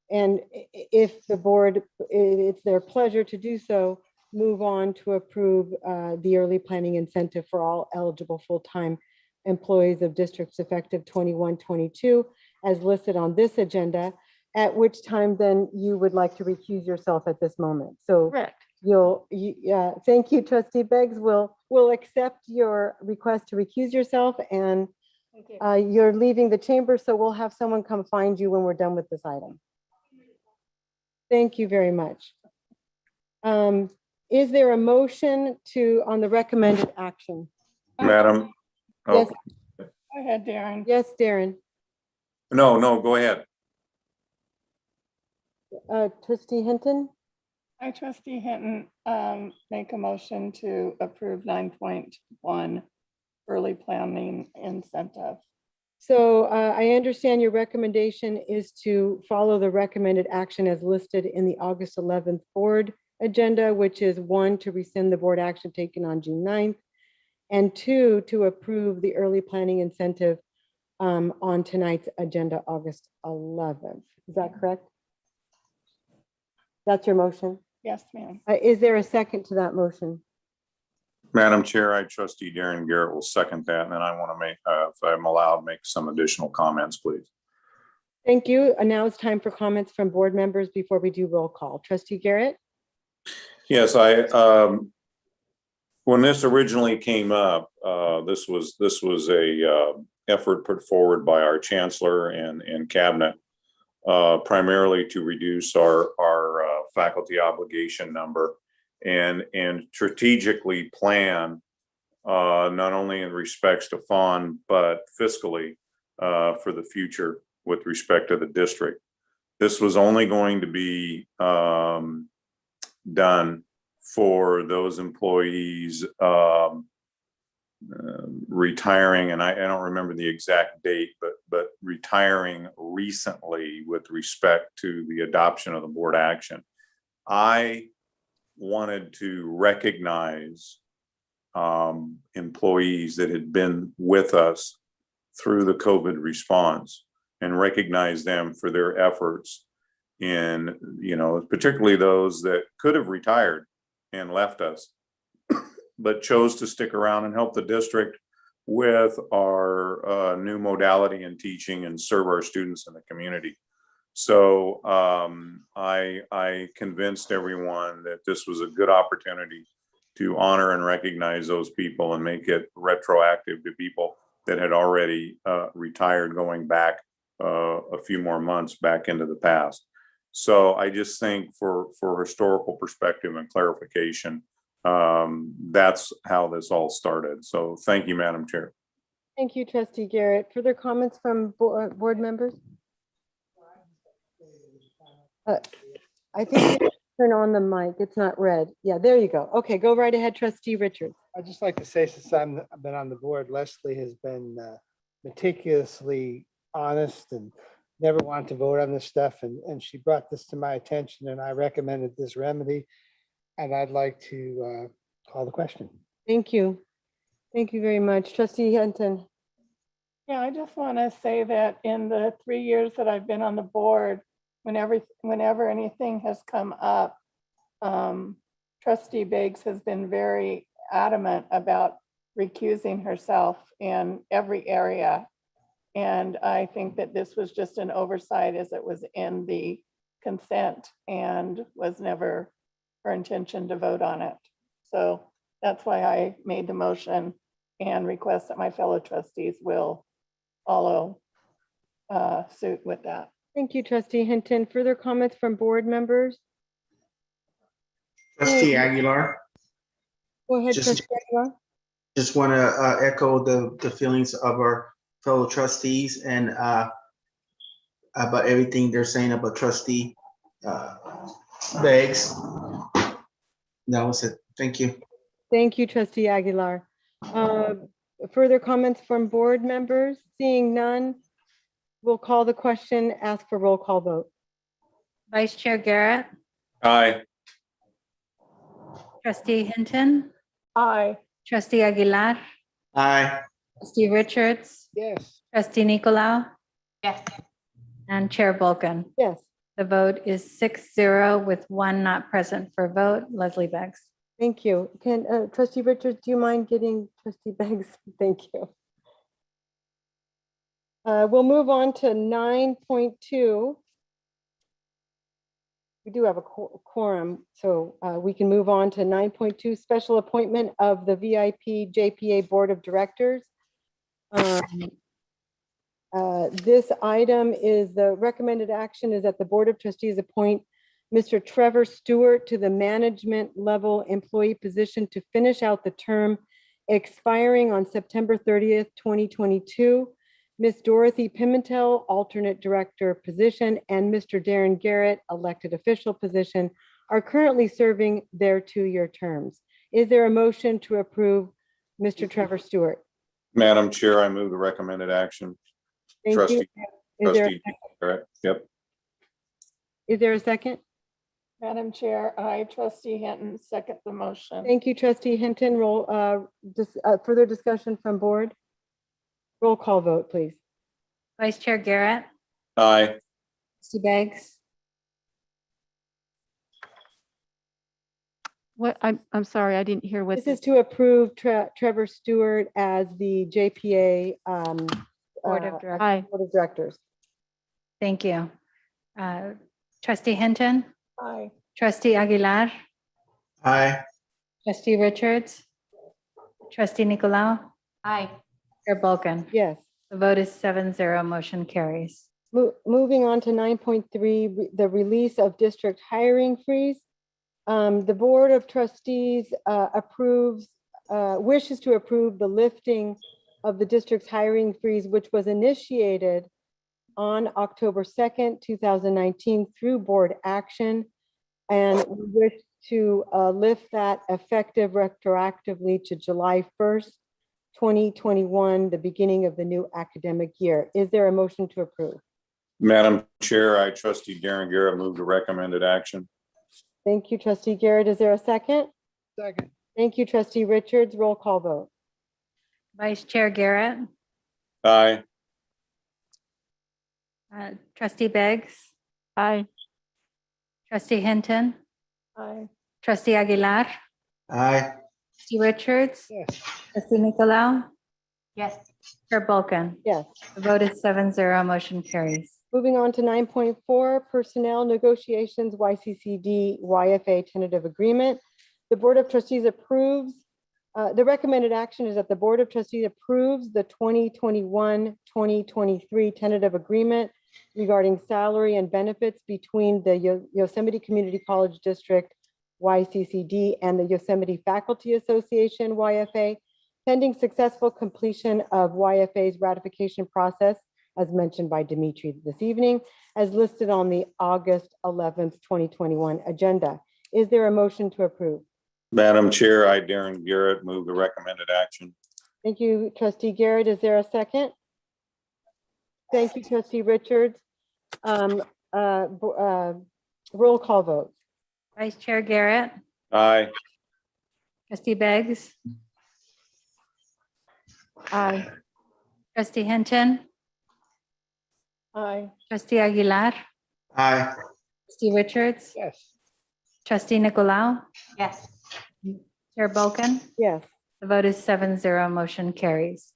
if the board, it's their pleasure to do so, move on to approve the early planning incentive for all eligible full-time employees of districts effective 21-22 as listed on this agenda, at which time then you would like to recuse yourself at this moment. So Correct. thank you, Trustee Beggs. We'll accept your request to recuse yourself, and you're leaving the chamber, so we'll have someone come find you when we're done with this item. Thank you very much. Is there a motion on the recommended action? Madam? Yes. Go ahead, Darren. Yes, Darren. No, go ahead. Trustee Hinton? I, Trustee Hinton, make a motion to approve 9.1 early planning incentive. So I understand your recommendation is to follow the recommended action as listed in the August 11th board agenda, which is 1, to rescind the board action taken on June 9th, and 2, to approve the early planning incentive on tonight's agenda, August 11th. Is that correct? That's your motion? Yes, ma'am. Is there a second to that motion? Madam Chair, I trustee Darren Garrett will second that, and then I want to make, if I'm allowed, make some additional comments, please. Thank you. And now it's time for comments from board members before we do roll call. Trustee Garrett? Yes, when this originally came up, this was a effort put forward by our chancellor and cabinet, primarily to reduce our faculty obligation number and strategically plan, not only in respects to fund, but fiscally for the future with respect to the district. This was only going to be done for those employees retiring, and I don't remember the exact date, but retiring recently with respect to the adoption of the board action. I wanted to recognize employees that had been with us through the COVID response and recognize them for their efforts in, particularly those that could have retired and left us, but chose to stick around and help the district with our new modality in teaching and serve our students in the community. So I convinced everyone that this was a good opportunity to honor and recognize those people and make it retroactive to people that had already retired, going back a few more months back into the past. So I just think for historical perspective and clarification, that's how this all started. So thank you, Madam Chair. Thank you, Trustee Garrett. Further comments from board members? I think you have to turn on the mic. It's not red. Yeah, there you go. Okay, go right ahead, Trustee Richards. I'd just like to say, since I've been on the board, Leslie has been meticulously honest and never wanted to vote on this stuff. And she brought this to my attention and I recommended this remedy. And I'd like to call the question. Thank you. Thank you very much. Trustee Hinton. Yeah, I just want to say that in the 3 years that I've been on the board, whenever anything has come up, Trustee Biggs has been very adamant about recusing herself in every area. And I think that this was just an oversight, as it was in the consent and was never her intention to vote on it. So that's why I made the motion and request that my fellow trustees will follow suit with that. Thank you, Trustee Hinton. Further comments from board members? Trustee Aguilar. Go ahead, Just- Trustee Aguilar. Just want to echo the feelings of our fellow trustees and about everything they're saying about Trustee Biggs. That was it. Thank you. Thank you, Trustee Aguilar. Further comments from board members? Seeing none, we'll call the question, ask for roll call vote. Vice Chair Garrett, Aye. Trustee Hinton, Aye. Trustee Aguilar, Aye. Trustee Richards, Yes. Trustee Nicolau, Yes. and Chair Volkan. Yes. The vote is 6-0 with one not present for vote, Leslie Beggs. Thank you. Can Trustee Richards, do you mind getting Trustee Beggs? Thank you. We'll move on to 9.2. We do have a quorum, so we can move on to 9.2, special appointment of the VIP JPA Board of Directors. This item is, the recommended action is that the Board of Trustees appoint Mr. Trevor Stewart to the management level employee position to finish out the term expiring on September 30th, 2022. Ms. Dorothy Pimentel, alternate director position, and Mr. Darren Garrett, elected official position, are currently serving their 2-year terms. Is there a motion to approve Mr. Trevor Stewart? Madam Chair, I move the recommended action. Thank you. Trustee, Is there, correct? Yep. is there a second? Madam Chair, I, Trustee Hinton, second the motion. Thank you, Trustee Hinton. Further discussion from board? Roll call vote, please. Vice Chair Garrett, Aye. Trustee Beggs, What, I'm sorry, I didn't hear what. This is to approve Trevor Stewart as the JPA Board of Directors. Aye. Board of Directors. Thank you. Trustee Hinton, Aye. Trustee Aguilar, Aye. Trustee Richards, Trustee Nicolau, Aye. Chair Bulkin. Yes. The vote is 7-0, motion carries. Moving on to 9.3, the release of district hiring freeze. The Board of Trustees wishes to approve the lifting of the district's hiring freeze, which was initiated on October 2nd, 2019 through board action. And we wish to lift that effective retroactively to July 1st, 2021, the beginning of the new academic year. Is there a motion to approve? Madam Chair, I, Trustee Darren Garrett, move the recommended action. Thank you, Trustee Garrett. Is there a second? Second. Thank you, Trustee Richards. Roll call vote. Vice Chair Garrett, Aye. Trustee Beggs, Aye. Trustee Hinton, Aye. Trustee Aguilar, Aye. Trustee Richards, Yes. Trustee Nicolau, Yes. Chair Bulkin. Yes. The vote is 7-0, motion carries. Moving on to 9.4, Personnel Negotiations, YCCD, YFA Tentative Agreement. The Board of Trustees approves, the recommended action is that the Board of Trustees approves the 2021-2023 tentative agreement regarding salary and benefits between the Yosemite Community College District, YCCD, and the Yosemite Faculty Association, YFA, pending successful completion of YFA's ratification process, as mentioned by Dimitri this evening, as listed on the August 11th, 2021 agenda. Is there a motion to approve? Madam Chair, I, Darren Garrett, move the recommended action. Thank you, Trustee Garrett. Is there a second? Thank you, Trustee Richards. Roll call vote. Vice Chair Garrett, Aye. Trustee Beggs, Aye. Trustee Hinton, Aye. Trustee Aguilar, Aye. Trustee Richards, Yes. Trustee Nicolau, Yes. Chair Bulkin. Yes. The vote is 7-0, motion carries.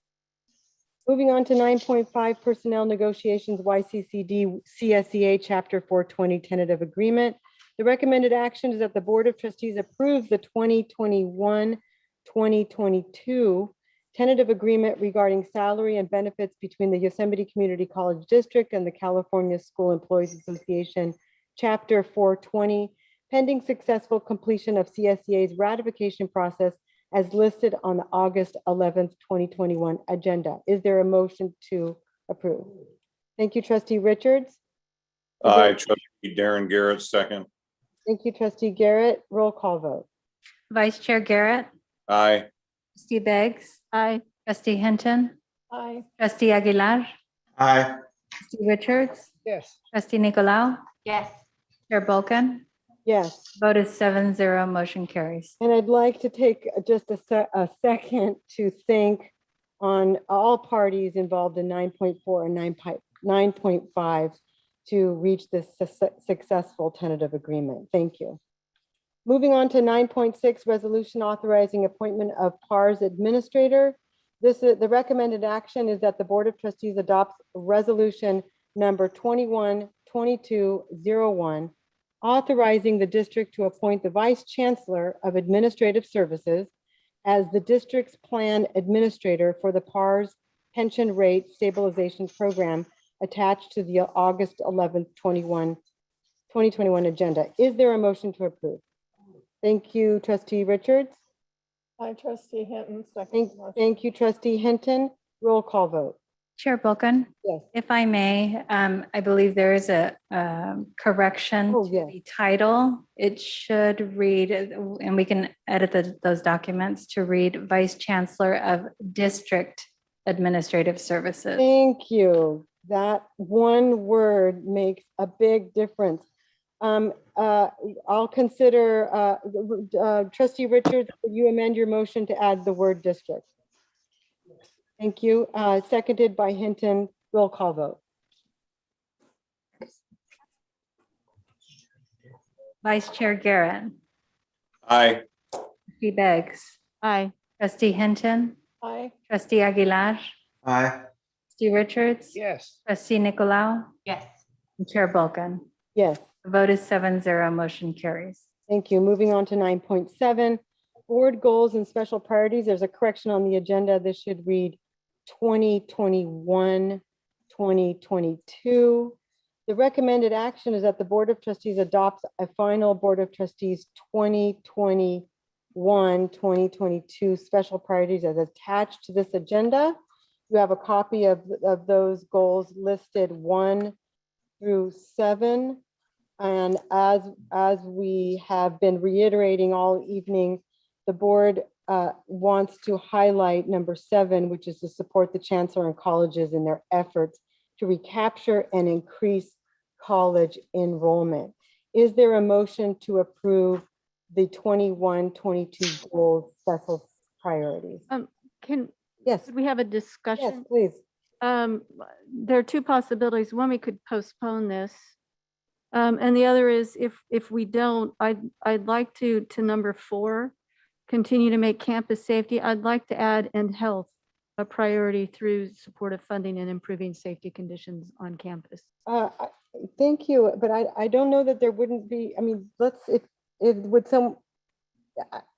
Moving on to 9.5, Personnel Negotiations, YCCD, CSEA, Chapter 420 Tentative Agreement. The recommended action is that the Board of Trustees approves the 2021-2022 tentative agreement regarding salary and benefits between the Yosemite Community College District and the California School Employees Association, Chapter 420, pending successful completion of CSEA's ratification process as listed on the August 11th, 2021 agenda. Is there a motion to approve? Thank you, Trustee Richards. Aye, Trustee Darren Garrett, second. Thank you, Trustee Garrett. Roll call vote. Vice Chair Garrett, Aye. Trustee Beggs, Aye. Trustee Hinton, Aye. Trustee Aguilar, Aye. Trustee Richards, Yes. Trustee Nicolau, Yes. Chair Bulkin. Yes. Vote is 7-0, motion carries. And I'd like to take just a second to thank on all parties involved in 9.4 and 9.5 to reach this successful tentative agreement. Thank you. Moving on to 9.6, resolution authorizing appointment of PARS administrator. The recommended action is that the Board of Trustees adopts resolution number 21-2201, authorizing the district to appoint the Vice Chancellor of Administrative Services as the district's plan administrator for the PARS Pension Rate Stabilization Program attached to the August 11th, 2021 agenda. Is there a motion to approve? Thank you, Trustee Richards. Aye. Trustee Hinton, second. Thank you, Trustee Hinton. Roll call vote. Chair Bulkin. Yes. If I may, I believe there is a correction to the title. It should read, and we can edit those documents to read Vice Chancellor of District Administrative Services. Thank you. That one word makes a big difference. I'll consider, Trustee Richards, will you amend your motion to add the word district? Thank you. Seconded by Hinton. Roll call vote. Vice Chair Garrett, Aye. Trustee Beggs, Aye. Trustee Hinton, Aye. Trustee Aguilar, Aye. Trustee Richards, Yes. Trustee Nicolau, Yes. and Chair Bulkin. Yes. The vote is 7-0, motion carries. Thank you. Moving on to 9.7, board goals and special priorities. There's a correction on the agenda. This should read 2021, 2022. The recommended action is that the Board of Trustees adopts a final Board of Trustees 2021, 2022 special priorities as attached to this agenda. You have a copy of those goals listed 1 through 7. And as we have been reiterating all evening, the board wants to highlight number 7, which is to support the chancellor and colleges in their efforts to recapture and increase college enrollment. Is there a motion to approve the 21-22 goals special priorities? Could we have a discussion? Yes, please. There are two possibilities. One, we could postpone this. And the other is if we don't, I'd like to number 4, continue to make campus safety. I'd like to add and health a priority through supportive funding and improving safety conditions on campus. Thank you, but I don't know that there wouldn't be, I mean,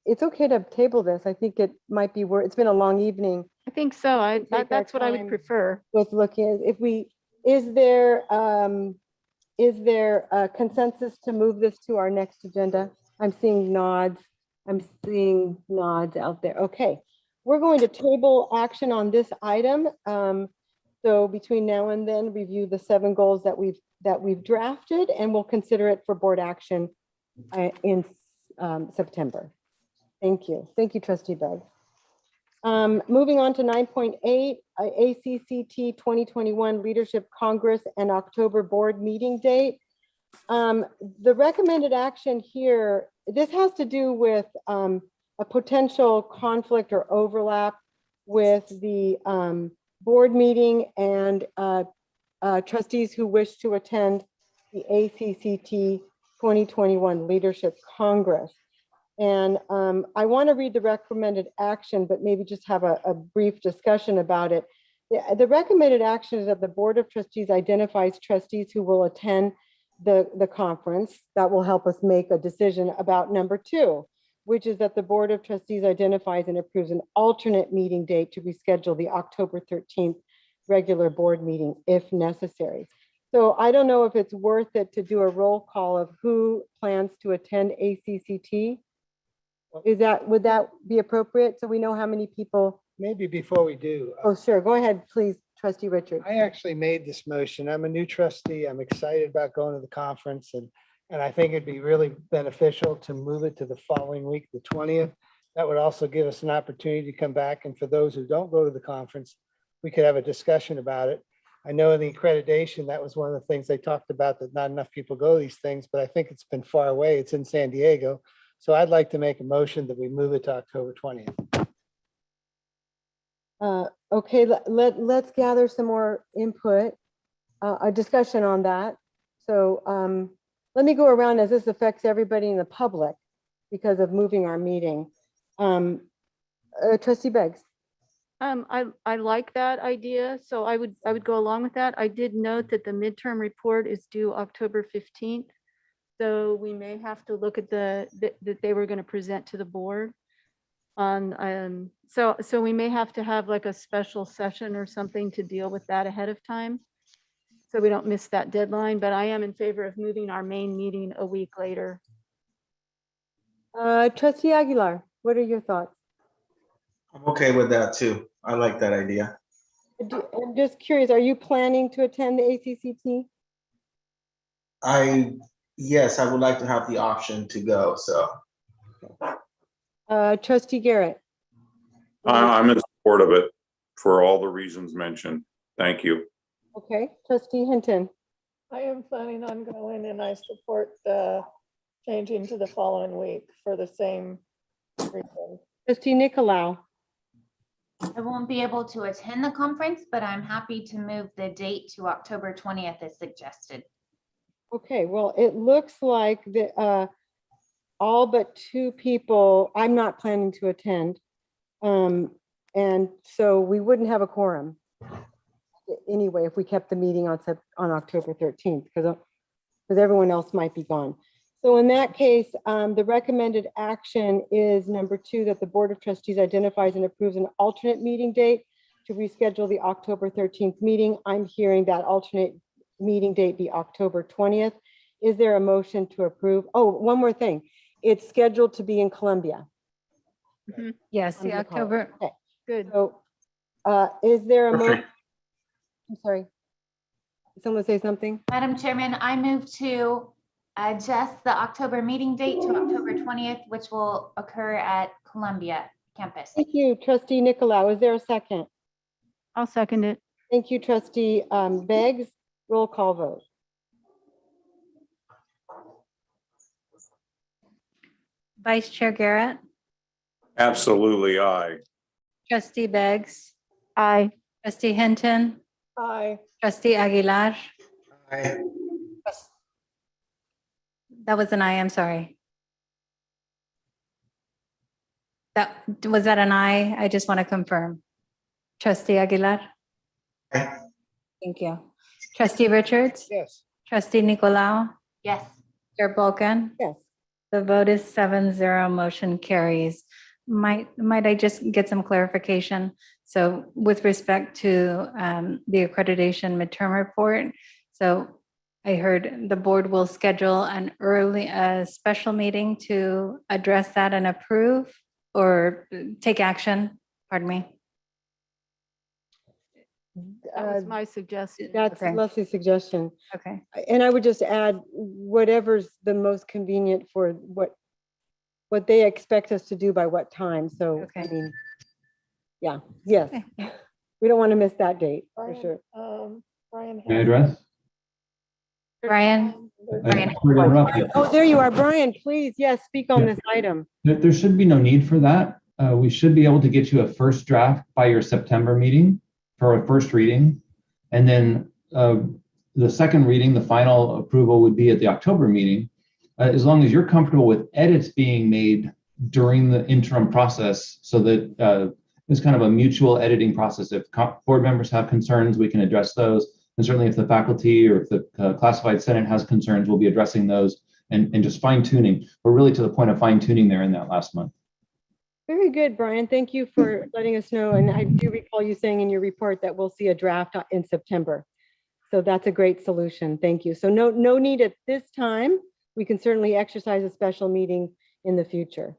it's okay to table this. I think it might be it's been a long evening. I think so. That's what I would prefer. With looking, is there a consensus to move this to our next agenda? I'm seeing nods. I'm seeing nods out there. Okay, we're going to table action on this item. So between now and then, review the 7 goals that we've drafted, and we'll consider it for board action in September. Thank you. Thank you, Trustee Beggs. Moving on to 9.8, ACCT 2021 Leadership Congress and October board meeting date. The recommended action here, this has to do with a potential conflict or overlap with the board meeting and trustees who wish to attend the ACCT 2021 Leadership Congress. And I want to read the recommended action, but maybe just have a brief discussion about it. The recommended action is that the Board of Trustees identifies trustees who will attend the conference. That will help us make a decision about number 2, which is that the Board of Trustees identifies and approves an alternate meeting date to reschedule the October 13th regular board meeting if necessary. So I don't know if it's worth it to do a roll call of who plans to attend ACCT. Would that be appropriate so we know how many people? Maybe before we do. Oh, sure. Go ahead, please, Trustee Richard. I actually made this motion. I'm a new trustee. I'm excited about going to the conference, and I think it'd be really beneficial to move it to the following week, the 20th. That would also give us an opportunity to come back, and for those who don't go to the conference, we could have a discussion about it. I know in the accreditation, that was one of the things they talked about, that not enough people go to these things, but I think it's been far away. It's in San Diego. So I'd like to make a motion that we move it to October 20th. Okay, let's gather some more input, a discussion on that. So let me go around as this affects everybody in the public because of moving our meeting. Trustee Beggs. I like that idea, so I would go along with that. I did note that the midterm report is due October 15th. So we may have to look at that they were going to present to the board on, so we may have to have like a special session or something to deal with that ahead of time, so we don't miss that deadline. But I am in favor of moving our main meeting a week later. Trustee Aguilar, what are your thoughts? I'm okay with that too. I like that idea. I'm just curious, are you planning to attend the ACCT? Yes, I would like to have the option to go, so. Trustee Garrett. I'm in support of it for all the reasons mentioned. Thank you. Okay, Trustee Hinton. I am planning on going, and I support changing to the following week for the same reason. Trustee Nicolau. I won't be able to attend the conference, but I'm happy to move the date to October 20th as suggested. Okay, well, it looks like all but 2 people, I'm not planning to attend. And so we wouldn't have a quorum anyway if we kept the meeting on October 13th, because everyone else might be gone. So in that case, the recommended action is number 2, that the Board of Trustees identifies and approves an alternate meeting date to reschedule the October 13th meeting. I'm hearing that alternate meeting date be October 20th. Is there a motion to approve? Oh, one more thing. It's scheduled to be in Columbia. Yes, the Columbia College. October. Okay. Good. So is there a motion? Perfect. I'm sorry. Did someone say something? Madam Chairman, I move to adjust the October meeting date to October 20th, which will occur at Columbia campus. Thank you, Trustee Nicolau. Is there a second? I'll second it. Thank you, Trustee Beggs. Roll call vote. Vice Chair Garrett, Absolutely, aye. Trustee Beggs, Aye. Trustee Hinton, Aye. Trustee Aguilar. Aye. That was an aye, I'm sorry. Was that an aye? I just want to confirm. Trustee Aguilar? Aye. Thank you. Trustee Richards? Yes. Trustee Nicolau? Yes. Chair Bulkin? Yes. The vote is 7-0, motion carries. Might I just get some clarification? So with respect to the accreditation midterm report, so I heard the board will schedule a special meeting to address that and approve or take action, pardon me. That was my suggestion. That's Okay. Leslie's suggestion. Okay. And I would just add whatever's the most convenient for what they expect us to do by what time. So, I mean, yeah, yes. We don't want to miss that date for Brian, sure. Brian. May I address? Brian? Sorry to interrupt you. Oh, there you are, Brian, please, yes, speak on this item. There should be no need for that. We should be able to get you a first draft by your September meeting for a first reading. And then the second reading, the final approval would be at the October meeting. As long as you're comfortable with edits being made during the interim process so that it's kind of a mutual editing process. If board members have concerns, we can address those. And certainly if the faculty or if the classified senate has concerns, we'll be addressing those and just fine tuning. We're really to the point of fine tuning there in that last month. Very good, Brian. Thank you for letting us know. And I do recall you saying in your report that we'll see a draft in September. So that's a great solution. Thank you. So no need at this time. We can certainly exercise a special meeting in the future.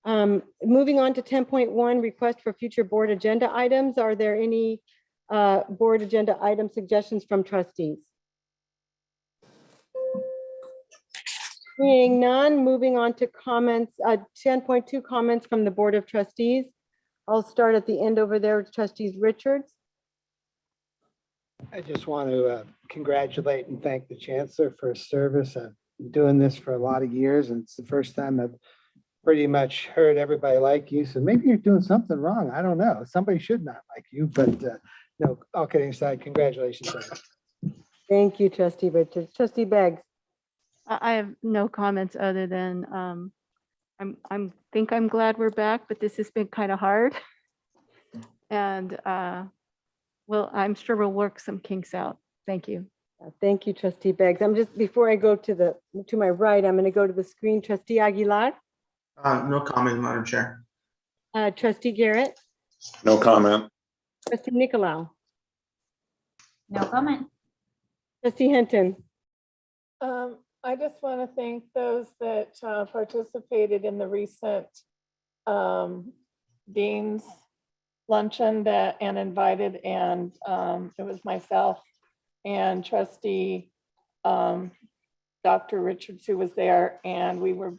Moving on to 10.1, request for future board agenda items. Are there any board agenda item suggestions from trustees? Seeing none, moving on to comments, 10.2 comments from the Board of Trustees. I'll start at the end over there with Trustees Richards. I just want to congratulate and thank the Chancellor for his service. I've been doing this for a lot of years, and it's the first time I've pretty much heard everybody like you. So maybe you're doing something wrong. I don't know. Somebody should not like you, but no, all kidding aside, congratulations. Thank you, Trustee Richards. Trustee Beggs. I have no comments other than I'm glad we're back, but this has been kind of hard. And well, I'm sure we'll work some kinks out. Thank you. Thank you, Trustee Beggs. I'm just, before I go to my right, I'm going to go to the screen. Trustee Aguilar. No comment, Madam Chair. Trustee Garrett. No comment. Trustee Nicolau. No comment. Trustee Hinton. I just want to thank those that participated in the recent Dean's luncheon and invited, and it was myself and Trustee Dr. Richards who was there, and we were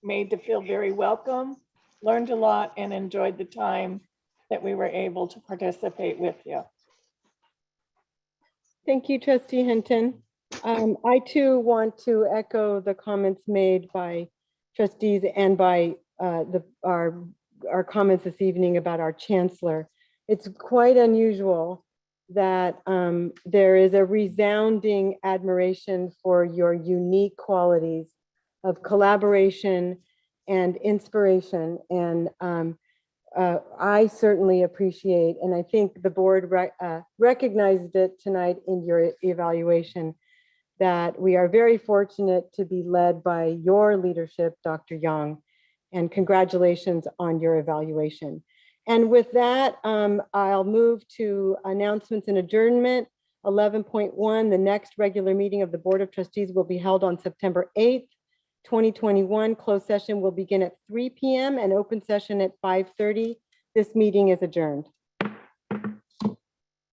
made to feel very welcome, learned a lot, and enjoyed the time that we were able to participate with you. Thank you, Trustee Hinton. I too want to echo the comments made by trustees and by our comments this evening about our chancellor. It's quite unusual that there is a resounding admiration for your unique qualities of collaboration and inspiration. And I certainly appreciate, and I think the board recognized it tonight in your evaluation, that we are very fortunate to be led by your leadership, Dr. Young, and congratulations on your evaluation. And with that, I'll move to announcements and adjournment. 11.1, the next regular meeting of the Board of Trustees will be held on September 8th, 2021. Closed session will begin at 3 p.m. and open session at 5:30. This meeting is adjourned.